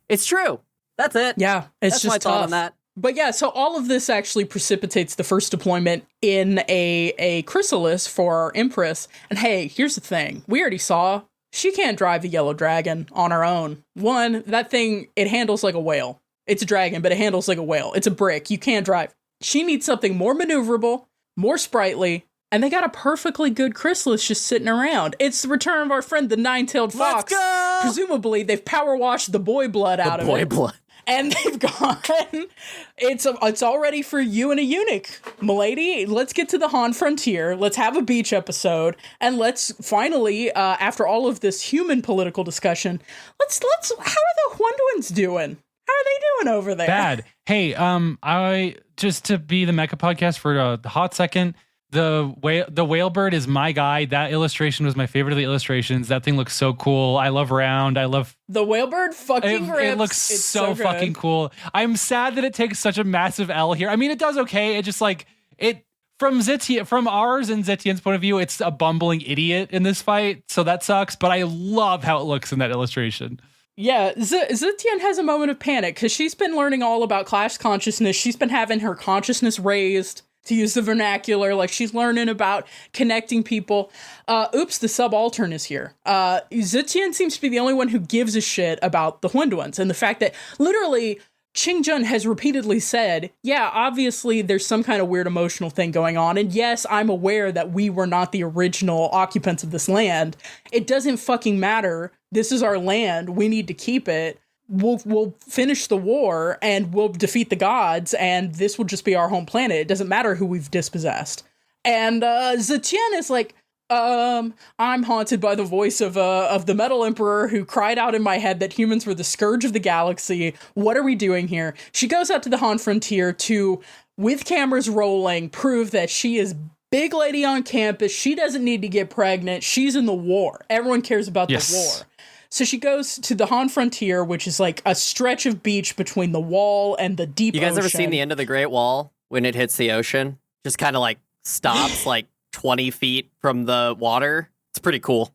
It's true. That's it. Yeah, it's That's just my thought tough. on that. But yeah, so all of this actually precipitates the first deployment in a chrysalis for our Empress. And hey, here's the thing. We already saw she can't drive the yellow dragon on her own. One, that thing, it handles like a whale. It's a dragon, but it handles like a whale. It's a brick. You can't drive. She needs something more maneuverable, more sprightly, and they got a perfectly good chrysalis just sitting around. It's the return of our friend, the nine-tailed fox. Let's go! Presumably, they've power washed the boy blood out of it. Boy blood. And they've gone, it's all ready for you and a eunuch, milady. Let's get to the Han frontier. Let's have a beach episode. And let's finally, after all of this human political discussion, how are the Hunduans doing? How are they doing over there? Bad. Hey, I just to be the Mecha podcast for a hot second. The whale bird is my guy. That illustration was my favorite of the illustrations. That thing looks so cool. I love Round. I love the whale bird. Fucking rips. It looks It's so fucking cool. I'm sad that it takes such a massive L here. I mean, it does okay. It just like it from ours and Zetian's point of view, it's a bumbling idiot in this fight. So that sucks. But I love how it looks in that illustration. Yeah, Zetian has a moment of panic because she's been learning all about class consciousness. She's been having her consciousness raised, to use the vernacular. Like, she's learning about connecting people. The subaltern is here. Zetian seems to be the only one who gives a shit about the Hunduans, and the fact that literally Qin Zheng has repeatedly said, yeah, obviously there's some kind of weird emotional thing going on, and yes, I'm aware that we were not the original occupants of this land. It doesn't fucking matter. This is our land. We need to keep it. We'll finish the war and we'll defeat the gods, and this will just be our home planet. It doesn't matter who we've dispossessed. And Zetian is like, I'm haunted by the voice of the Metal Emperor who cried out in my head that humans were the scourge of the galaxy. What are we doing here? She goes out to the Han frontier to, with cameras rolling, prove that she is big lady on campus. She doesn't need to get pregnant. She's in the war. Everyone cares about the war. So she goes to the Han frontier, which is like a stretch of beach between the wall and the deep ocean. You guys ever seen the end of the Great Wall when it hits the ocean? Just kind of like stops like 20 feet from the water. It's pretty cool.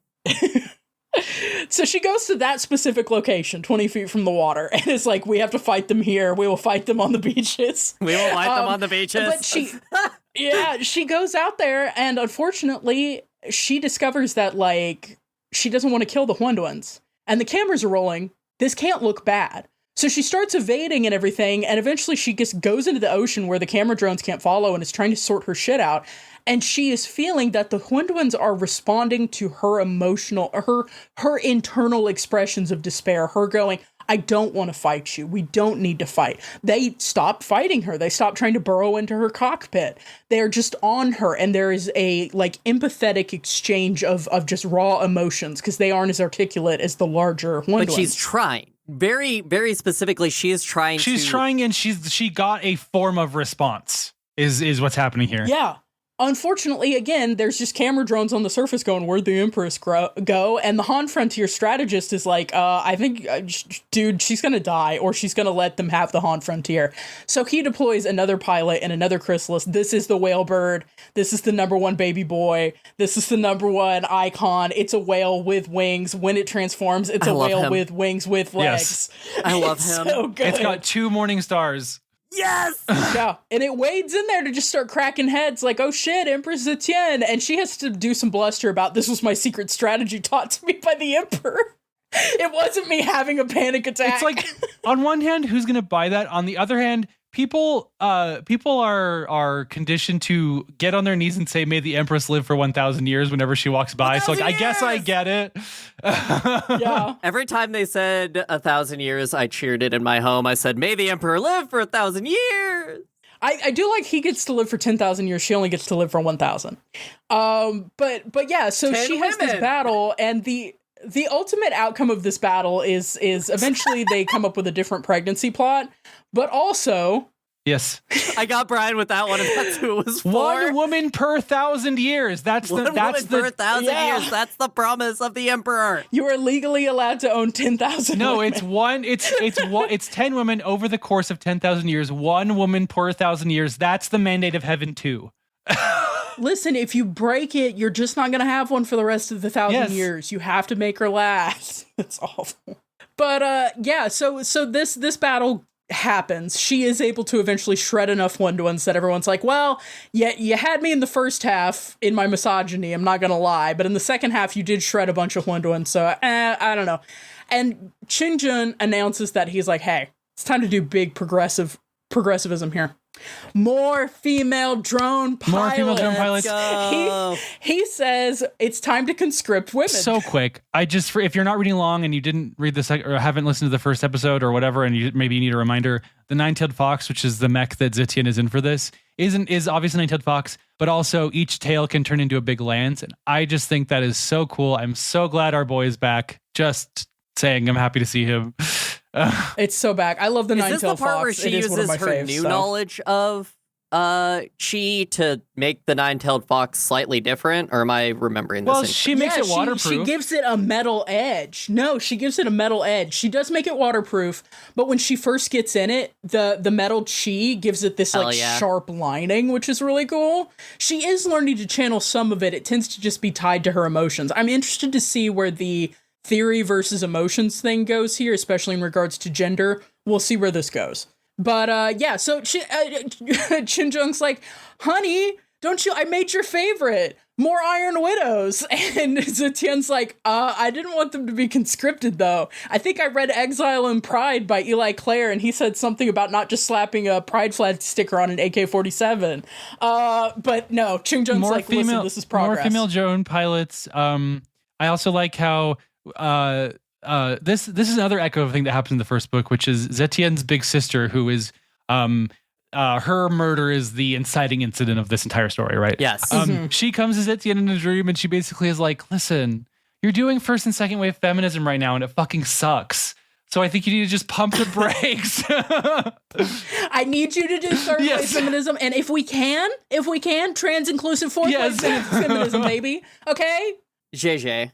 So she goes to that specific location, 20 feet from the water, and is like, we have to fight them here. We will fight them on the beaches. We will fight them on the beaches. But she goes out there, and unfortunately, she discovers that, like, she doesn't want to kill the Hunduans. And the cameras are rolling. This can't look bad. So she starts evading and everything, and eventually she just goes into the ocean where the camera drones can't follow and is trying to sort her shit out. And she is feeling that the Hunduans are responding to her emotional, her internal expressions of despair. Her going, I don't want to fight you. We don't need to fight. They stop fighting her. They stop trying to burrow into her cockpit. They're just on her. And there is a like empathetic exchange of just raw emotions because they aren't as articulate as the larger Hunduans. But she's trying. Very, very specifically, she is trying. She's trying, and she got a form of response. Is what's happening here. Yeah. Unfortunately, again, there's just camera drones on the surface going, where'd the Empress go? And the Han Frontier strategist is like, I think, dude, she's going to die, or she's going to let them have the Han Frontier. So he deploys another pilot and another chrysalis. This is the whale bird. This is the #1 baby boy. This is the #1 icon. It's a whale with wings. When it transforms, it's a whale with wings with legs. Yes. I love him. So good. It's got 2 morning stars. Yes! Yeah, and it wades in there to just start cracking heads like, oh shit, Empress Zetian. And she has to do some bluster about, this was my secret strategy taught to me by the Emperor. It wasn't me having a panic attack. It's like, on one hand, who's going to buy that? On the other hand, people are conditioned to get on their knees and say, may the Empress live for 1,000 years whenever she walks by. So like, I guess I get it. Yeah. Every time they said 1,000 years, I cheered it in my home. I said, may the Emperor live for 1,000 years. I do like he gets to live for 10,000 years. She only gets to live for 1,000. But yeah, so she has this battle, and the ultimate outcome of this battle is eventually they come up with a different pregnancy plot, but also... Yes. I got Brian with that one, and that's who it was for. 1 woman per 1,000 years. That's per 1,000 years. That's the promise of the Emperor. You are legally allowed to own 10,000 No, women. it's 10 women over the course of 10,000 years. 1 woman per 1,000 years. That's the mandate of heaven too. listen, if you break it, you're just not going to have one for the rest of the 1,000 years. You have to make her last. It's awful. But yeah, so this battle happens. She is able to eventually shred enough Wunduans that everyone's like, well, yeah, you had me in the first half in my misogyny, I'm not gonna lie, but in the second half you did shred a bunch of Wunduans, so I don't know. And Qin Zheng announces that he's like, hey, it's time to do big progressivism here. More female drone pilots. He says it's time to conscript women. So quick. If you're not reading along and you didn't read or haven't listened to the first episode or whatever, and maybe you need a reminder, the nine-tailed fox, which is the mech that Zetian is in for this, is obviously a nine-tailed fox, but also each tail can turn into a big lance. And I just think that is so cool. I'm so glad our boy is back. Just saying, I'm happy to see him. It's so back. I love the nine-tailed fox. Is this the part where she uses her new knowledge of chi to make the nine-tailed fox slightly different, or am I remembering this? Well, she makes it waterproof. She gives it a metal edge. No, she gives it a metal edge. She does make it waterproof, but when she first gets in it, the metal chi gives it this sharp lining, which is really cool. She is learning to channel some of it. It tends to just be tied to her emotions. I'm interested to see where the theory versus emotions thing goes here, especially in regards to gender. We'll see where this goes. But yeah, so Qin Zheng's like, honey, I made your favorite, more Iron Widows. And Zetian's like, I didn't want them to be conscripted though. I think I read Exile and Pride by Eli Clare, and he said something about not just slapping a pride flag sticker on an AK-47. But no, Qin Zheng's like, listen, this is progress. More female drone pilots. I also like how this is another echo of a thing that happens in the first book, which is Zetian's big sister, who is her murder is the inciting incident of this entire story, right? Yes. She comes to Zetian in a dream, and she basically is like, listen, you're doing first and second wave feminism right now, and it fucking sucks. So I think you need to just pump the brakes. I need you to do third wave feminism, and if we can, trans inclusive fourth wave feminism, baby. Okay? JJ,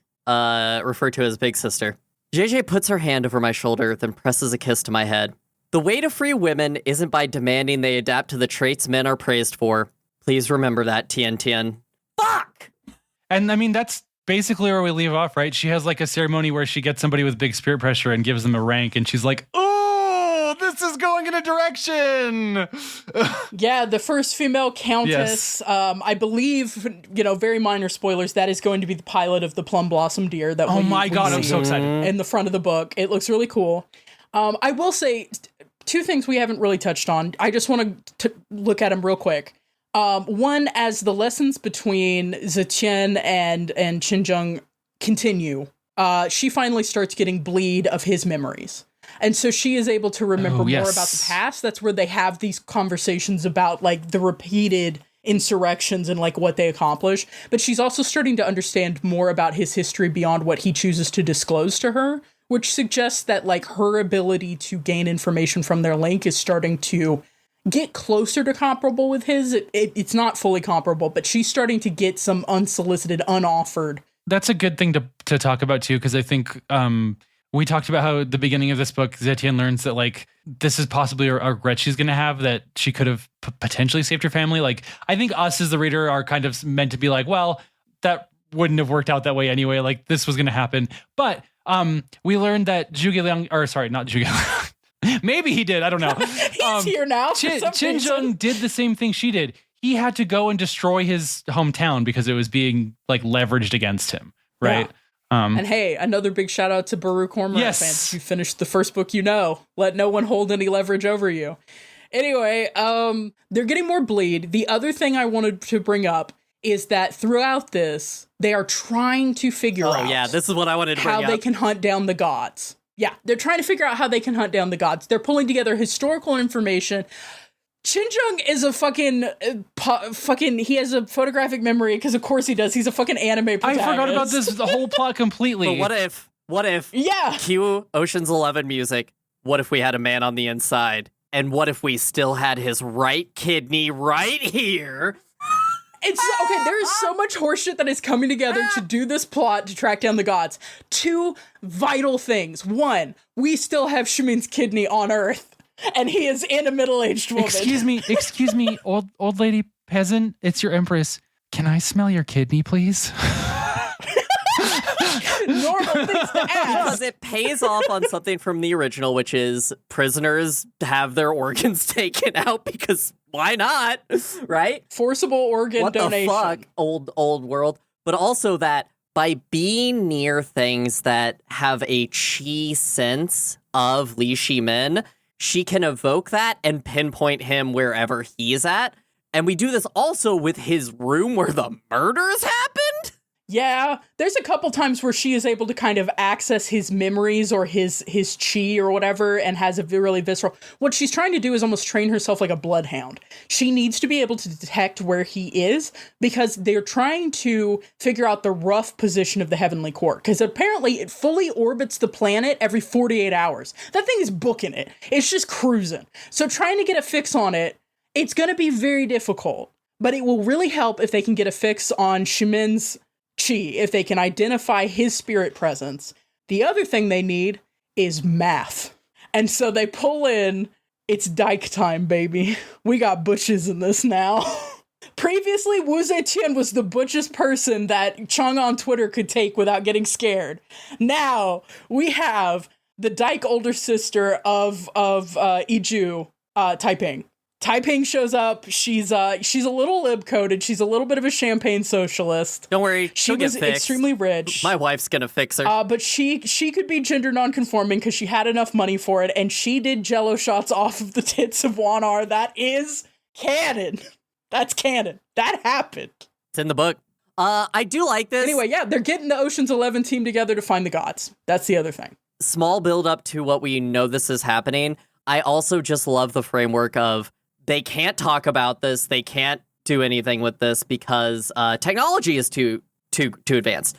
referred to as big sister. JJ puts her hand over my shoulder, then presses a kiss to my head. The way to free women isn't by demanding they adapt to the traits men are praised for. Please remember that, Tian. Fuck! And I mean, that's basically where we leave off, right? She has like a ceremony where she gets somebody with big spirit pressure and gives them a rank, and she's like, oh, this is going in a direction. Yeah, the first female countess, I believe, very minor spoilers, that is going to be the pilot of the Plum Blossom Deer. That oh my God, I'm so excited. In the front of the book. It looks really cool. I will say two things we haven't really touched on. I just want to look at them real quick. One, as the lessons between Zetian and Qin Zheng continue, she finally starts getting bleed of his memories. And so she is able to remember more about the past. That's where they have these conversations about like the repeated insurrections and like what they accomplish. But she's also starting to understand more about his history beyond what he chooses to disclose to her, which suggests that like her ability to gain information from their link is starting to get closer to comparable with his. It's not fully comparable, but she's starting to get some unsolicited, unoffered. That's a good thing to talk about too, because I think we talked about how at the beginning of this book, Zetian learns that like this is possibly a regret she's going to have, that she could have potentially saved her family. Like I think us as the reader are kind of meant to be like, well, that wouldn't have worked out that way anyway. Like this was going to happen, but we learned that not Zhuge Liang. Maybe he did. I don't know. He's here now. Qin Zheng did the same thing she did. He had to go and destroy his hometown because it was being like leveraged against him, right? Yeah. And hey, another big shout out to Baruch Cormoran fans. You finished the first book, let no one hold any leverage over you. Anyway, they're getting more bleed. The other thing I wanted to bring up is that throughout this, they are trying to figure out. Oh yeah, this is what I wanted to bring up. How they can hunt down the gods. Yeah, they're trying to figure out how they can hunt down the gods. They're pulling together historical information. Qin Zheng is a fucking he has a photographic memory, because of course he does. He's a fucking anime protagonist. I forgot about the whole plot completely. But what if cue Ocean's 11 music, what if we had a man on the inside? And what if we still had his right kidney right here? There is so much horseshit that is coming together to do this plot to track down the gods. Two vital things. One, we still have Shumin's kidney on Earth, and he is in a middle-aged woman. Excuse me, old lady peasant. It's your empress. Can I smell your kidney, please? Normal things to ask. Because it pays off on something from the original, which is prisoners have their organs taken out because why not, right? Forcible organ donation. What the fuck, old world. But also that by being near things that have a Qi sense of Li Shimin, she can evoke that and pinpoint him wherever he's at. And we do this also with his room where the murders happened? Yeah, there's a couple times where she is able to kind of access his memories or his chi or whatever and has a really visceral... What she's trying to do is almost train herself like a bloodhound. She needs to be able to detect where he is because they're trying to figure out the rough position of the Heavenly Court because apparently it fully orbits the planet every 48 hours. That thing is booking it. It's just cruising. So trying to get a fix on it, it's going to be very difficult, but it will really help if they can get a fix on Shimin's Qi, if they can identify his spirit presence. The other thing they need is math. And so they pull in, it's dyke time, baby. We got butches in this now. Previously, Wu Zetian was the butchest person that Chung on Twitter could take without getting scared. Now, we have the dyke older sister of Iju, Taiping. Taiping shows up. She's a little lib-coded. She's a little bit of a champagne socialist. Don't worry, she'll get fixed. Extremely rich. My wife's gonna fix her. But she could be gender non-conforming because she had enough money for it, and she did jello shots off of the tits of Wanar. That is canon. That's canon. That happened. It's in the book. I do like this. Anyway, yeah, they're getting the Ocean's 11 team together to find the gods. That's the other thing. Small build up to what we know this is happening. I also just love the framework of they can't talk about this. They can't do anything with this because technology is too advanced.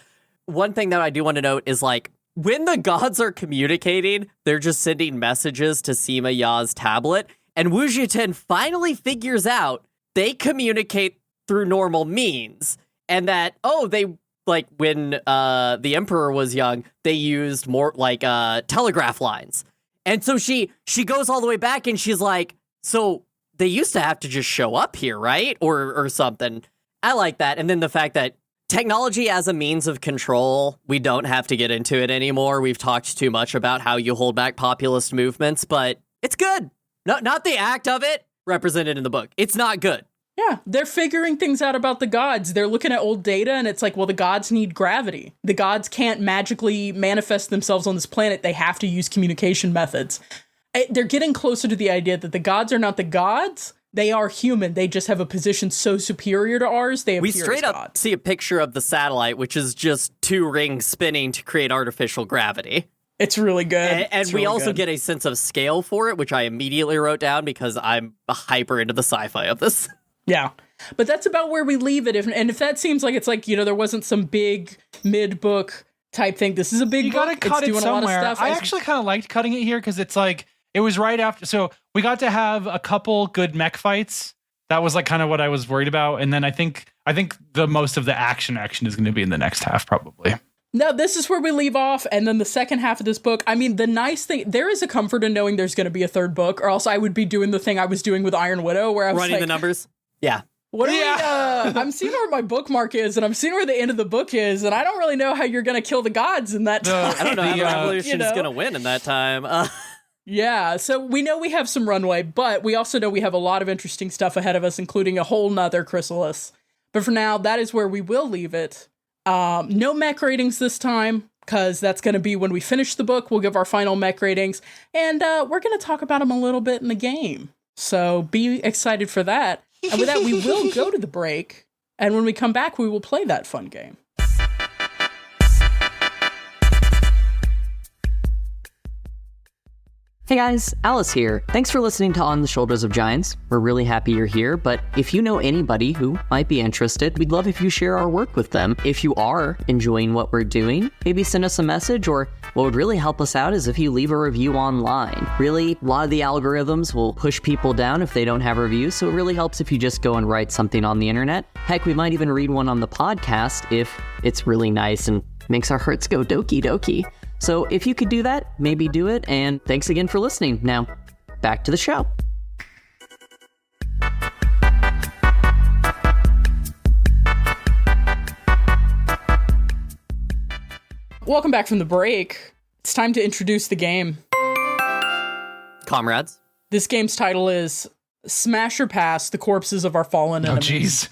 One thing that I do want to note is like when the gods are communicating, they're just sending messages to Sima Ya's tablet. And Wu Zetian finally figures out they communicate through normal means. And that, they like when the Emperor was young, they used more like telegraph lines. And so she goes all the way back and she's like, so they used to have to just show up here, right? Or something. I like that. And then the fact that technology as a means of control, we don't have to get into it anymore. We've talked too much about how you hold back populist movements, but it's good. No, not the act of it represented in the book. It's not good. Yeah, they're figuring things out about the gods. They're looking at old data and it's like, well, the gods need gravity. The gods can't magically manifest themselves on this planet. They have to use communication methods. They're getting closer to the idea that the gods are not the gods. They are human. They just have a position so superior to ours. They appear We straight as up gods. see a picture of the satellite, which is just 2 rings spinning to create artificial gravity. It's really good. And we also get a sense of scale for it, which I immediately wrote down because I'm hyper into the sci-fi of this. Yeah. But that's about where we leave it. If that seems like it's like, there wasn't some big mid-book type thing. This is a big You book. gotta cut it's it doing somewhere. a lot of stuff. I actually kind of liked cutting it here because it's like, it was right after. So we got to have a couple good mech fights. That was like kind of what I was worried about. And then I think the most of the action is going to be in the next half, probably. No, this is where we leave off. And then the second half of this book, I mean, the nice thing, there is a comfort in knowing there's going to be a third book, or else I would be doing the thing I was doing with Iron Widow, where I was running like, the numbers. Yeah. What are we, I'm seeing where my bookmark is, and I'm seeing where the end of the book is, and I don't really know how you're going to kill the gods in that time. I don't know how the revolution is going to win in that time. Yeah, so we know we have some runway, but we also know we have a lot of interesting stuff ahead of us, including a whole nother Chrysalis. But for now, that is where we will leave it. No mech ratings this time, because that's going to be when we finish the book. We'll give our final mech ratings, and we're going to talk about them a little bit in the game. So be excited for that. And with that, we will go to the break, and when we come back, we will play that fun game. Hey guys, Alice here. Thanks for listening to On the Shoulders of Giants. We're really happy you're here, but if you know anybody who might be interested, we'd love if you share our work with them. If you are enjoying what we're doing, maybe send us a message, or what would really help us out is if you leave a review online. Really, a lot of the algorithms will push people down if they don't have reviews, so it really helps if you just go and write something on the internet. Heck, we might even read one on the podcast if it's really nice and makes our hearts go doki doki. So if you could do that, maybe do it, and thanks again for listening. Now, back to the show. Welcome back from the break. It's time to introduce the game. Comrades. This game's title is Smash or Pass, the Corpses of Our Fallen Enemies. Oh, jeez.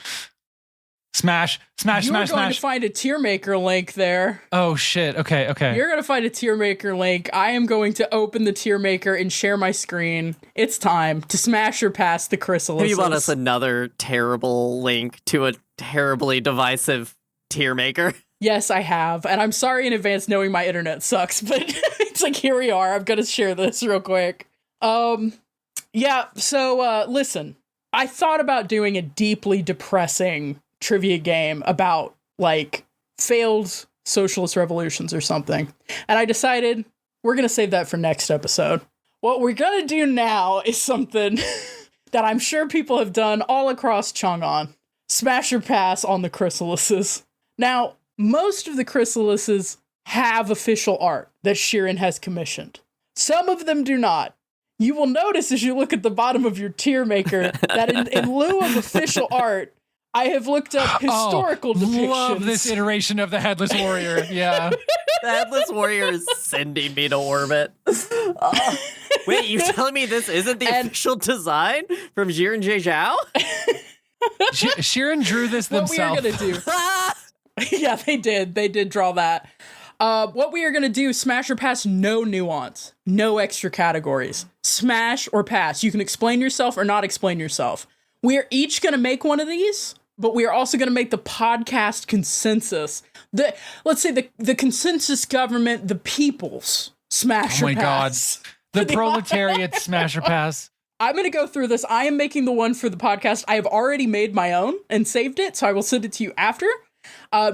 Smash. You're going to find a tier maker link there. Oh, shit. Okay. You're going to find a tier maker link. I am going to open the tier maker and share my screen. It's time to smash or pass the chrysalises. Have you brought us another terrible link to a terribly divisive tier maker? Yes, I have. And I'm sorry in advance knowing my internet sucks, but it's like, here we are. I'm going to share this real quick. Yeah, so listen, I thought about doing a deeply depressing trivia game about, like, failed socialist revolutions or something. And I decided we're going to save that for next episode. What we're going to do now is something that I'm sure people have done all across Chang'an. Smash or pass on the chrysalises. Now, most of the chrysalises have official art that Xiran has commissioned. Some of them do not. You will notice as you look at the bottom of your tier maker that in lieu of official art, I have looked up historical depictions. Love this iteration of the Headless Warrior. Yeah. The Headless Warrior is sending me to orbit. Wait, you're telling me this isn't the official design from Xiran Zhao? Xiran drew this themselves. What we are going to do... Yeah, they did. They did draw that. What we are going to do, smash or pass, no nuance, no extra categories. Smash or pass. You can explain yourself or not explain yourself. We are each going to make one of these, but we are also going to make the podcast consensus. Let's say the consensus government, the people's smash or pass. Oh my God. The proletariat smash or pass. I'm going to go through this. I am making the one for the podcast. I have already made my own and saved it, so I will send it to you after.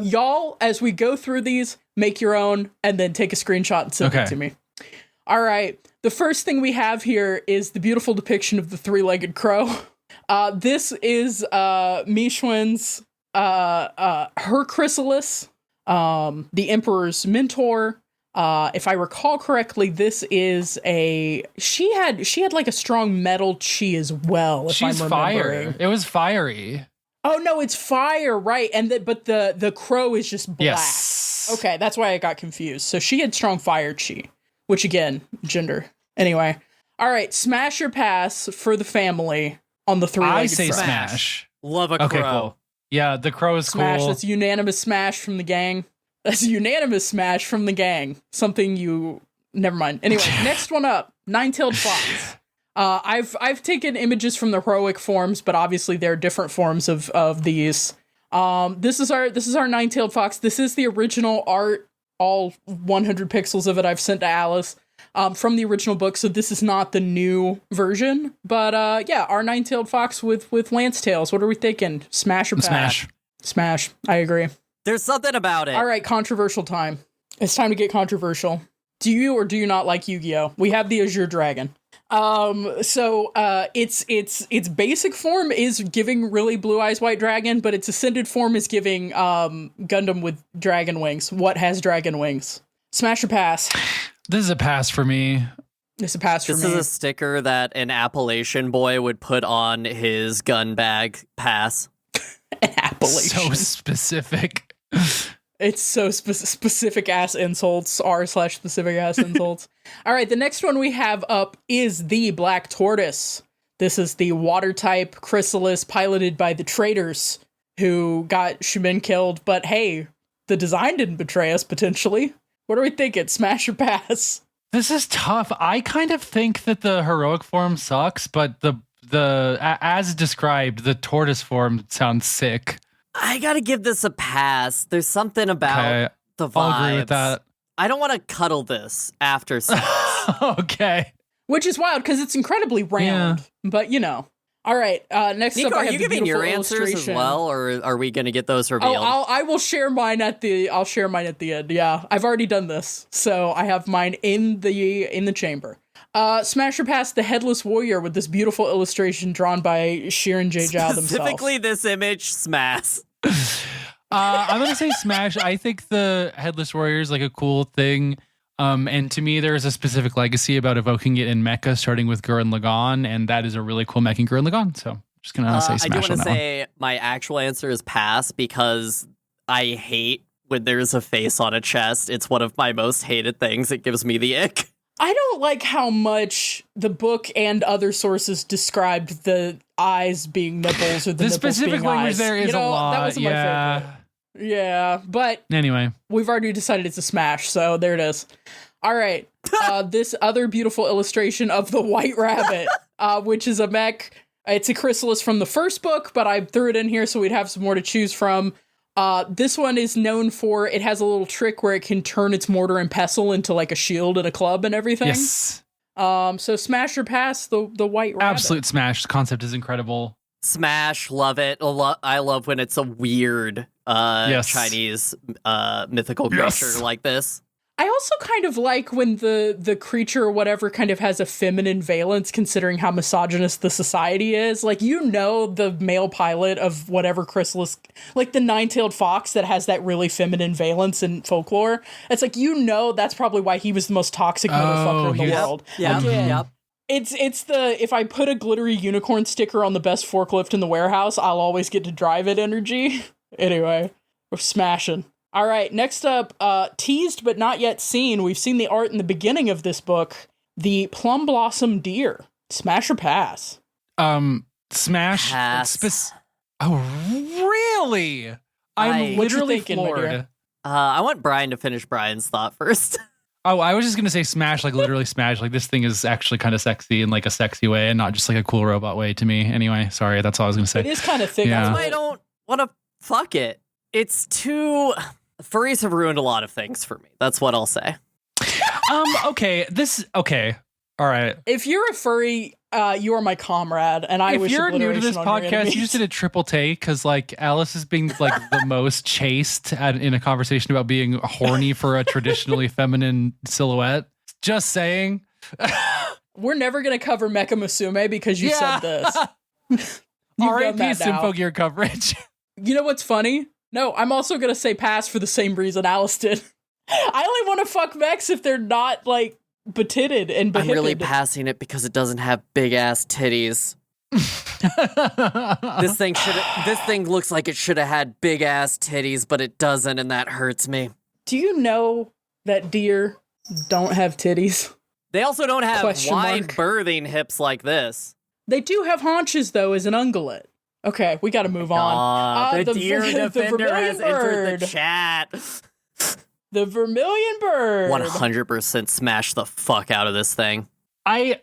Y'all, as we go through these, make your own and then take a screenshot and send it to me. All right. The first thing we have here is the beautiful depiction of the three-legged crow. This is Mishwen's her chrysalis, the Emperor's mentor. If I recall correctly, this is she had like a strong metal chi as well. If She's I'm remembering. fire. It was fiery. Oh no, it's fire, right? But the crow is just black. Yes. Okay, that's why I got confused. So she had strong fire chi, which again, gender. Anyway, all right, smash or pass for the family on the three-legged I say crow. smash. Love a crow. Okay, cool. Yeah, the crow is Smash. cool. That's a unanimous smash from the gang. That's a unanimous smash from the gang. Something you... Never mind. Anyway, next one up. Nine-tailed fox. I've taken images from the heroic forms, but obviously there are different forms of these. This is our nine-tailed fox. This is the original art. All 100 pixels of it I've sent to Alice from the original book. So this is not the new version, but yeah, our nine-tailed fox with lance tails. What are we thinking? Smash or pass? Smash. Smash. I agree. There's something about it. All right, controversial time. It's time to get controversial. Do you or do you not like Yu-Gi-Oh? We have the Azure Dragon. So its basic form is giving really Blue Eyes White Dragon, but its ascended form is giving Gundam with dragon wings. What has dragon wings? Smash or pass? This is a pass for me. This is a pass for me. This is a sticker that an Appalachian boy would put on his gun bag. Pass. An Appalachian. So specific. It's so specific ass insults, r/specific ass insults. All right, the next one we have up is the Black Tortoise. This is the water type chrysalis piloted by the traitors who got Shumin killed. But hey, the design didn't betray us potentially. What are we thinking? Smash or pass? This is tough. I kind of think that the heroic form sucks, but the as described, the tortoise form sounds sick. I gotta give this a pass. There's something about the vibes. I'll agree with that. I don't want to cuddle this after sex. Okay. Which is wild because it's incredibly round. Yeah. But you know. All right. Next Nico, up, I have are you giving your answers as well, or are we gonna get those revealed? I will share mine at the. I'll share mine at the end. Yeah, I've already done this, so I have mine in the chamber. Smash or pass the Headless Warrior with this beautiful illustration drawn by Xiran Zhao themselves. Specifically, this image, smash. I'm gonna say smash. I think the Headless Warrior is like a cool thing. And to me, there is a specific legacy about evoking it in Mecha, starting with Gurren Lagann, and that is a really cool mech in Gurren Lagann. So I'm just gonna say smash. I do want to say my actual answer is pass because I hate when there's a face on a chest. It's one of my most hated things. It gives me the ick. I don't like how much the book and other sources described the eyes being nipples or the nipples specific being language eyes. there is a lot. That wasn't my favorite. Yeah, but anyway, we've already decided it's a smash, so there it is. All right, this other beautiful illustration of the white rabbit, which is a mech. It's a chrysalis from the first book, but I threw it in here so we'd have some more to choose from. This one is known for, it has a little trick where it can turn its mortar and pestle into like a shield and a club and everything. Yes. So smash or pass the white rabbit. Absolute smash. The concept is incredible. Smash, love it. I love when it's a weird Chinese mythical creature like this. I also kind of like when the creature or whatever kind of has a feminine valence, considering how misogynist the society is. Like, the male pilot of whatever chrysalis, like the nine-tailed fox that has that really feminine valence in folklore. It's like, that's probably why he was the most toxic motherfucker in the world. Yep. It's the, if I put a glittery unicorn sticker on the best forklift in the warehouse, I'll always get to drive it energy. Anyway, we're smashing. All right, next up, teased but not yet seen. We've seen the art in the beginning of this book. The Plum Blossom Deer. Smash or pass? Smash. Pass. Oh, really? I'm literally floored. I want Brian to finish Brian's thought first. Oh, I was just going to say smash, like literally smash. Like this thing is actually kind of sexy in like a sexy way and not just like a cool robot way to me. Anyway, sorry, that's all I was going to say. It is kind of thick. Yeah. That's why I don't want to fuck it. It's too... Furries have ruined a lot of things for me. That's what I'll say. Okay. All right. If you're a furry, you are my comrade, and I if wish you're new to this obliteration on your podcast, enemies. you just did a triple take because like Alice is being like the most chaste in a conversation about being horny for a traditionally feminine silhouette. Just saying. We're never going to cover Mecha Musume because you said this. R.I.P. Symphogear coverage. You know what's funny? No, I'm also going to say pass for the same reason Alice did. I only want to fuck mechs if they're not, like, betitted and behipped. I'm really passing it because it doesn't have big-ass titties. This thing looks like it should have had big-ass titties, but it doesn't, and that hurts me. Do you know that deer don't have titties? They also don't have Question wide mark. birthing hips like this. They do have haunches, though, as an ungulate. Okay, we got to move on. The deer defender has entered the chat. The vermilion bird. 100% smash the fuck out of this thing. I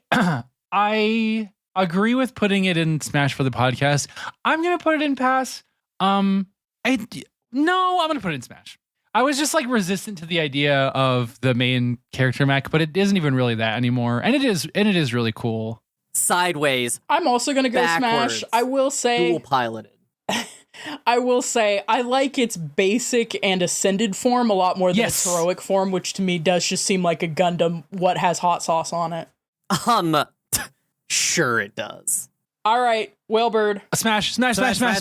agree with putting it in smash for the podcast. I'm gonna put it in pass. I'm gonna put it in smash. I was just like resistant to the idea of the main character mech, but it isn't even really that anymore, and it is really cool. Sideways. I'm also gonna go backwards, smash. I will say dual piloted. I will say I like its basic and ascended form a lot more than its heroic form, which to me does just seem like a Gundam what has hot sauce on it. Sure it does. All right, Whalebird. Smash. Look at his I'm so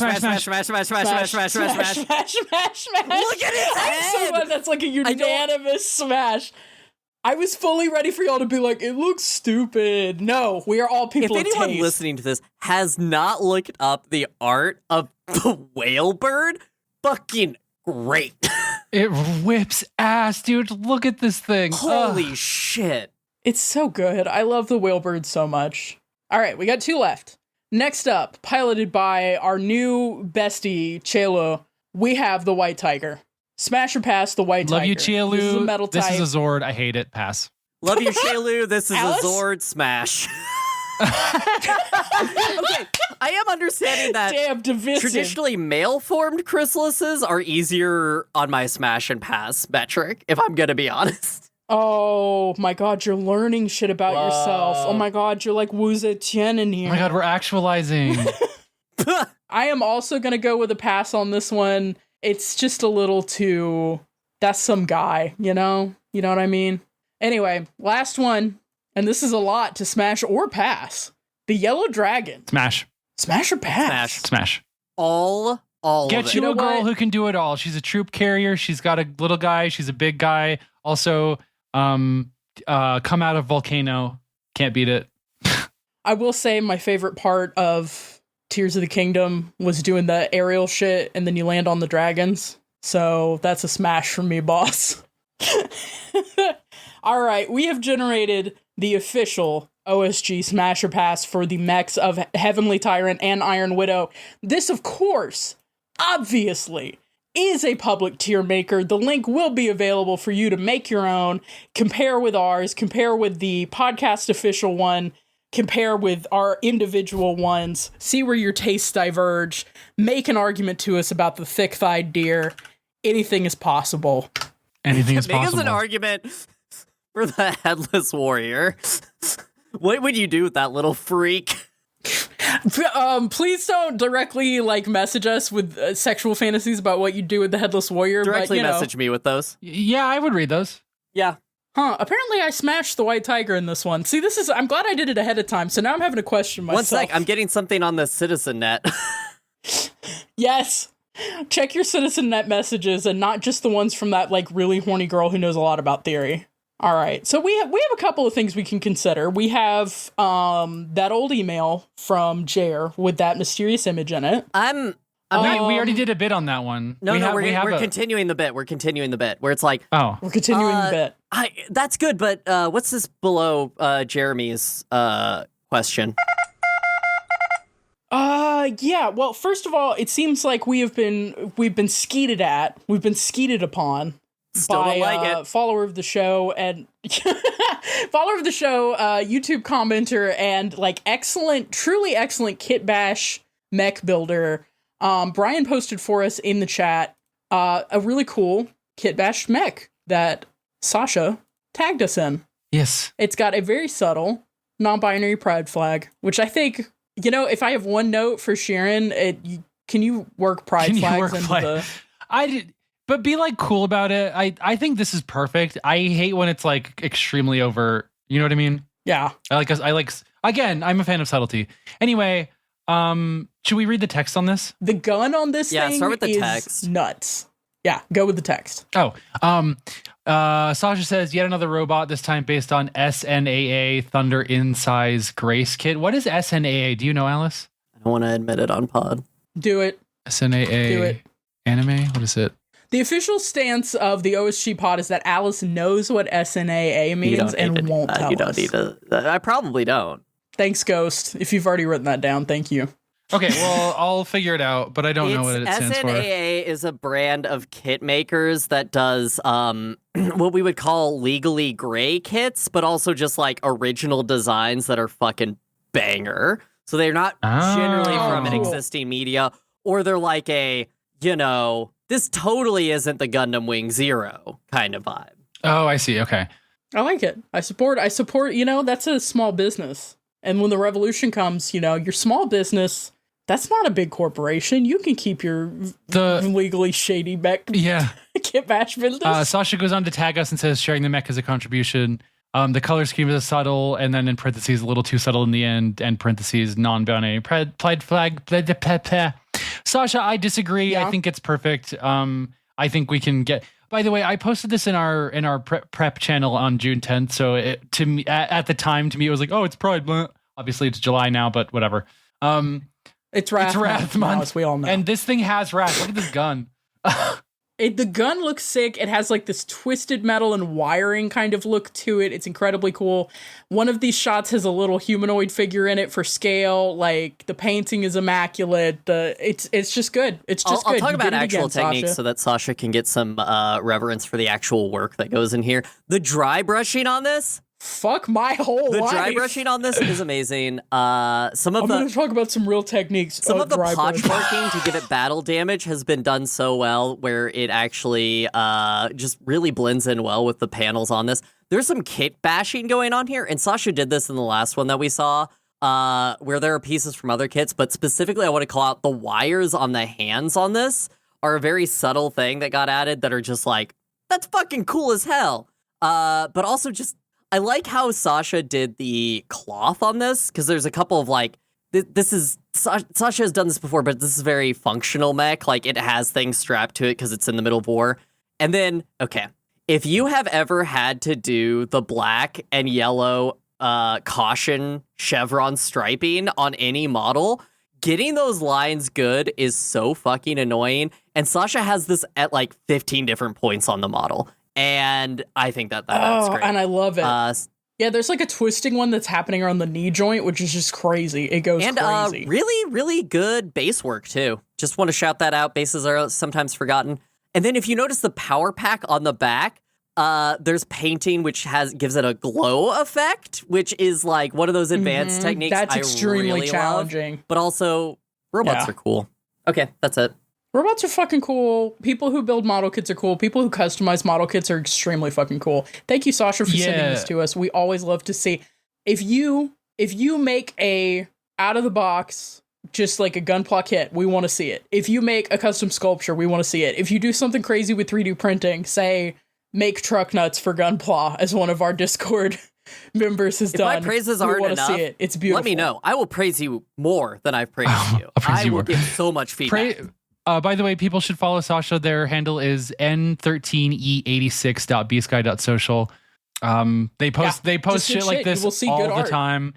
head. glad that's like a unanimous smash. I was fully ready for y'all to be like, it looks stupid. No, we are all people of taste. If anyone listening to this has not looked up the art of the Whalebird, fucking great. It whips ass, dude. Look at this thing. Holy shit. It's so good. I love the Whalebird so much. All right, we got 2 left. Next up, piloted by our new bestie, Chelo, we have the White Tiger. Smash or pass the White Love Tiger. you, Chielu. This is a metal type. This is a Zord. I hate it. Pass. Love you, Shaylu. This is Alice? a Zord smash. Okay, I am understanding that Damn, divisive. traditionally male-formed chrysalises are easier on my smash and pass metric, if I'm gonna be honest. Oh my god, you're learning shit about yourself. Oh my god, you're like Wu Zetian in here. Oh my god, we're actualizing. I am also gonna go with a pass on this one. It's just a little too... That's some guy, you know? You know what I mean? Anyway, last one. And this is a lot to smash or pass. The Yellow Dragon. Smash. Smash or pass? Smash. All Get of you it. a girl who can do it all. She's a troop carrier. She's got a little guy. She's a big guy. Also, come out of volcano. Can't beat it. I will say my favorite part of Tears of the Kingdom was doing the aerial shit and then you land on the dragons. So that's a smash from me, boss. All right, we have generated the official OSG Smasher Pass for the mechs of Heavenly Tyrant and Iron Widow. This, of course, obviously, is a public tier maker. The link will be available for you to make your own, compare with ours, compare with the podcast official one, compare with our individual ones, see where your tastes diverge, make an argument to us about the thick-thighed deer. Anything is possible. Anything is Make possible. us an argument for the headless warrior. What would you do with that little freak? Please don't directly message us with sexual fantasies about what you do with the headless warrior. Directly but, message me with those. Yeah, I would read those. Yeah. Huh, apparently I smashed the white tiger in this one. See, I'm glad I did it ahead of time, so now I'm having to question myself. One sec, I'm getting something on the Citizen Net. Yes. Check your Citizen Net messages and not just the ones from that really horny girl who knows a lot about theory. All right, so we have a couple of things we can consider. We have that old email from Jer with that mysterious image in it. I'm we already did a bit on that one. We're continuing the bit. We're continuing the bit where it's like, oh, we're continuing the bit. That's good, but what's this below Jeremy's question? Yeah. Well, first of all, it seems like we've been skeeted at. We've been skeeted upon. Still by don't like it. Follower of the show and YouTube commenter and truly excellent kit bash mech builder. Brian posted for us in the chat a really cool kit bash mech that Sasha tagged us in. Yes. It's got a very subtle non-binary pride flag, which I think, if I have one note for Xiran, can you work pride flags into the... I did. But be cool about it. I think this is perfect. I hate when it's extremely overt. You know what I mean? Yeah. Again, I'm a fan of subtlety. Anyway, should we read the text on this? The gun on this thing start with the is text. Nuts. Yeah, go with the text. Oh, Sasha says, yet another robot, this time based on SNAA Thunder In Size Grace Kit. What is SNAA? Do you know, Alice? I don't want to admit it on pod. Do it. SNAA. Do it. Anime? What is it? The official stance of the OSG pod is that Alice knows what SNAA means and won't tell us. You don't need to. I probably don't. Thanks, Ghost. If you've already written that down, thank you. Okay, well, I'll figure it out, but I don't know what it stands for. SNAA is a brand of kit makers that does what we would call legally gray kits, but also just original designs that are fucking banger. So they're not generally from an existing media, or they're this totally isn't the Gundam Wing Zero kind of vibe. Oh, I see. Okay. I like it. I support, that's a small business. And when the revolution comes, your small business, that's not a big corporation. You can keep your legally shady mech kit bash business. Sasha goes on to tag us and says, sharing the mech as a contribution. The color scheme is subtle, and then in parentheses, a little too subtle in the end, and parentheses, non-binary pride flag. Blah, blah, blah, blah. Sasha, I disagree. Yeah. I think it's perfect. I think we can get... By the way, I posted this in our prep channel on June 10th, so to me, at the time, to me, it was like, oh, it's Pride Month. Obviously, it's July now, but whatever. It's Wrath Month, as we all know. And this thing has wrath. Look at this gun. The gun looks sick. It has this twisted metal and wiring kind of look to it. It's incredibly cool. One of these shots has a little humanoid figure in it for scale. The painting is immaculate. It's just good. It's just good. I'll talk about actual techniques so that Sasha can get some reverence for the actual work that goes in here. The dry brushing on this. Fuck my whole life. The dry brushing on this is amazing. I'm going to talk about some real techniques. Some of the potch marking to give it battle damage has been done so well, where it actually just really blends in well with the panels on this. There's some kit bashing going on here, and Sasha did this in the last one that we saw, where there are pieces from other kits, but specifically I want to call out the wires on the hands on this are a very subtle thing that got added that are just that's fucking cool as hell. But also just, I like how Sasha did the cloth on this, because there's a couple of Sasha has done this before, but this is very functional mech. It has things strapped to it because it's in the middle of war. And then, okay, if you have ever had to do the black and yellow caution chevron striping on any model, getting those lines good is so fucking annoying. And Sasha has this at like 15 different points on the model. And I think that's great. And I love it. Yeah, there's like a twisting one that's happening around the knee joint, which is just crazy. It goes crazy. Really, really good base work, too. Just want to shout that out. Bases are sometimes forgotten. And then if you notice the power pack on the back, there's painting, which gives it a glow effect, which is like one of those advanced techniques That's I extremely really challenging. love. But also, robots are cool. Okay, that's it. Robots are fucking cool. People who build model kits are cool. People who customize model kits are extremely fucking cool. Thank you, Sasha, for sending this to us. We always love to see. If you make a out of the box, just like a Gunpla kit, we want to see it. If you make a custom sculpture, we want to see it. If you do something crazy with 3D printing, say make truck nuts for Gunpla, as one of our Discord members has done. If my praises aren't enough, see it. It's beautiful. Let me know. I will praise you more than I've praised you. I will give so much feedback. By the way, people should follow Sasha. Their handle is n13e86.bsky.social. They post shit like this all the time.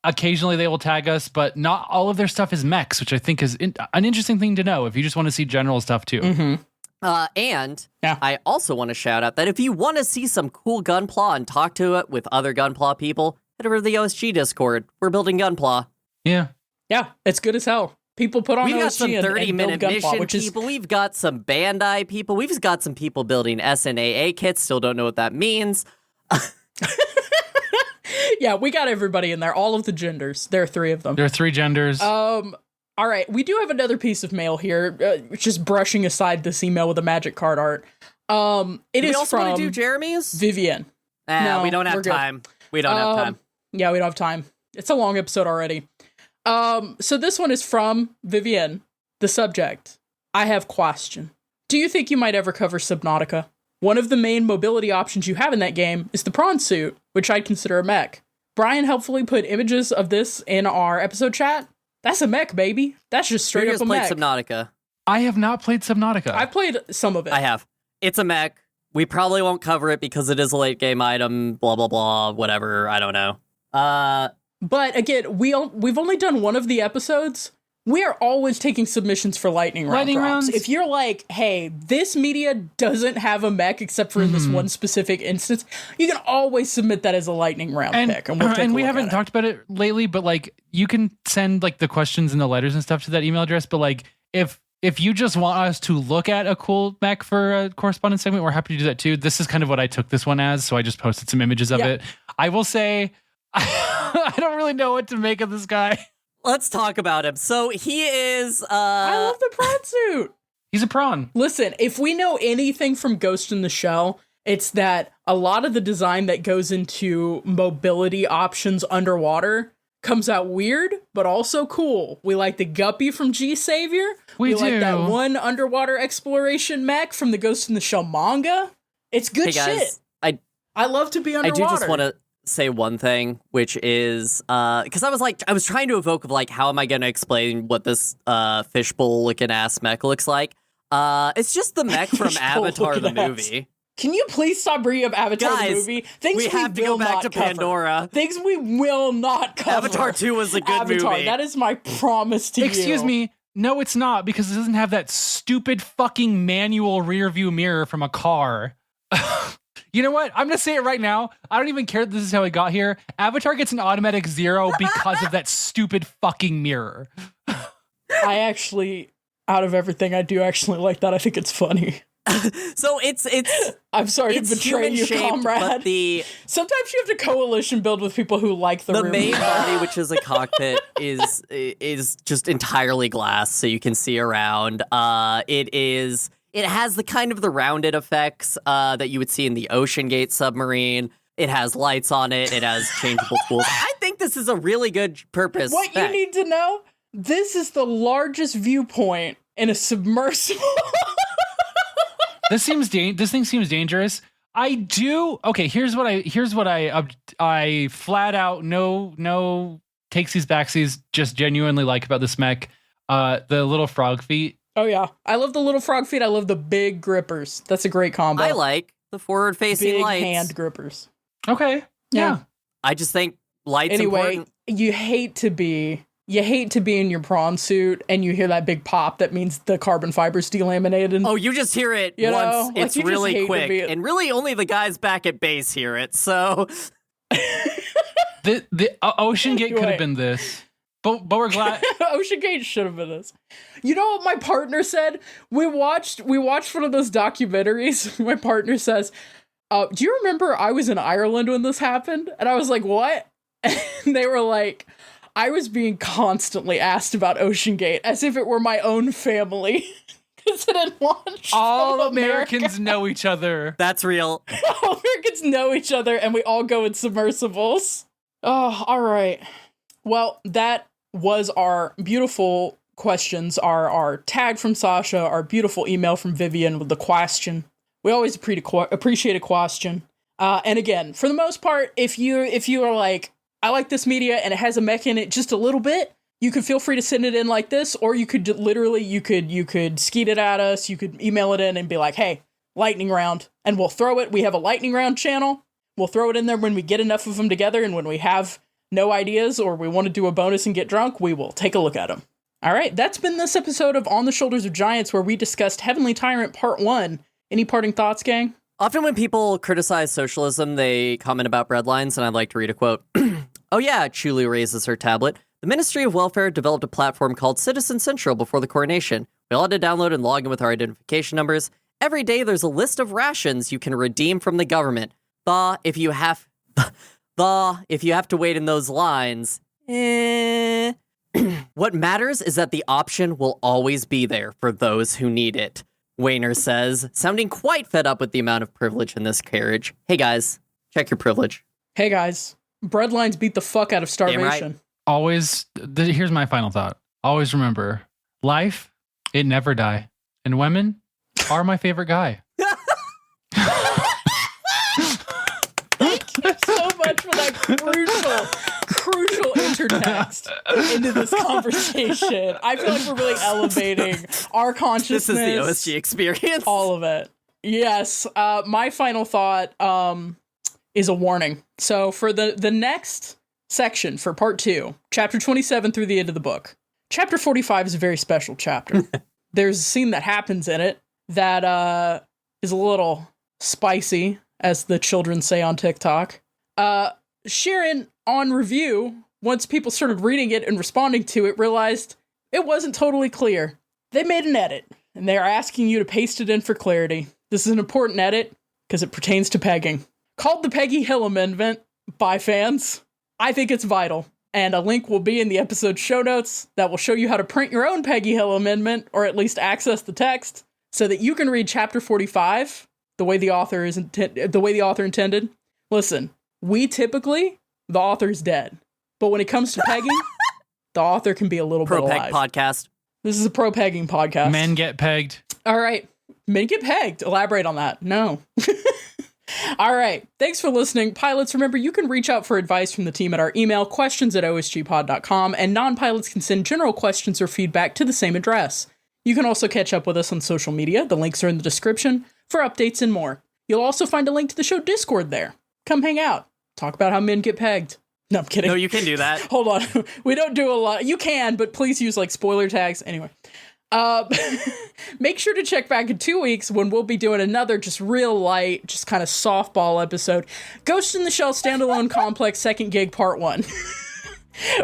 Occasionally they will tag us, but not all of their stuff is mechs, which I think is an interesting thing to know if you just want to see general stuff too. And I also want to shout out that if you want to see some cool Gunpla and talk to it with other Gunpla people, head over to the OSG Discord. We're building Gunpla. Yeah, it's good as hell. People put on We've OSG got some 30-minute Gunpla, mission people. We've got some Bandai people. We've got some people building SNAA kits. Still don't know what that means. Yeah, we got everybody in there. All of the genders. There are 3 of them. There are 3 genders. All right. We do have another piece of mail here. Just brushing aside this email with the magic card art. It is also from want to do Jeremy's? Vivian. No, we don't have time. We don't have time. Yeah, we don't have time. It's a long episode already. So this one is from Vivian. The subject: I have question. Do you think you might ever cover Subnautica? One of the main mobility options you have in that game is the prawn suit, which I'd consider a mech. Brian helpfully put images of this in our episode chat. That's a mech, baby. That's just straight up a mech. Played Subnautica. I have not played Subnautica. I played some of it. I have. It's a mech. We probably won't cover it because it is a late game item. Blah blah blah. Whatever. I don't know. But again, we've only done one of the episodes. We are always taking submissions for lightning rounds. If you're like, hey, this media doesn't have a mech except for in this one specific instance, you can always submit that as a lightning round pick. And we haven't talked about it lately, but like you can send like the questions and the letters and stuff to that email address. But like if you just want us to look at a cool mech for a correspondence segment, we're happy to do that too. This is kind of what I took this one as, so I just posted some images of it. I will say, I don't really know what to make of this guy. Let's talk about him. So he is... I love the prawn suit. He's a prawn. Listen, if we know anything from Ghost in the Shell, it's that a lot of the design that goes into mobility options underwater comes out weird, but also cool. We like the Guppy from G-Savior. We like that one underwater exploration mech from the Ghost in the Shell manga. It's good shit. I love to be underwater. I do just want to say one thing, which is because I was trying to evoke of like, how am I going to explain what this fishbowl looking ass mech looks like? It's just the mech from Avatar the movie. Can you please stop bringing up Avatar the movie? Things we have to go back to Pandora. Things we will not cover. Avatar 2 was a good movie. That is my promise to you. Excuse me. No, it's not, because it doesn't have that stupid fucking manual rear view mirror from a car. You know what? I'm going to say it right now. I don't even care that this is how it got here. Avatar gets an automatic 0 because of that stupid fucking mirror. I actually, out of everything, I do actually like that. I think it's funny. So it's I'm sorry to betray you, comrade. But sometimes you have to coalition build with people who like the main body, which is a cockpit, is just entirely glass, so you can see around. It has the kind of the rounded effects that you would see in the Ocean Gate submarine. It has lights on it. It has changeable tools. I think this is a really good purpose. What you need to know, this is the largest viewpoint in a submersible. This thing seems dangerous. I do. Okay, here's what I flat out no takesies backsies just genuinely like about this mech. The little frog feet. Oh yeah, I love the little frog feet. I love the big grippers. That's a great combo. I like the forward facing big lights. hand grippers. Okay. Yeah. I just think lights anyway, important. you hate to be you hate to be in your prawn suit and you hear that big pop that means the carbon fiber's delaminated. Oh, you just hear it You once. know? Like, It's you just really hate to quick. be- And really only the guys back at base hear it, so... The Ocean Gate could Wait. have been this. But we're glad. Ocean Gate should have been this. You know what my partner said? We watched one of those documentaries. My partner says, do you remember I was in Ireland when this happened? And I was like, what? And they were like, I was being constantly asked about Ocean Gate as if it were my own family. Because it had launched All from Americans know each other. That's real. All Americans know each other and we all go in submersibles. Oh, all right. Well, that was our beautiful questions, our tag from Sasha, our beautiful email from Vivian with the question. We always appreciate a question. And again, for the most part, if you are like, I like this media and it has a mech in it just a little bit, you could feel free to send it in like this, or you could literally, you could skeet it at us. You could email it in and be like, hey, lightning round, and we'll throw it. We have a lightning round channel. We'll throw it in there when we get enough of them together, and when we have no ideas or we want to do a bonus and get drunk, we will take a look at them. All right, that's been this episode of On the Shoulders of Giants, where we discussed Heavenly Tyrant Part 1. Any parting thoughts, gang? Often when people criticize socialism, they comment about breadlines, and I'd like to read a quote. Oh yeah, Chulu raises her tablet. The Ministry of Welfare developed a platform called Citizen Central before the coronation. We all had to download and log in with our identification numbers. Every day there's a list of rations you can redeem from the government. If you have to wait in those lines, What matters is that the option will always be there for those who need it, Wayner says, sounding quite fed up with the amount of privilege in this carriage. Hey guys, check your privilege. Hey guys, breadlines beat the fuck out of starvation. Right. Always, here's my final thought. Always remember, life, it never die. And women are my favorite guy. Thank you so much for that crucial intertext into this conversation. I feel like we're really elevating our consciousness. This is the OSG experience. All of it. Yes. My final thought is a warning. So for the next section, for part 2, chapter 27 through the end of the book, chapter 45 is a very special chapter. There's a scene that happens in it that is a little spicy, as the children say on TikTok. Xiran, on review, once people started reading it and responding to it, realized it wasn't totally clear. They made an edit, and they are asking you to paste it in for clarity. This is an important edit, because it pertains to pegging. Called the Peggy Hill Amendment by fans. I think it's vital, and a link will be in the episode show notes that will show you how to print your own Peggy Hill Amendment, or at least access the text, so that you can read chapter 45 the way the author intended. Listen, we typically, the author's dead. But when it comes to pegging, the author can be a little bit alive. Pro-peg podcast. This is a pro-pegging podcast. Men get pegged. All right. Men get pegged. Elaborate on that. No. All right. Thanks for listening. Pilots, remember, you can reach out for advice from the team at our email, questions@osgpod.com, and non-pilots can send general questions or feedback to the same address. You can also catch up with us on social media. The links are in the description for updates and more. You'll also find a link to the show Discord there. Come hang out. Talk about how men get pegged. No, I'm kidding. No, you can do that. Hold on. We don't do a lot. You can, but please use like spoiler tags. Anyway. Make sure to check back in 2 weeks when we'll be doing another just real light, just kind of softball episode. Ghost in the Shell Standalone Complex Second Gig Part 1.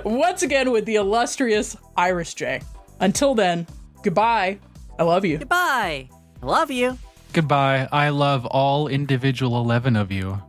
Once again with the illustrious Iris J. Until then, goodbye. I love you. Goodbye. I love you. Goodbye. I love all individual 11 of you.